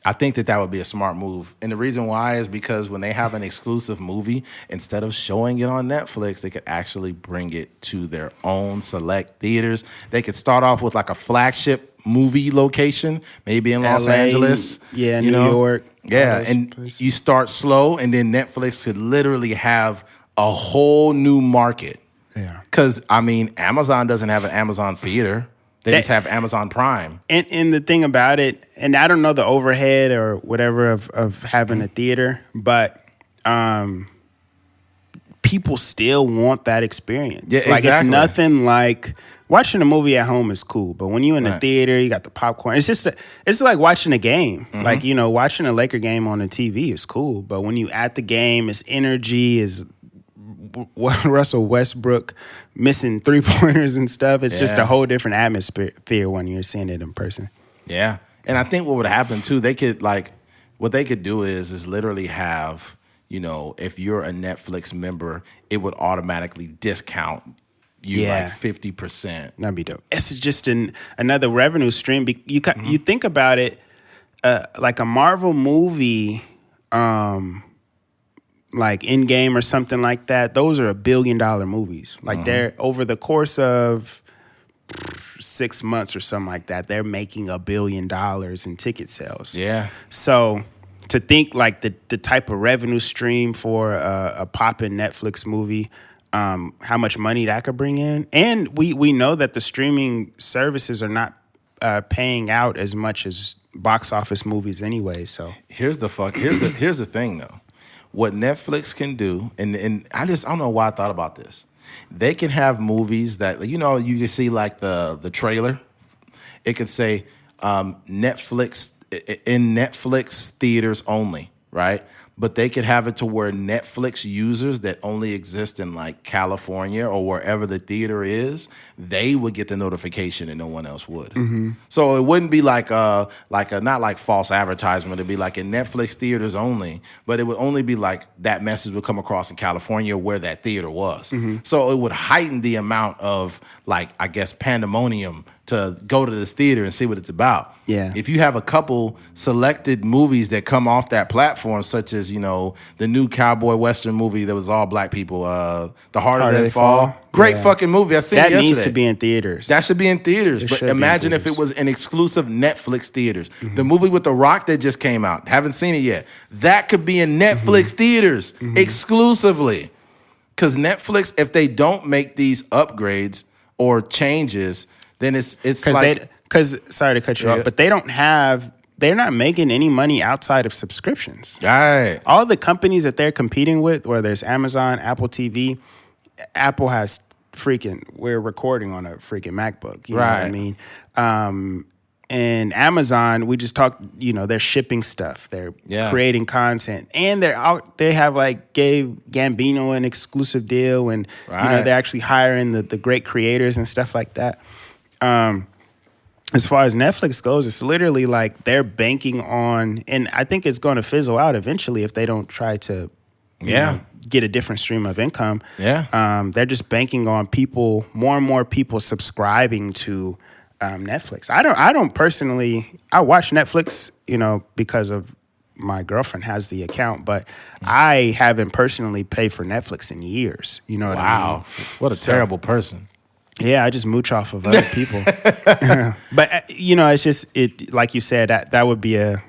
I think that would be a smart move. And the reason why is because when they have an exclusive movie, instead of showing it on Netflix, they could actually bring it to their own select theaters. They could start off with like a flagship movie location, maybe in Los Angeles. Yeah, New York. Yeah, and you start slow, and then Netflix could literally have a whole new market. Yeah. Because, I mean, Amazon doesn't have an Amazon theater. They just have Amazon Prime. And the thing about it, and I don't know the overhead or whatever of having a theater, but people still want that experience. Yeah, like exactly. It's nothing like watching a movie at home is cool, but when you're in the theater, you got the popcorn. It's like watching a game. Like, you know, watching a Laker game on the TV is cool, but when you at the game, it's energy, is Russell Westbrook missing 3-pointers and stuff. It's just a whole different atmosphere when you're seeing it in person. Yeah. And I think what would happen too, what they could do is literally have, you know, if you're a Netflix member, it would automatically discount you like 50%. That'd be dope. It's just another revenue stream. You think about it, like a Marvel movie, like Endgame or something like that, those are $1 billion movies. Like they're over the course of 6 months or something like that, they're making $1 billion in ticket sales. Yeah. So to think like the type of revenue stream for a poppin' Netflix movie, how much money that could bring in, and we know that the streaming services are not paying out as much as box office movies anyway. So here's the thing though. What Netflix can do, and I don't know why I thought about this. They can have movies that, you know, you can see like the trailer. It could say Netflix in Netflix theaters only, right? But they could have it to where Netflix users that only exist in like California or wherever the theater is, they would get the notification and no one else would. So it wouldn't be like a not like false advertisement. It'd be like in Netflix theaters only, but it would only be like that message would come across in California where that theater was. So it would heighten the amount of like, I guess, pandemonium to go to this theater and see what it's about. Yeah. If you have a couple selected movies that come off that platform, such as, you know, the new cowboy western movie that was all black people, The Harder They Fall. Great fucking movie. I seen it yesterday. That needs to be in theaters. That should be in theaters. But imagine if it was in exclusive Netflix theaters. The movie with The Rock that just came out. Haven't seen it yet. That could be in Netflix theaters exclusively. Because Netflix, if they don't make these upgrades or changes, then it's like... Because, sorry to cut you off, but they're not making any money outside of subscriptions. Right. All the companies that they're competing with, whether it's Amazon, Apple TV, Apple has we're recording on a freaking MacBook. You know what I mean? And Amazon, we just talked, you know, they're shipping stuff. They're creating content. And they have like gave Gambino an exclusive deal, and you know, they're actually hiring the great creators and stuff like that. As far as Netflix goes, it's literally like they're banking on, and I think it's going to fizzle out eventually if they don't try to you know, get a different stream of income. They're just banking on more and more people subscribing to Netflix. I don't personally, I watch Netflix, you know, because of my girlfriend has the account, but I haven't personally paid for Netflix in years. You know what I mean? What a terrible person. Yeah, I just mooch off of other people. But, you know, it's just, like you said, that would be a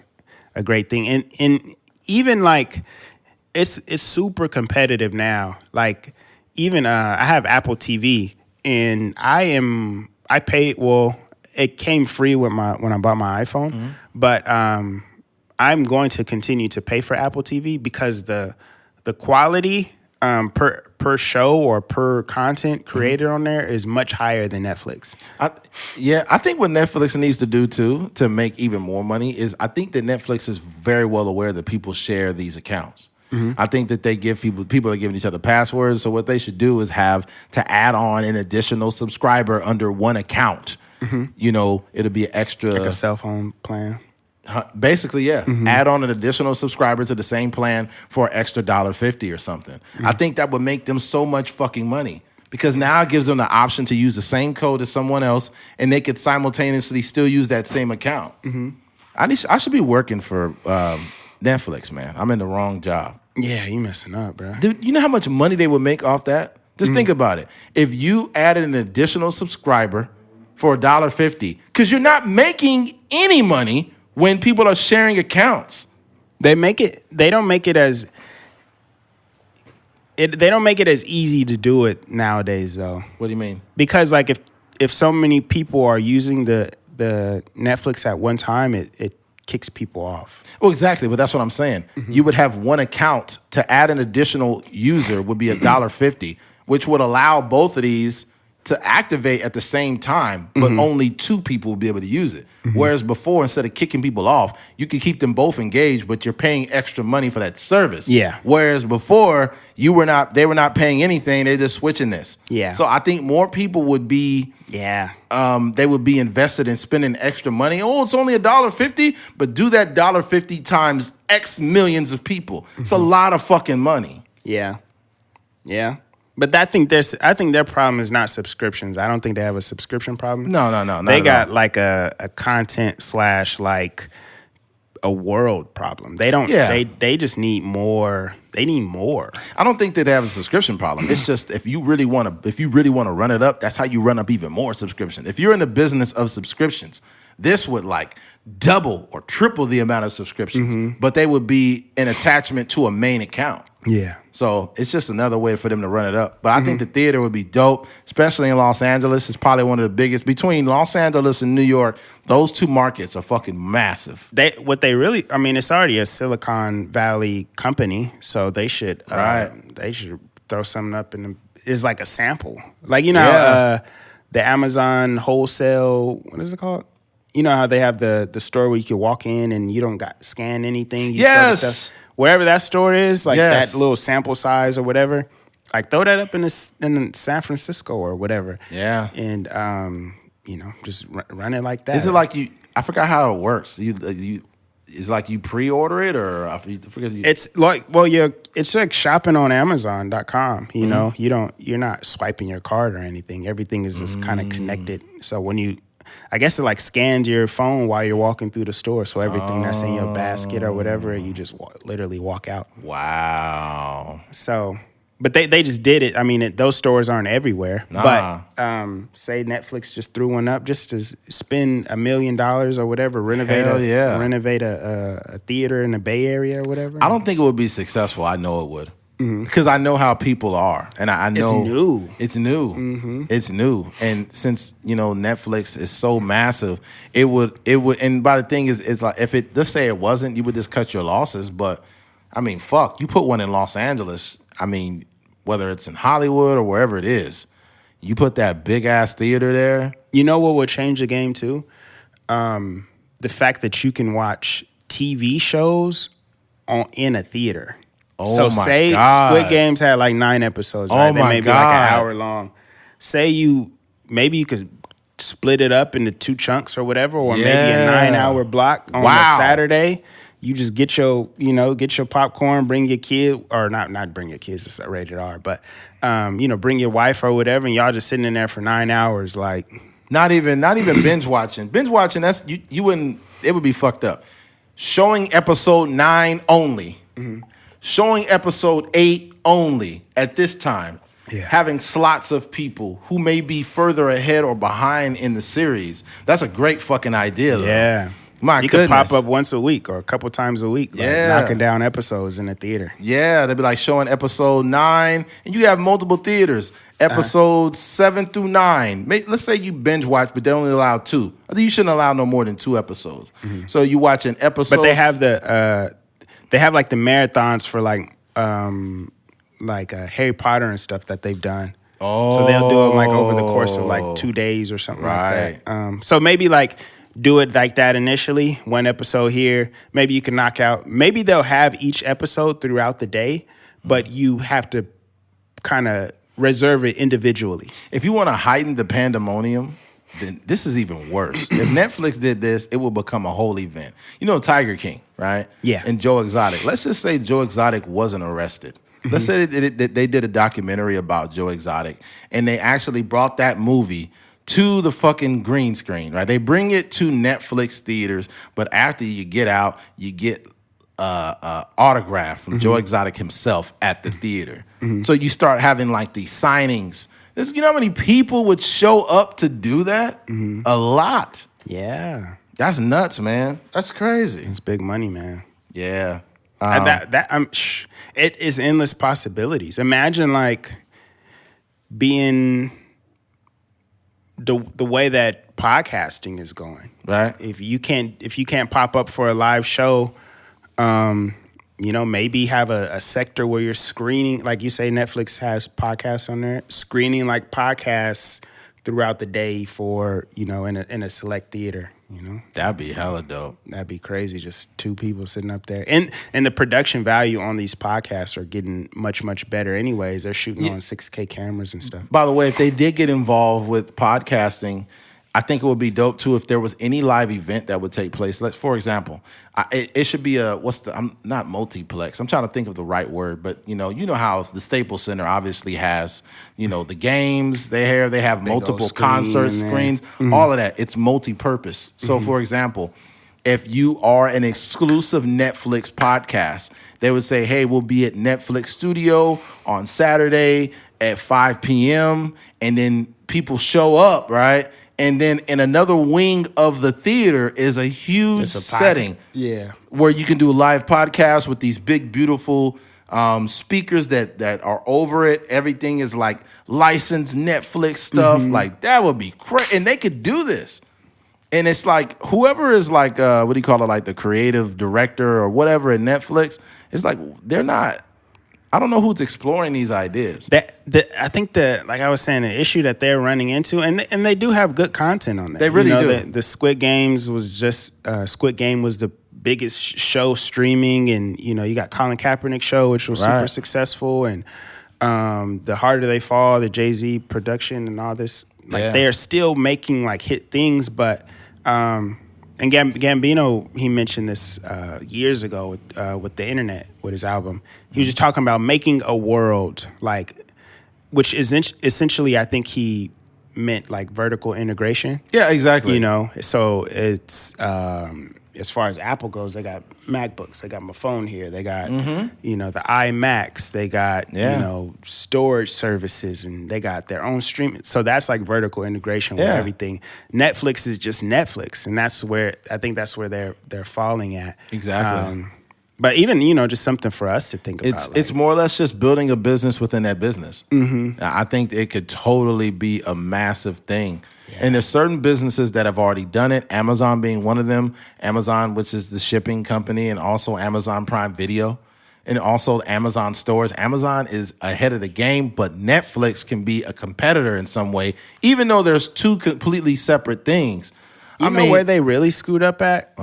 great thing. And even like, it's super competitive now. Like, even I have Apple TV, and I paid, it came free when I bought my iPhone, but I'm going to continue to pay for Apple TV because the quality per show or per content created on there is much higher than Netflix. I think what Netflix needs to do too to make even more money is I think that Netflix is very well aware that people share these accounts. I think that they give people are giving each other passwords. So what they should do is have to add on an additional subscriber under one account. You know, it'll be extra, like a cell phone plan. Basically, yeah. Add on an additional subscriber to the same plan for an extra $1.50 or something. I think that would make them so much fucking money because now it gives them the option to use the same code as someone else, and they could simultaneously still use that same account. I should be working for Netflix, man. I'm in the wrong job. Yeah, you messing up, bro. Dude, you know how much money they would make off that? Just think about it. If you added an additional subscriber for $1.50, because you're not making any money when people are sharing accounts. They don't make it as easy to do it nowadays, though. What do you mean? Because like if so many people are using the Netflix at one time, it kicks people off. Well, exactly, but that's what I'm saying. You would have one account. To add an additional user would be $1.50, which would allow both of these to activate at the same time, but only 2 people would be able to use it. Whereas before, instead of kicking people off, you could keep them both engaged, but you're paying extra money for that service. Yeah. Whereas before, they were not paying anything, they're just switching this. Yeah. So I think more people would be they would be invested in spending extra money. Oh, it's only $1.50, but do that $1.50 times X millions of people. It's a lot of fucking money. Yeah. Yeah. But I think their problem is not subscriptions. I don't think they have a subscription problem. No. They got like a content / like a world problem. They don't. Yeah. They just need more. They need more. I don't think that they have a subscription problem. It's just if you really want to run it up, that's how you run up even more subscriptions. If you're in the business of subscriptions, this would like double or triple the amount of subscriptions, but they would be an attachment to a main account. Yeah. So it's just another way for them to run it up. But I think the theater would be dope, especially in Los Angeles. It's probably one of the biggest. Between Los Angeles and New York, those 2 markets are fucking massive. It's already a Silicon Valley company, so they should throw something up it's like a sample. Like, the Amazon wholesale, what is it called? You know how they have the store where you can walk in and you don't got scan anything. You throw the stuff. Wherever that store is, like that little sample size or whatever, like throw that up in San Francisco or whatever. Yeah. And just run it like that. Is it like I forgot how it works. It's like you pre-order it, or I forget. It's like it's like shopping on Amazon.com. You know, you're not swiping your card or anything. Everything is just kind of connected. So when I guess it like scans your phone while you're walking through the store. So everything that's in your basket or whatever, you just literally walk out. Wow. So, but they just did it. I mean, those stores aren't everywhere. Nah. But say Netflix just threw one up just to spend $1 million or whatever, renovate a theater in the Bay Area or whatever. I don't think it would be successful. I know it would. Because I know how people are, and I know it's new. It's new, and since Netflix is so massive, it would. And by the thing is, it's like if it just say it wasn't, you would just cut your losses. But I mean, fuck, you put one in Los Angeles. I mean, whether it's in Hollywood or wherever it is, you put that big ass theater there. You know what would change the game too? The fact that you can watch TV shows in a theater. Oh, so say God. Squid Games had like 9 episodes, right? They may be like an hour long. Say maybe you could split it up into 2 chunks or whatever, or maybe a 9-hour block on a Saturday. You just get your popcorn, bring your kid, or not bring your kids, it's rated R, but bring your wife or whatever, and y'all just sitting in there for 9 hours, like not even binge watching. Binge watching, that's you wouldn't. It would be fucked up. Showing episode 9 only. Showing episode 8 only at this time. Yeah. Having slots of people who may be further ahead or behind in the series. That's a great fucking idea, though. Yeah. My goodness. could pop up once a week or a couple times a week. Knocking down episodes in the theater. Yeah, they'd be like showing episode 9, and you have multiple theaters. Episodes 7 through 9. Let's say you binge watch, but they only allow 2. I think you shouldn't allow no more than 2 episodes. So you watch an episode. But they have they have like the marathons for like Harry Potter and stuff that they've done. Oh. So they'll do it like over the course of like 2 days or something like that. So maybe like do it like that initially, 1 episode here. Maybe you can knock out. Maybe they'll have each episode throughout the day, but you have to kind of reserve it individually. If you want to heighten the pandemonium, then this is even worse. If Netflix did this, it would become a whole event. You know Tiger King, right? Yeah. And Joe Exotic. Let's just say Joe Exotic wasn't arrested. Let's say they did a documentary about Joe Exotic, and they actually brought that movie to the fucking green screen, right? They bring it to Netflix theaters, but after you get out, you get autograph from Joe Exotic himself at the theater. So you start having like these signings. You know how many people would show up to do that? A lot. Yeah. That's nuts, man. That's crazy. It's big money, man. Yeah. It is endless possibilities. Imagine like being the way that podcasting is going. Right. If you can't pop up for a live show, maybe have a sector where you're screening, like you say, Netflix has podcasts on there, screening like podcasts throughout the day for, in a select theater, That'd be hella dope. That'd be crazy. Just two people sitting up there. And the production value on these podcasts are getting much, much better anyways. They're shooting on 6K cameras and stuff. By the way, if they did get involved with podcasting, I think it would be dope too if there was any live event that would take place. For example, it should be I'm not multiplex. I'm trying to think of the right word, but you know how the Staples Center obviously has, the games they have multiple concert screens, all of that. It's multi-purpose. So for example, if you are an exclusive Netflix podcast, they would say, hey, we'll be at Netflix studio on Saturday at 5 p.m. and then people show up, right? And then in another wing of the theater is a huge setting, where you can do live podcasts with these big, beautiful speakers that are over it. Everything is like licensed Netflix stuff. Like that would be crazy, and they could do this. And it's like whoever is like what do you call it, like the creative director or whatever at Netflix. It's like they're not. I don't know who's exploring these ideas. I think like I was saying, the issue that they're running into, and they do have good content on there. They really do. The Squid Games was just Squid Game was the biggest show streaming, and you got Colin Kaepernick show, which was super successful, and The Harder They Fall, the Jay-Z production, and all this. Like they are still making like hit things, but. And Gambino, he mentioned this years ago with the internet, with his album. He was just talking about making a world, which is essentially, I think he meant like vertical integration. Yeah, exactly. So it's as far as Apple goes, they got MacBooks, they got my phone here, they got the iMacs, they got storage services, and they got their own streaming. So that's like vertical integration with everything. Netflix is just Netflix, and that's where they're falling at. Exactly. But even just something for us to think about. It's more or less just building a business within that business. I think it could totally be a massive thing. Yeah. And there's certain businesses that have already done it, Amazon being one of them. Amazon, which is the shipping company, and also Amazon Prime Video, and also Amazon stores. Amazon is ahead of the game, but Netflix can be a competitor in some way, even though there's two completely separate things. You know where they really screwed up at?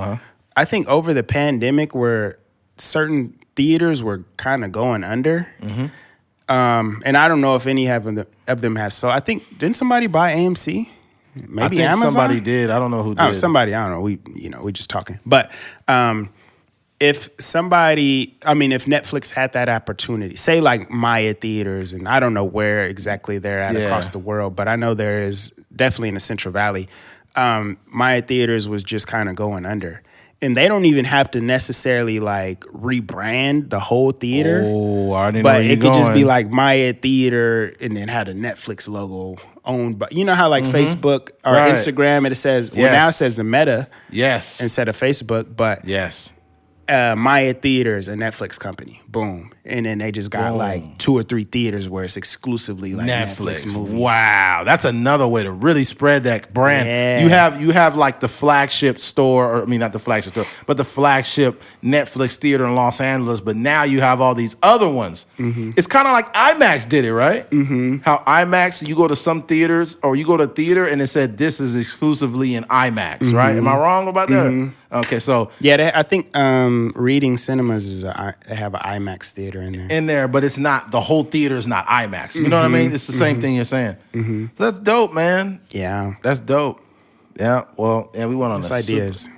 I think over the pandemic, where certain theaters were kind of going under. And I don't know if any of them has. So I think, didn't somebody buy AMC? Maybe I think Amazon? Somebody did. I don't know who did. Oh, somebody. I don't know. We just talking. But if Netflix had that opportunity, say like Maya Theaters, and I don't know where exactly they're at across the world, but I know there is definitely in the Central Valley. Maya Theaters was just kind of going under. And they don't even have to necessarily like rebrand the whole theater. Oh, I didn't know but you it could just be like Maya Theater and then had a Netflix logo owned by, how like Facebook or Instagram, it says, now it says the Meta instead of Facebook, but Maya Theaters, a Netflix company, boom. And then they just got like 2 or 3 theaters where it's exclusively like Netflix movies. Wow, that's another way to really spread that brand. Yeah. You have like the flagship store, or not the flagship store, but the flagship Netflix theater in Los Angeles. But now you have all these other ones. It's kind of like IMAX did it, right? How IMAX, you go to some theaters, or you go to a theater and it said this is exclusively in IMAX, right? Am I wrong about that? Okay, so I think Reading Cinemas they have an IMAX theater in there. But it's not, the whole theater is not IMAX. You know what I mean? It's the same thing you're saying. So that's dope, man. Yeah. That's dope. Yeah, well, we went on ideas.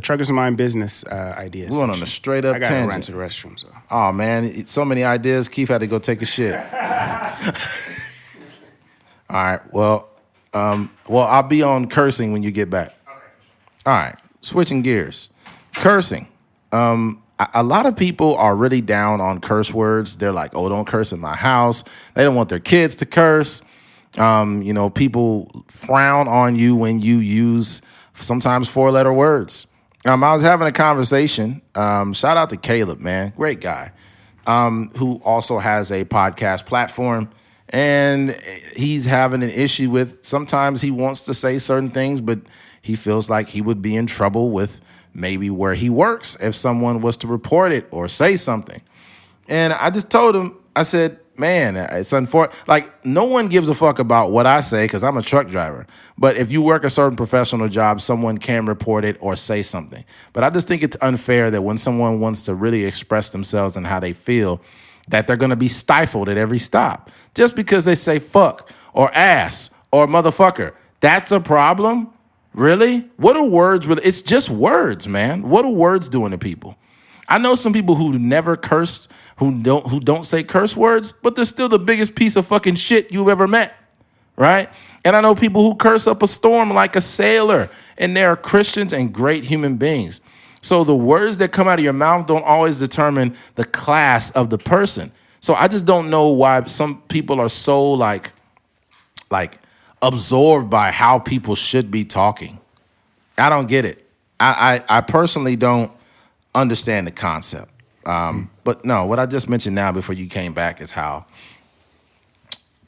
Truckers Mind business ideas. We went on a straight up tangent. I got to run to the restroom, so. Oh man, so many ideas. Keith had to go take a shit. All right. Well, I'll be on cursing when you get back. Okay. All right. Switching gears. Cursing. A lot of people are really down on curse words. They're like, "Oh, don't curse in my house." They don't want their kids to curse. People frown on you when you use sometimes 4-letter words. I was having a conversation. Shout out to Caleb, man, great guy, who also has a podcast platform. And he's having an issue with sometimes he wants to say certain things, but he feels like he would be in trouble with maybe where he works if someone was to report it or say something. And I just told him, I said, man, it's unfortunate. Like, no one gives a fuck about what I say because I'm a truck driver. But if you work a certain professional job, someone can report it or say something. But I just think it's unfair that when someone wants to really express themselves and how they feel, that they're going to be stifled at every stop just because they say fuck or ass or motherfucker. That's a problem? Really? What are words really? It's just words, man. What are words doing to people? I know some people who never cursed, who don't say curse words, but they're still the biggest piece of fucking shit you've ever met, right? And I know people who curse up a storm like a sailor, and they are Christians and great human beings. So the words that come out of your mouth don't always determine the class of the person. So I just don't know why some people are so like absorbed by how people should be talking. I don't get it. I personally don't understand the concept. But no, what I just mentioned now before you came back is how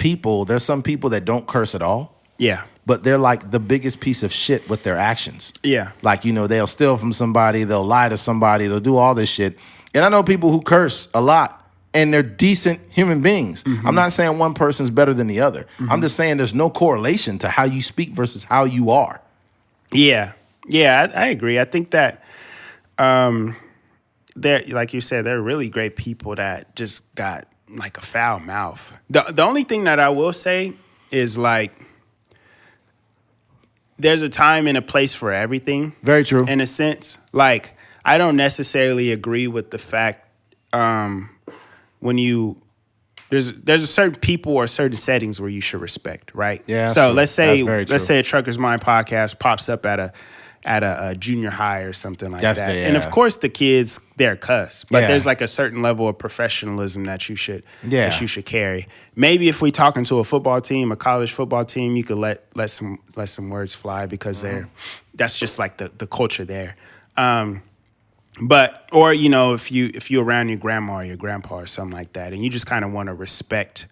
there's some people that don't curse at all. Yeah. But they're like the biggest piece of shit with their actions. Yeah. Like, they'll steal from somebody, they'll lie to somebody, they'll do all this shit. And I know people who curse a lot, and they're decent human beings. Mm-hmm. I'm not saying one person's better than the other. Mm-hmm. I'm just saying there's no correlation to how you speak versus how you are. Yeah. Yeah, I agree. I think that they're, like you said, they're really great people that just got like a foul mouth. The only thing that I will say is like, there's a time and a place for everything. Very true. In a sense. Like, I don't necessarily agree with the fact when there's a certain people or certain settings where you should respect, right? Yeah. So let's say a Trucker's Mind podcast pops up at a junior high or something like that. And of course the kids, they're cuss. But there's like a certain level of professionalism that you should carry. Maybe if we talking to a football team, a college football team, you could let some words fly because that's just like the culture there. But if you around your grandma or your grandpa or something like that, and you just kind of want to respect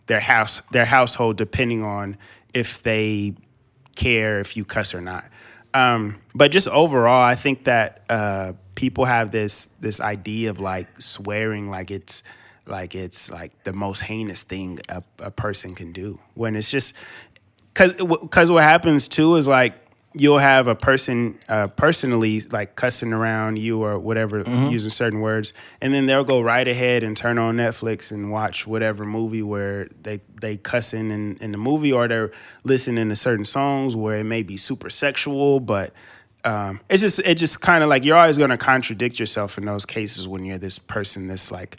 their household depending on if they care if you cuss or not. But just overall, I think that people have this idea of like swearing like it's like the most heinous thing a person can do, when it's just because what happens too is like you'll have a person personally like cussing around you or whatever, using certain words, and then they'll go right ahead and turn on Netflix and watch whatever movie where they cussing in the movie, or they're listening to certain songs where it may be super sexual, but it's just kind of like you're always going to contradict yourself in those cases when you're this person that's like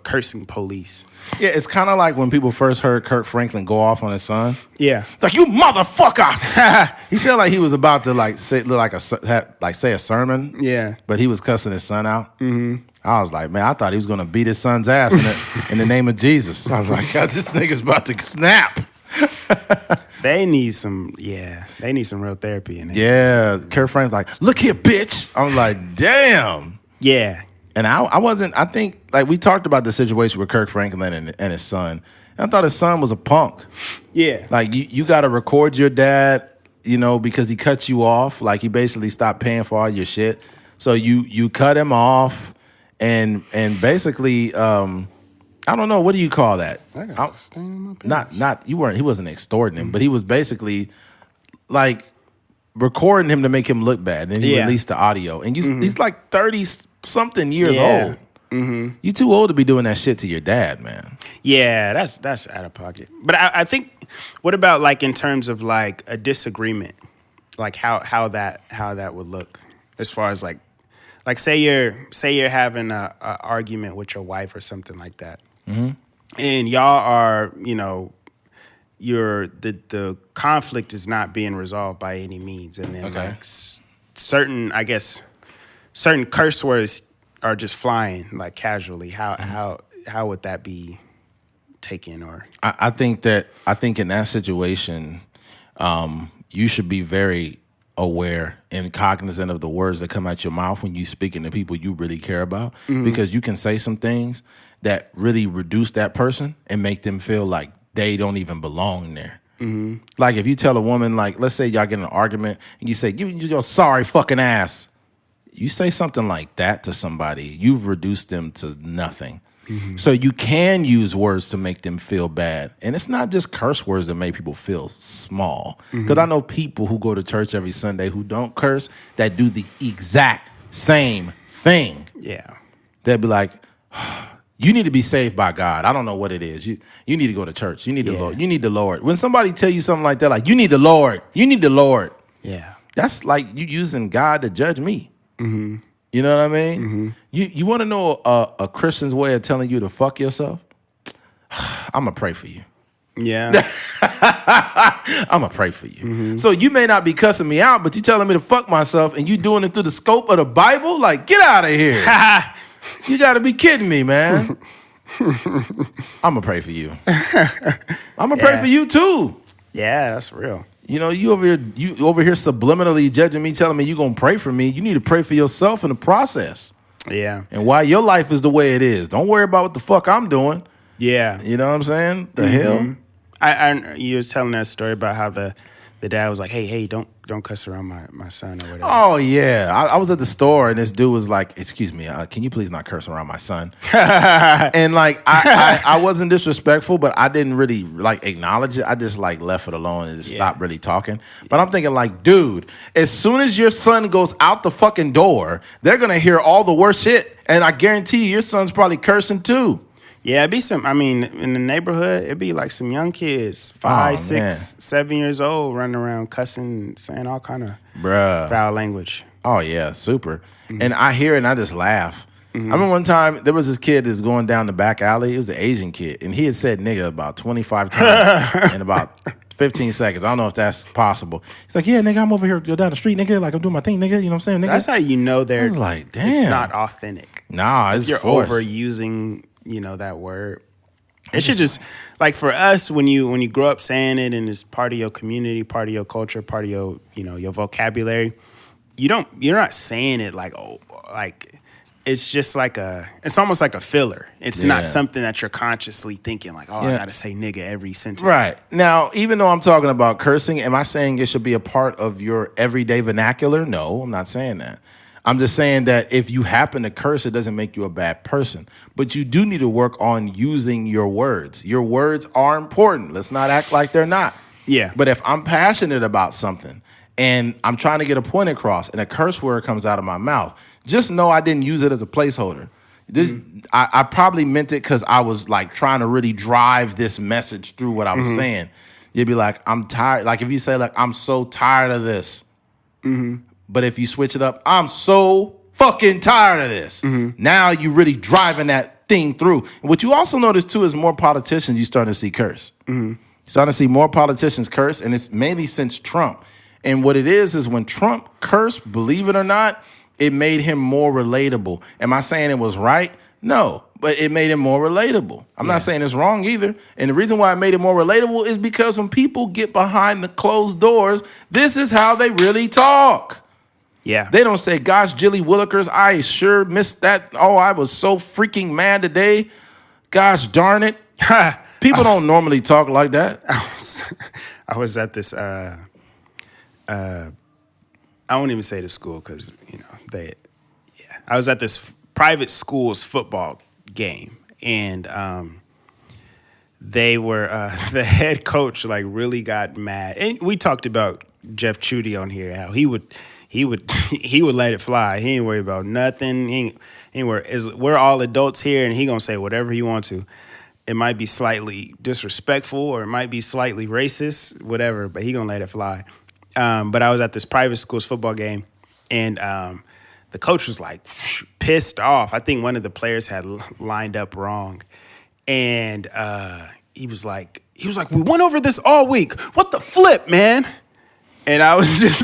cursing police. Yeah, it's kind of like when people first heard Kirk Franklin go off on his son. Yeah, it's like, you motherfucker. He sounded like he was about to say a sermon. Yeah, but he was cussing his son out. Mm-hmm. I was like, man, I thought he was going to beat his son's ass in the name of Jesus. I was like, God, this nigga's about to snap. They need some real therapy in it. Yeah, Kirk Franklin's like, look here, bitch. I'm like, damn. Yeah. And I think, like, we talked about the situation with Kirk Franklin and his son. And I thought his son was a punk. Yeah. Like, you got to record your dad, because he cut you off. Like, he basically stopped paying for all your shit. So you cut him off and basically, I don't know, what do you call that? He wasn't extorting him, but he was basically like recording him to make him look bad. And then he released the audio. And he's like 30-something years old. Mm-hmm. You too old to be doing that shit to your dad, man. Yeah, that's out of pocket. But I think, what about like in terms of like a disagreement, like how that would look as far as like like say you're having a argument with your wife or something like that, and y'all are, the conflict is not being resolved by any means, and then like certain, I guess, certain curse words are just flying like casually. How would that be taken? Or I think in that situation, you should be very aware and cognizant of the words that come out your mouth when you speaking to people you really care about, because you can say some things that really reduce that person and make them feel like they don't even belong there. Like if you tell a woman, like, let's say y'all get in an argument and you say, you your sorry fucking ass. You say something like that to somebody, you've reduced them to nothing. So you can use words to make them feel bad. And it's not just curse words that make people feel small. Because I know people who go to church every Sunday who don't curse that do the exact same thing. Yeah. They'll be like, you need to be saved by God. I don't know what it is. You need to go to church. You need the Lord. You need the Lord. When somebody tell you something like that, like, you need the Lord. You need the Lord. Yeah. That's like you using God to judge me. You know what I mean? You want to know a Christian's way of telling you to fuck yourself? I'm going to pray for you. Yeah. I'm going to pray for you. So you may not be cussing me out, but you telling me to fuck myself and you doing it through the scope of the Bible? Like, get out of here. You got to be kidding me, man. I'm going to pray for you. I'm going to pray for you too. Yeah, that's real. You over here subliminally judging me, telling me you're going to pray for me. You need to pray for yourself in the process. Yeah. And why your life is the way it is. Don't worry about what the fuck I'm doing. Yeah. You know what I'm saying? The hell? You was telling that story about how the dad was like, hey, don't cuss around my son or whatever. Oh, yeah. I was at the store and this dude was like, excuse me, can you please not curse around my son? And like, I wasn't disrespectful, but I didn't really like acknowledge it. I just like left it alone and just stopped really talking. But I'm thinking like, dude, as soon as your son goes out the fucking door, they're going to hear all the worst shit. And I guarantee you, your son's probably cursing too. Yeah, it'd be in the neighborhood, it'd be like some young kids, 5, 6, 7 years old, running around cussing, saying all kind of foul language. Oh, yeah, super. And I hear it and I just laugh. I remember one time there was this kid that was going down the back alley. It was an Asian kid, and he had said nigga about 25 times in about 15 seconds. I don't know if that's possible. He's like, yeah, nigga, I'm over here down the street, nigga. Like, I'm doing my thing, nigga. You know what I'm saying, nigga? That's how you know it's like, damn. It's not authentic. Nah, it's You're forced. overusing, that word. It should just, like, for us, when you grow up saying it and it's part of your community, part of your culture, part of your, your vocabulary, you're not saying it like, it's just like it's almost like a filler. It's not something that you're consciously thinking like, I gotta say nigga every sentence. Right. Now, even though I'm talking about cursing, am I saying it should be a part of your everyday vernacular? No, I'm not saying that. I'm just saying that if you happen to curse, it doesn't make you a bad person. But you do need to work on using your words. Your words are important. Let's not act like they're not. Yeah. But if I'm passionate about something and I'm trying to get a point across and a curse word comes out of my mouth, just know I didn't use it as a placeholder. I probably meant it because I was like trying to really drive this message through what I was saying. You'd be like, I'm tired. Like if you say like, I'm so tired of this. But if you switch it up, I'm so fucking tired of this. Now you really driving that thing through. And what you also notice too is more politicians you starting to see curse. You're starting to see more politicians curse, and it's mainly since Trump. And what it is when Trump cursed, believe it or not, it made him more relatable. Am I saying it was right? No, but it made him more relatable. I'm not saying it's wrong either. And the reason why it made it more relatable is because when people get behind the closed doors, this is how they really talk. Yeah. They don't say, gosh, Jilly Willikers, I sure missed that. Oh, I was so freaking mad today. Gosh darn it. People don't normally talk like that. I was at this, I won't even say the school because, I was at this private school's football game, and they were, the head coach like really got mad. And we talked about Jeff Chudy on here, how he would let it fly. He ain't worry about nothing. He ain't worry. We're all adults here, and he gonna say whatever he wants to. It might be slightly disrespectful, or it might be slightly racist, whatever. But he gonna let it fly. But I was at this private school's football game, and the coach was like pissed off. I think one of the players had lined up wrong, and he was like, we went over this all week. What the flip, man? And I was just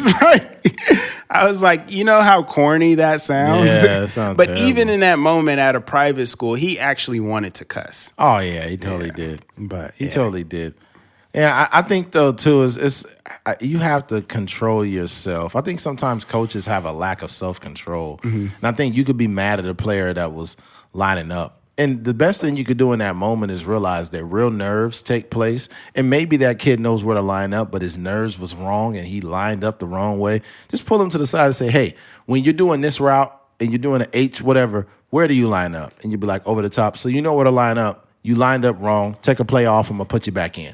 like, you know how corny that sounds? Yeah, that sounds But terrible. even in that moment at a private school, he actually wanted to cuss. Oh yeah, he totally did. But He totally did. Yeah, I think though too you have to control yourself. I think sometimes coaches have a lack of self-control, and I think you could be mad at a player that was lining up. And the best thing you could do in that moment is realize that real nerves take place, and maybe that kid knows where to line up, but his nerves was wrong and he lined up the wrong way. Just pull him to the side and say, "Hey, when you're doing this route and you're doing an H, whatever, where do you line up?" And you'd be like, "Over the top." So you know where to line up. You lined up wrong. Take a play off. I'm gonna put you back in.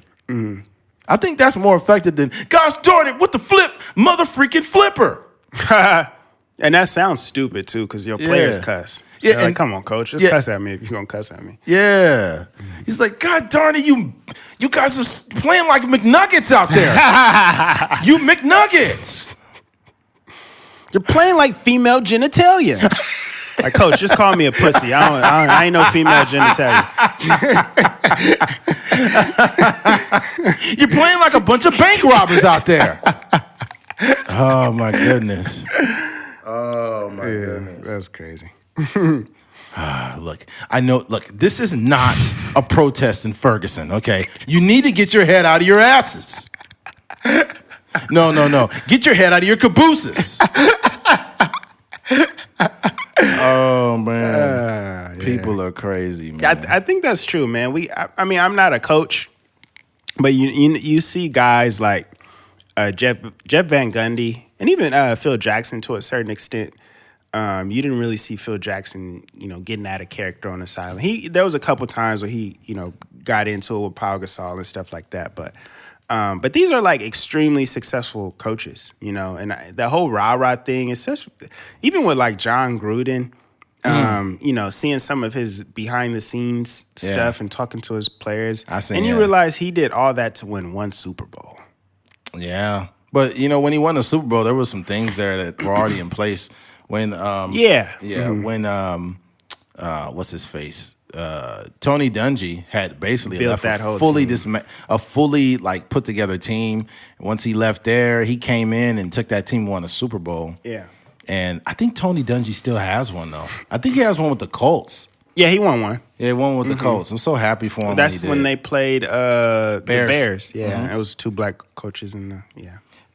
I think that's more effective than, "Gosh darn it, what the flip, mother freaking flipper." And that sounds stupid too, because your players cuss. So Yeah, like, and- come on, coach, just cuss at me if you're gonna cuss at me. Yeah. He's like, "God darn it, you guys are playing like McNuggets out there. You McNuggets." You're playing like female genitalia. Like, coach, just call me a pussy. I ain't no female genitalia. You're playing like a bunch of bank robbers out there. Oh my goodness. Oh my goodness. That's crazy. Look, I know, this is not a protest in Ferguson, okay? You need to get your head out of your asses. No. Get your head out of your cabooses. Oh, man. People are crazy, man. I think that's true, man. I mean, I'm not a coach, but you see guys like Jeff Van Gundy and even Phil Jackson to a certain extent. You didn't really see Phil Jackson, getting out of character on the sideline. There was a couple times where he, got into it with Pau Gasol and stuff like that. But these are like extremely successful coaches, and the whole rah-rah thing is such, even with like John Gruden, seeing some of his behind the scenes stuff and talking to his players. You realize he did all that to win one Super Bowl. Yeah. But, when he won the Super Bowl, there were some things there that were already in place. When when what's his face? Tony Dungy had basically built left that whole a fully like put together team. Once he left there, he came in and took that team and won a Super Bowl. Yeah. And I think Tony Dungy still has one though. I think he has one with the Colts. Yeah, he won one. Yeah, one with the Colts. I'm so happy for him. That's when they played the Bears. Yeah, Mm-hmm. it was two black coaches in the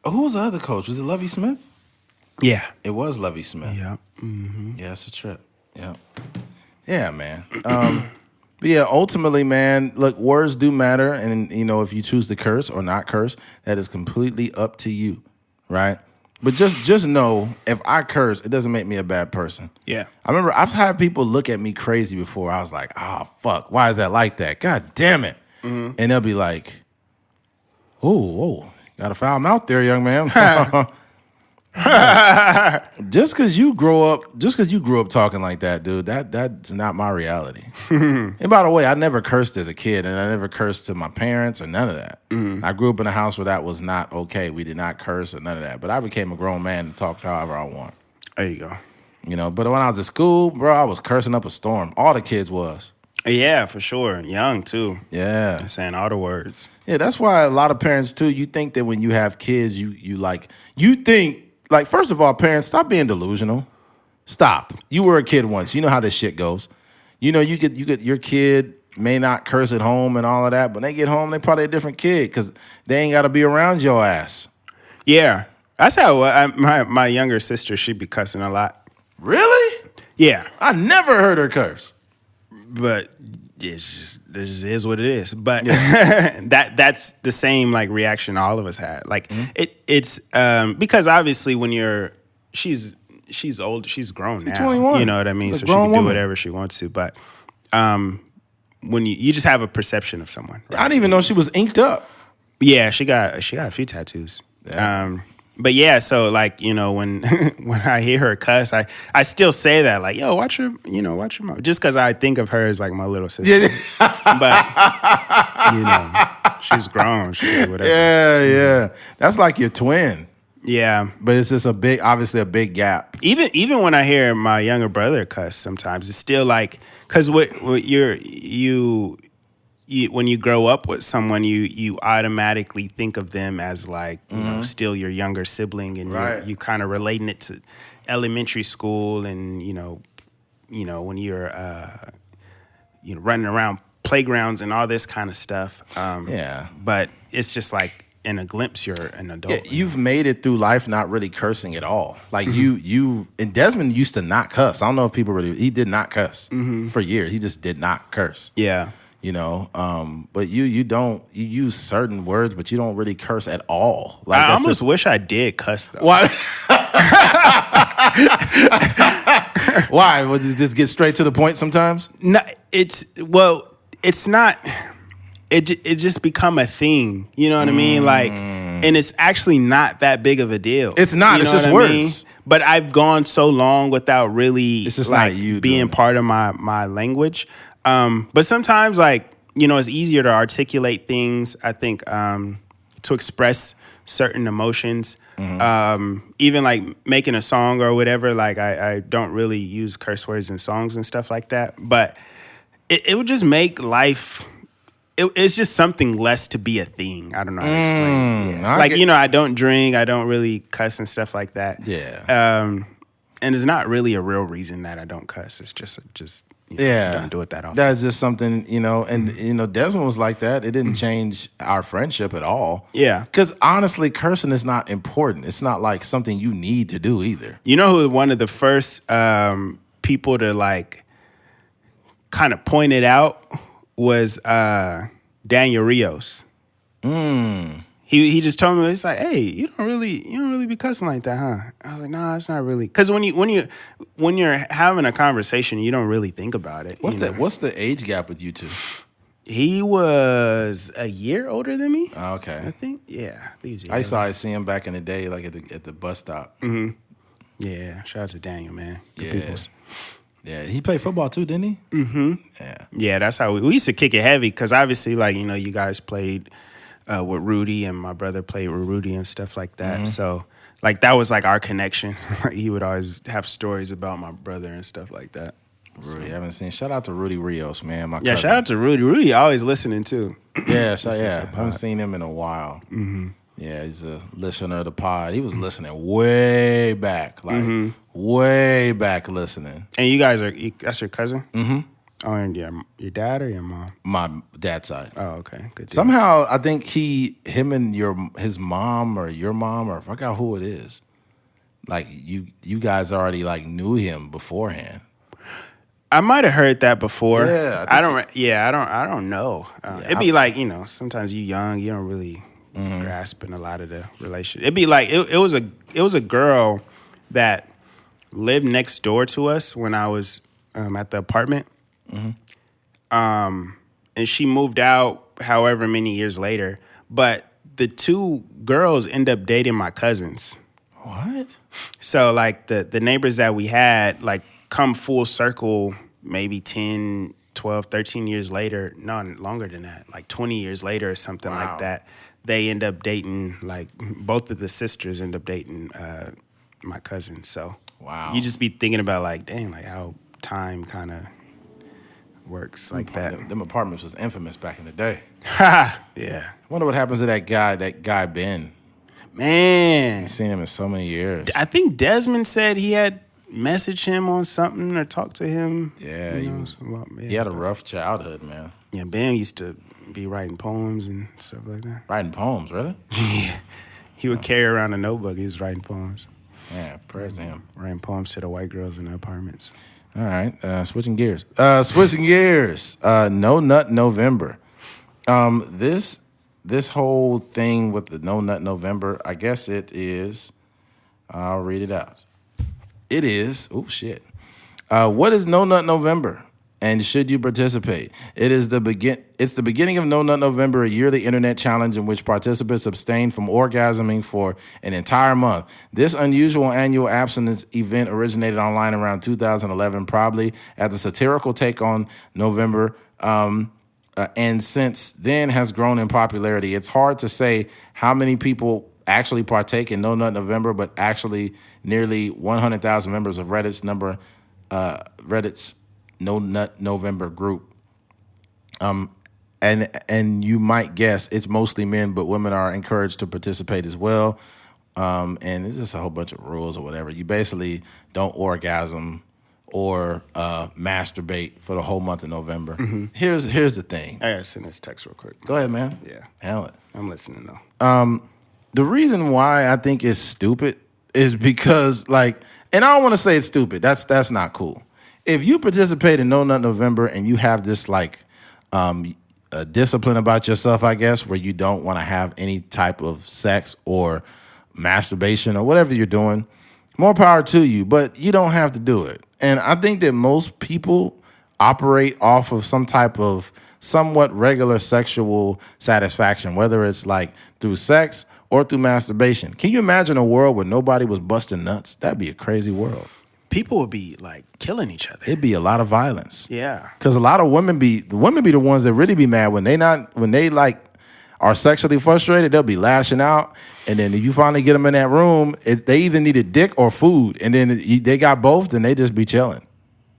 Who was the other coach? Was it Lovie Smith? Yeah. It was Lovie Smith. Yeah. Mm-hmm. Yeah, it's a trip. Yeah. Yeah, man. But yeah, ultimately, man, look, words do matter. And, if you choose to curse or not curse, that is completely up to you, right? But just know, if I curse, it doesn't make me a bad person. Yeah. I remember I've had people look at me crazy before. I was like, oh, fuck, why is that like that? God damn it. Mm-hmm. And they'll be like, whoa, got a foul mouth there, young man. Just because you grew up talking like that, dude, that's not my reality. And by the way, I never cursed as a kid, and I never cursed to my parents or none of that. Mm-hmm. I grew up in a house where that was not okay. We did not curse or none of that. But I became a grown man and talked however I want. There you go. But when I was at school, bro, I was cursing up a storm. All the kids was. Yeah, for sure. Young too. Yeah. Saying all the words. Yeah, that's why a lot of parents too, you think that when you have kids, you think, like, first of all, parents, stop being delusional. Stop. You were a kid once. You know how this shit goes. You get your kid may not curse at home and all of that, but when they get home, they probably a different kid because they ain't got to be around your ass. Yeah. That's how my younger sister, she be cussing a lot. Really? Yeah. I never heard her curse. But it just is what it is. But that's the same like reaction all of us had. Like it's because obviously when she's old, she's grown now. 21. You know what I mean? She's So a she can grown do woman. whatever she wants to. But when you just have a perception of someone. Right? I didn't even know she was inked up. Yeah, she got a few tattoos. Yeah. But yeah, so like, when I hear her cuss, I still say that, like, yo, watch your mouth. Just because I think of her as like my little sister. Yeah. But, she's grown. She can do whatever. Yeah. That's like your twin. Yeah. But it's just obviously a big gap. Even when I hear my younger brother cuss, sometimes it's still like, because what when you grow up with someone, you automatically think of them as like, you know, still your younger sibling, and you kind of relating it to elementary school, and you know when you're running around playgrounds and all this kind of stuff. But it's just like, in a glimpse, you're an adult. Yeah, you've made it through life not really cursing at all. Like and Desmond used to not cuss. I don't know if people he did not cuss for years. He just did not curse. Yeah. You know, but you use certain words, but you don't really curse at all. Like, I almost wish I did cuss though. Why? Why? Would you just get straight to the point sometimes? No, it's not. It just become a thing. You know what I mean? Like, and it's actually not that big of a deal. It's not. It's just words. Mean? But I've gone so long without really it's just like, not you being part of my language. But sometimes, like, you know, it's easier to articulate things, I think, to express certain emotions. Even like making a song or whatever, like I don't really use curse words in songs and stuff like that. But it would just make life... It's just something less to be a thing. I don't know how to explain it. Yeah. Like, you know, I don't drink. I don't really cuss and stuff like that. Yeah. And it's not really a real reason that I don't cuss. It's just you know, I don't do it that often. That's just something, you know, and, you know, Desmond was like that. It didn't change our friendship at all. Yeah. Because honestly, cursing is not important. It's not like something you need to do either. You know who one of the first people to, like, kind of point it out was Daniel Rios. He just told me, it's like, hey, you don't really be cussing like that, huh? I was like, nah, it's not really. Because when you're having a conversation, you don't really think about it. What's the age gap with you two? He was a year older than me. Oh, okay. I think, yeah. I see him back in the day, like at the bus stop. Yeah, shout out to Daniel, man. Good peoples. Yeah, he played football too, didn't he? Yeah, that's how we used to kick it heavy, because obviously, like, you know, you guys played with Rudy, and my brother played with Rudy and stuff like that. So, like, that was like our connection. He would always have stories about my brother and stuff like that. Rudy, I haven't seen. Shout out to Rudy Rios, man. My cousin. Shout out to Rudy. Rudy always listening too. Yeah, I haven't seen him in a while. Yeah, he's a listener of the pod. He was listening way back, like way back listening. And you guys that's your cousin? Oh, and your dad or your mom? My dad's side. Oh, okay. Good deal. Somehow, I think him and his mom or your mom, or I forgot who it is. Like, you guys already, like, knew him beforehand. I might have heard that before. Yeah, I don't know. It'd be like, you know, sometimes you young, you don't really grasping a lot of the relationship. It'd be like it was a girl that lived next door to us when I was at the apartment. And she moved out however many years later. But the two girls end up dating my cousins. What? So, like, the neighbors that we had, like, come full circle maybe 10, 12, 13 years later. No, longer than that. Like 20 years later or something like that. They end up dating, like, both of the sisters end up dating my cousins. So you just be thinking about, like, dang, like, how time kind of works like that. Them apartments was infamous back in the day. Yeah. I wonder what happens to that guy Ben. Man. I've seen him in so many years. I think Desmond said he had messaged him on something or talked to him. Yeah, he had a rough childhood, man. Yeah, Ben used to be writing poems and stuff like that. Writing poems, really? Yeah. He would carry around a notebook. He was writing poems. Yeah, praise him. Writing poems to the white girls in the apartments. All right, switching gears. No Nut November. This whole thing with the No Nut November, I guess it is. I'll read it out. It is. Oh shit. What is No Nut November? And should you participate? It's the beginning of No Nut November, a yearly internet challenge in which participants abstain from orgasming for an entire month. This unusual annual abstinence event originated online around 2011, probably as a satirical take on November, and since then has grown in popularity. It's hard to say how many people actually partake in No Nut November, but actually nearly 100,000 members of Reddit's No Nut November group. And you might guess it's mostly men, but women are encouraged to participate as well. And it's just a whole bunch of rules or whatever. You basically don't orgasm or masturbate for the whole month of November. Mm-hmm. Here's the thing. I gotta send this text real quick. Go ahead, man. Yeah. Handle it. I'm listening though. The reason why I think it's stupid is because, like, and I don't want to say it's stupid. That's not cool. If you participate in No Nut November and you have this, like, a discipline about yourself, I guess, where you don't want to have any type of sex or masturbation or whatever you're doing, more power to you, but you don't have to do it. And I think that most people operate off of some type of somewhat regular sexual satisfaction, whether it's like through sex or through masturbation. Can you imagine a world where nobody was busting nuts? That'd be a crazy world. People would be like killing each other. It'd be a lot of violence. Yeah. Because a lot of women be the ones that really be mad when they like are sexually frustrated. They'll be lashing out, and then if you finally get them in that room, they either need a dick or food, and then they got both, then they just be chilling.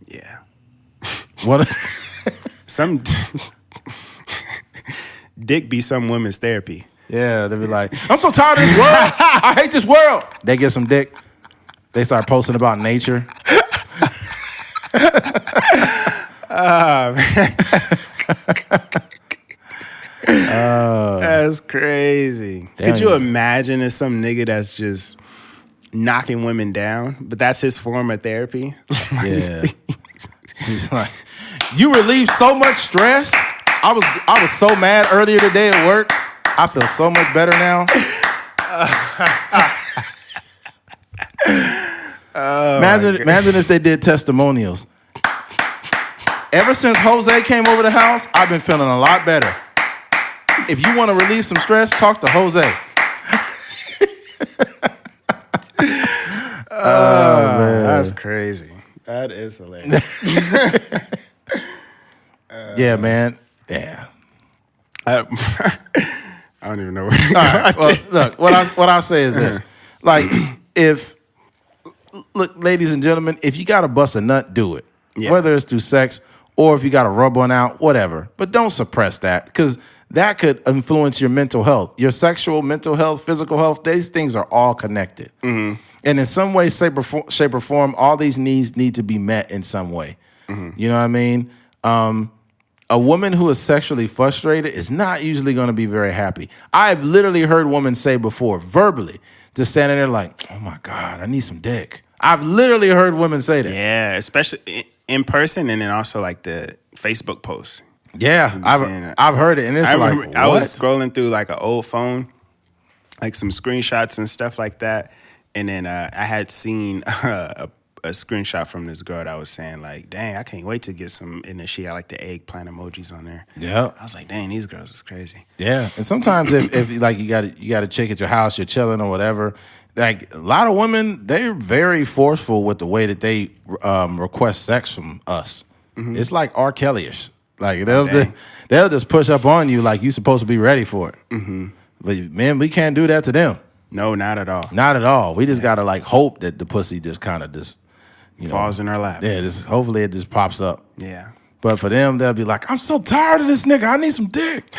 Yeah. What? Some dick be some women's therapy. Yeah, they be like, I'm so tired of this world. I hate this world. They get some dick. They start posting about nature. That's crazy. Could you imagine if some nigga that's just knocking women down, but that's his form of therapy? Yeah. He's like, you relieve so much stress. I was so mad earlier today at work. I feel so much better now. Imagine if they did testimonials. Ever since Jose came over the house, I've been feeling a lot better. If you want to release some stress, talk to Jose. Oh, man. That's crazy. That is hilarious. Yeah, man. Yeah. I don't even know where to go. All right. Well, look, what I'll say is this. Like, look, ladies and gentlemen, if you got to bust a nut, do it. Yeah. Whether it's through sex or if you got to rub one out, whatever. But don't suppress that, because that could influence your mental health. Your sexual, mental health, physical health, these things are all connected. Mm-hmm. And in some way, shape or form, all these needs need to be met in some way. Mm-hmm. You know what I mean? A woman who is sexually frustrated is not usually going to be very happy. I've literally heard women say before, verbally, just standing there like, oh my God, I need some dick. I've literally heard women say that. Yeah, especially in person, and then also like the Facebook posts. Yeah, I've heard it, and it's what? I was scrolling through like an old phone, like some screenshots and stuff like that, and then I had seen a screenshot from this girl that was saying like, dang, I can't wait to get some, and then she had like the eggplant emojis on there. Yeah. I was like, dang, these girls is crazy. Yeah. And sometimes if like you got a chick at your house, you're chilling or whatever, like a lot of women, they're very forceful with the way that they request sex from us. Mm-hmm. It's like R. Kelly-ish. Like they'll just push up on you like you're supposed to be ready for it. Mm-hmm. But man, we can't do that to them. No, not at all. Not at all. We just gotta like hope that the pussy just kind of just falls in her lap. Yeah, hopefully it just pops up. Yeah. But for them, they'll be like, I'm so tired of this nigga. I need some dick.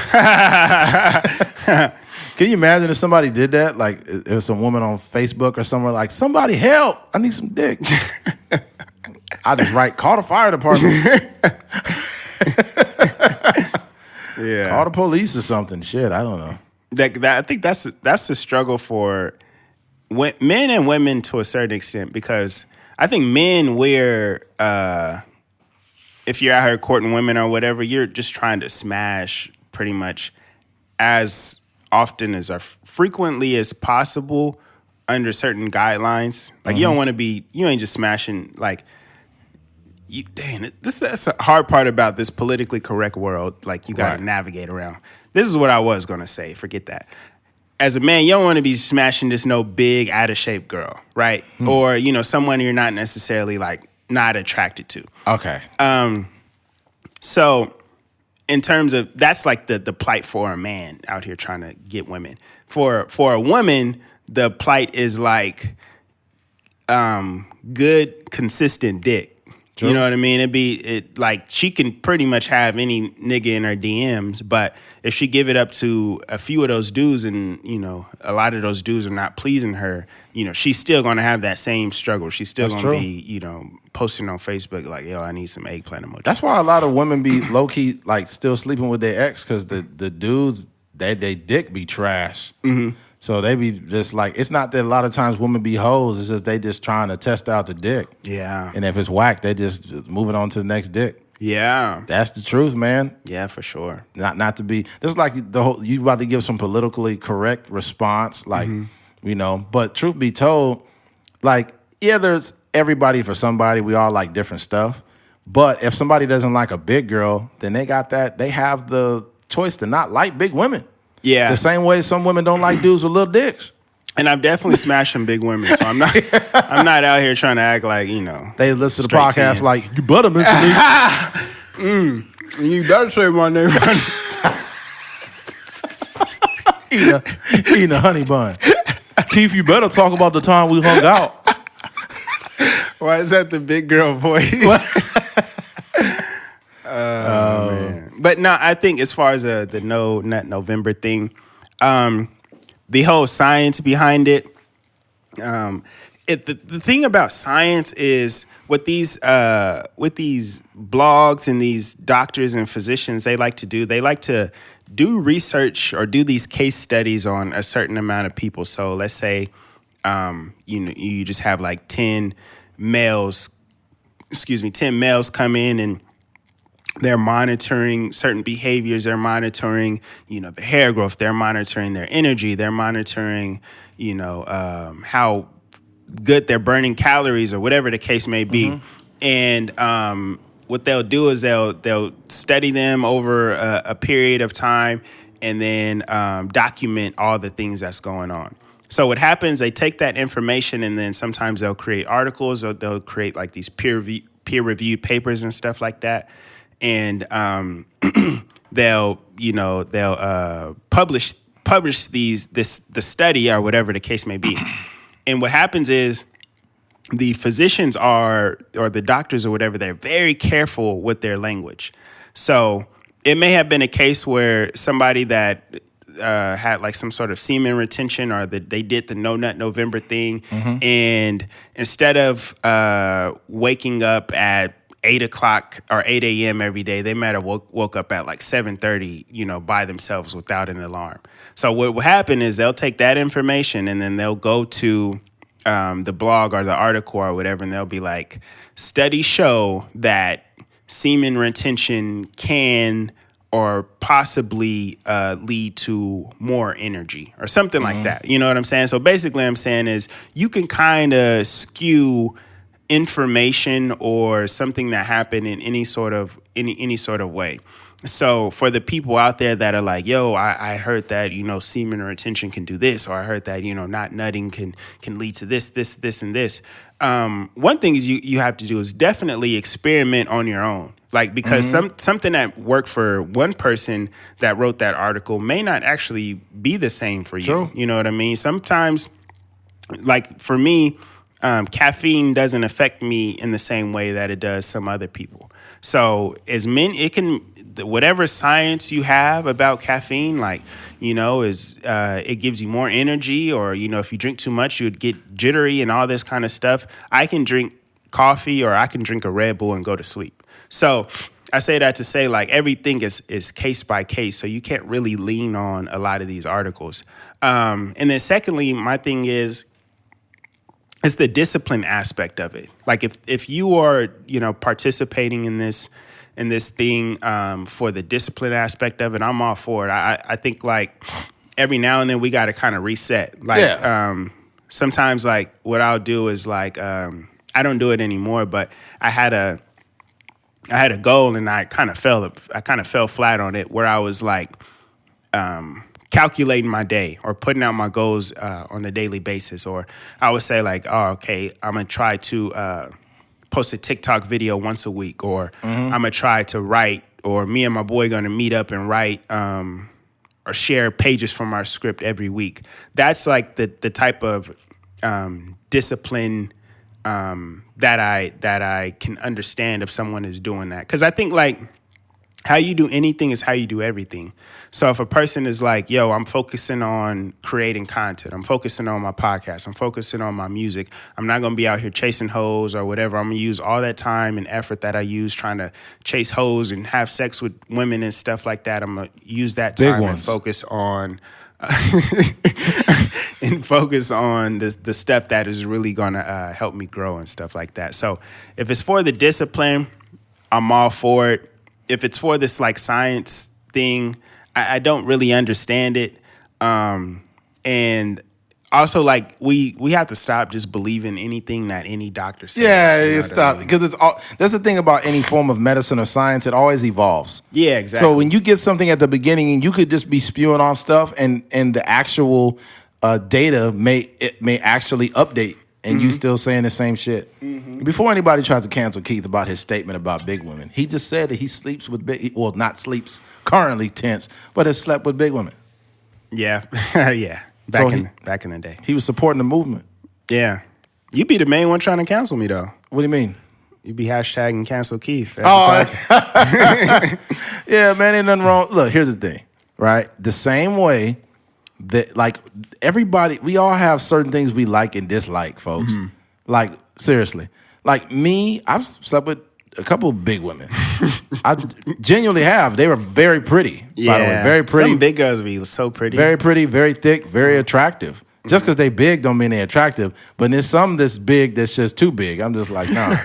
Can you imagine if somebody did that? Like, there's some woman on Facebook or somewhere like, somebody help. I need some dick. I just call the fire department. Yeah. Call the police or something. Shit, I don't know. I think that's the struggle for men and women to a certain extent, because I think men, if you're out here courting women or whatever, you're just trying to smash pretty much as often as or frequently as possible under certain guidelines. Like, you don't want to be, you ain't just smashing like, that's a hard part about this politically correct world. Like, you got to navigate around. This is what I was going to say. Forget that. As a man, you don't want to be smashing this no big, out of shape girl, right? Or, someone you're not necessarily like not attracted to. Okay. So in terms of that's like the plight for a man out here trying to get women. For a woman, the plight is like good, consistent dick. True. You know what I mean? It like she can pretty much have any nigga in her DMs, but if she give it up to a few of those dudes and, you know, a lot of those dudes are not pleasing her, you know, she's still gonna have that same struggle. She's still gonna be, you know, posting on Facebook like, yo, I need some eggplant emoji. That's why a lot of women be low key like still sleeping with their ex, because the dudes they dick be trash. Mm-hmm. So they be just like, it's not that a lot of times women be hoes. It's just they just trying to test out the dick. Yeah. And if it's whack, they just moving on to the next dick. Yeah. That's the truth, man. Yeah, for sure. Not to be, this is like the whole, you about to give some politically correct response, like, you know, but truth be told, like, yeah, there's everybody for somebody. We all like different stuff. But if somebody doesn't like a big girl, then they have the choice to not like big women. Yeah. The same way some women don't like dudes with little dicks. And I've definitely smashed some big women, so I'm not out here trying to act like, you know. They listen to the podcast like, you better mention me. You better say my name. Eating a honey bun. Keith, you better talk about the time we hung out. Why is that the big girl voice? Man. But no, I think as far as the No Nut November thing, the whole science behind it, the thing about science is what these blogs and these doctors and physicians, they like to do research or do these case studies on a certain amount of people. So let's say, you just have like 10 males come in and they're monitoring certain behaviors. They're monitoring, the hair growth. They're monitoring their energy. They're monitoring, how good they're burning calories or whatever the case may be. Mm-hmm. And what they'll do is they'll study them over a period of time and then document all the things that's going on. So what happens, they take that information and then sometimes they'll create articles or they'll create like these peer-reviewed papers and stuff like that. And they'll publish the study or whatever the case may be. And what happens is the physicians or the doctors or whatever, they're very careful with their language. So it may have been a case where somebody that had like some sort of semen retention or they did the No Nut November thing. Mm-hmm. And instead of waking up at 8 o'clock or 8 a.m. every day, they might have woke up at like 7:30, by themselves without an alarm. So what will happen is they'll take that information and then they'll go to the blog or the article or whatever, and they'll be like, studies show that semen retention can or possibly lead to more energy or something like that. You know what I'm saying? So basically I'm saying is you can kind of skew information or something that happened in any sort of way. So for the people out there that are like, yo, I heard that, semen retention can do this, or I heard that, not nutting can lead to this, and this. One thing is you have to do is definitely experiment on your own. Like, because something that worked for one person that wrote that article may not actually be the same for you. True. You know what I mean? Sometimes, like for me, caffeine doesn't affect me in the same way that it does some other people. So whatever science you have about caffeine, like, it gives you more energy, or, if you drink too much, you'd get jittery and all this kind of stuff. I can drink coffee or I can drink a Red Bull and go to sleep. So I say that to say, like, everything is case by case. So you can't really lean on a lot of these articles. And then secondly, my thing is, it's the discipline aspect of it. Like if you are, participating in this thing for the discipline aspect of it, I'm all for it. I think like every now and then we got to kind of reset. Like sometimes like what I'll do is like I don't do it anymore, but I had a goal and I kind of fell flat on it, where I was like calculating my day or putting out my goals on a daily basis. Or I would say like, oh, okay, I'm going to try to post a TikTok video once a week, or I'm going to try to write or me and my boy going to meet up and write or share pages from our script every week. That's like the type of discipline that I can understand if someone is doing that. Because I think like how you do anything is how you do everything. So if a person is like, yo, I'm focusing on creating content, I'm focusing on my podcast, I'm focusing on my music, I'm not going to be out here chasing hoes or whatever. I'm going to use all that time and effort that I use trying to chase hoes and have sex with women and stuff like that. I'm going to use that time and focus on the stuff that is really going to help me grow and stuff like that. So if it's for the discipline, I'm all for it. If it's for this like science thing, I don't really understand it. And also like we have to stop just believing anything that any doctor says. Yeah, stop. Because it's all, that's the thing about any form of medicine or science, it always evolves. Yeah, exactly. So when you get something at the beginning and you could just be spewing off stuff and the actual data may actually update and you still saying the same shit. Before anybody tries to cancel Keith about his statement about big women, he just said that he sleeps with not sleeps currently tense, but has slept with big women. Yeah, yeah. Back in the day, he was supporting the movement. Yeah, you be the main one trying to cancel me though. What do you mean? You be hashtagging cancel Keith. Yeah, man, ain't nothing wrong. Look, here's the thing, right? The same way that like everybody, we all have certain things we like and dislike, folks. Like seriously, like me, I've slept with a couple of big women. I genuinely have. They were very pretty, by the way. Very pretty. Some big girls be so pretty. Very pretty, very thick, very attractive. Just because they big don't mean they attractive. But there's some that's big that's just too big. I'm just like, no,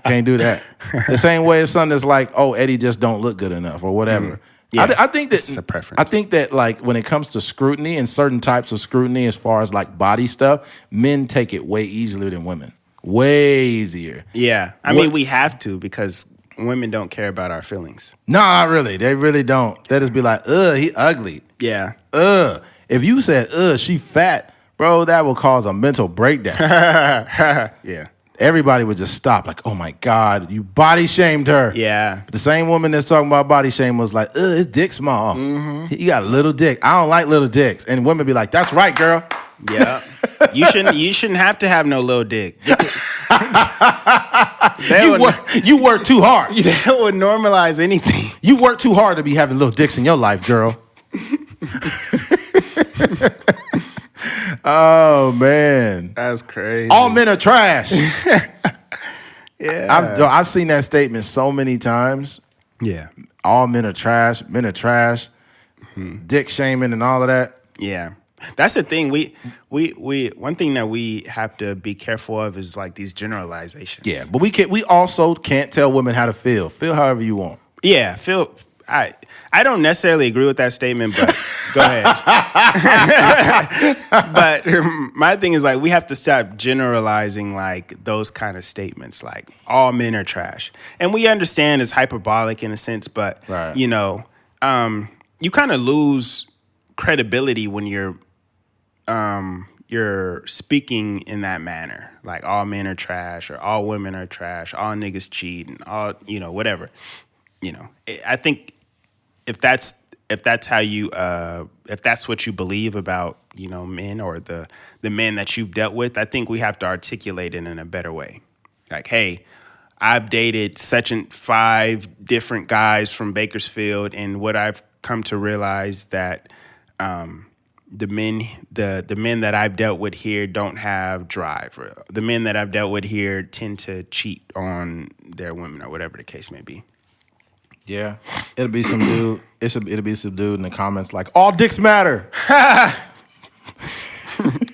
can't do that. The same way as some that's like, oh, Eddie just don't look good enough or whatever. Yeah, I think that it's a preference. I think that like when it comes to scrutiny and certain types of scrutiny as far as like body stuff, men take it way easier than women. Way easier. Yeah. I mean, we have to because women don't care about our feelings. No, not really. They really don't. They just be like, he ugly. Yeah. If you said, she fat, bro, that will cause a mental breakdown. Yeah. Everybody would just stop like, oh my God, you body shamed her. Yeah. But the same woman that's talking about body shame was like, his dick small. He got a little dick. I don't like little dicks. And women be like, that's right, girl. Yeah. You shouldn't have to have no little dick. You work too hard. That would normalize anything. You work too hard to be having little dicks in your life, girl. Oh, man. That's crazy. All men are trash. Yeah. I've seen that statement so many times. Yeah. All men are trash. Men are trash. Dick shaming and all of that. Yeah. That's the thing. We one thing that we have to be careful of is like these generalizations. Yeah, but we also can't tell women how to feel. Feel however you want. Yeah, I don't necessarily agree with that statement, but go ahead. But my thing is like we have to stop generalizing like those kind of statements like all men are trash. And we understand it's hyperbolic in a sense, but right. You know, you kind of lose credibility when you're speaking in that manner, like all men are trash or all women are trash, all niggas cheat and all, whatever. I think if that's how you if that's what you believe about men or the men that you've dealt with, I think we have to articulate it in a better way. Like, hey, I've dated such 5 different guys from Bakersfield, and what I've come to realize that the men that I've dealt with here don't have drive. Or the men that I've dealt with here tend to cheat on their women or whatever the case may be. Yeah, it'll be some dude. It'll be some dude in the comments like, all dicks matter.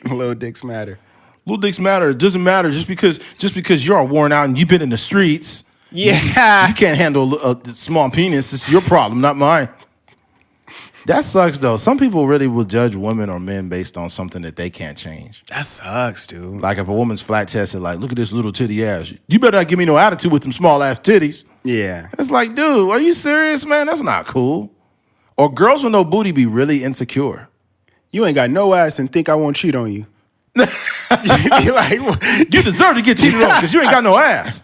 Little dicks matter. Little dicks matter. It doesn't matter just because you're worn out and you've been in the streets. Yeah, you can't handle a small penis. It's your problem, not mine. That sucks, though. Some people really will judge women or men based on something that they can't change. That sucks, dude. Like if a woman's flat chested, like, look at this little titty ass. You better not give me no attitude with them small ass titties. Yeah. It's like, dude, are you serious, man? That's not cool. Or girls with no booty be really insecure. You ain't got no ass and think I won't cheat on you. You deserve to get cheated on because you ain't got no ass.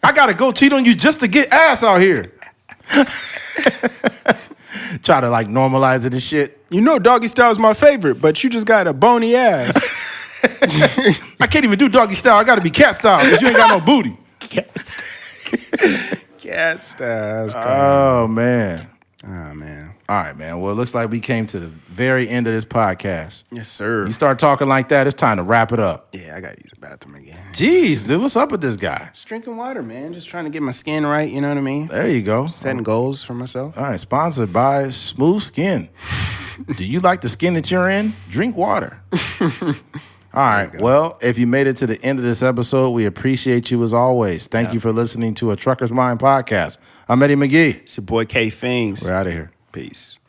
I got to go cheat on you just to get ass out here. Try to like normalize it and shit. You know, doggy style is my favorite, but you just got a bony ass. I can't even do doggy style. I got to be cat style because you ain't got no booty. Cat style. Oh, man. Oh, man. All right, man. Well, it looks like we came to the very end of this podcast. Yes, sir. You start talking like that, it's time to wrap it up. Yeah, I got to use the bathroom again. Jeez, dude, what's up with this guy? Just drinking water, man. Just trying to get my skin right, you know what I mean? There you go. Setting goals for myself. All right, sponsored by Smooth Skin. Do you like the skin that you're in? Drink water. All right. Well, if you made it to the end of this episode, we appreciate you as always. Thank you for listening to A Trucker's Mind podcast. I'm Eddie McGee. It's your boy K Fings. We're out of here. Peace.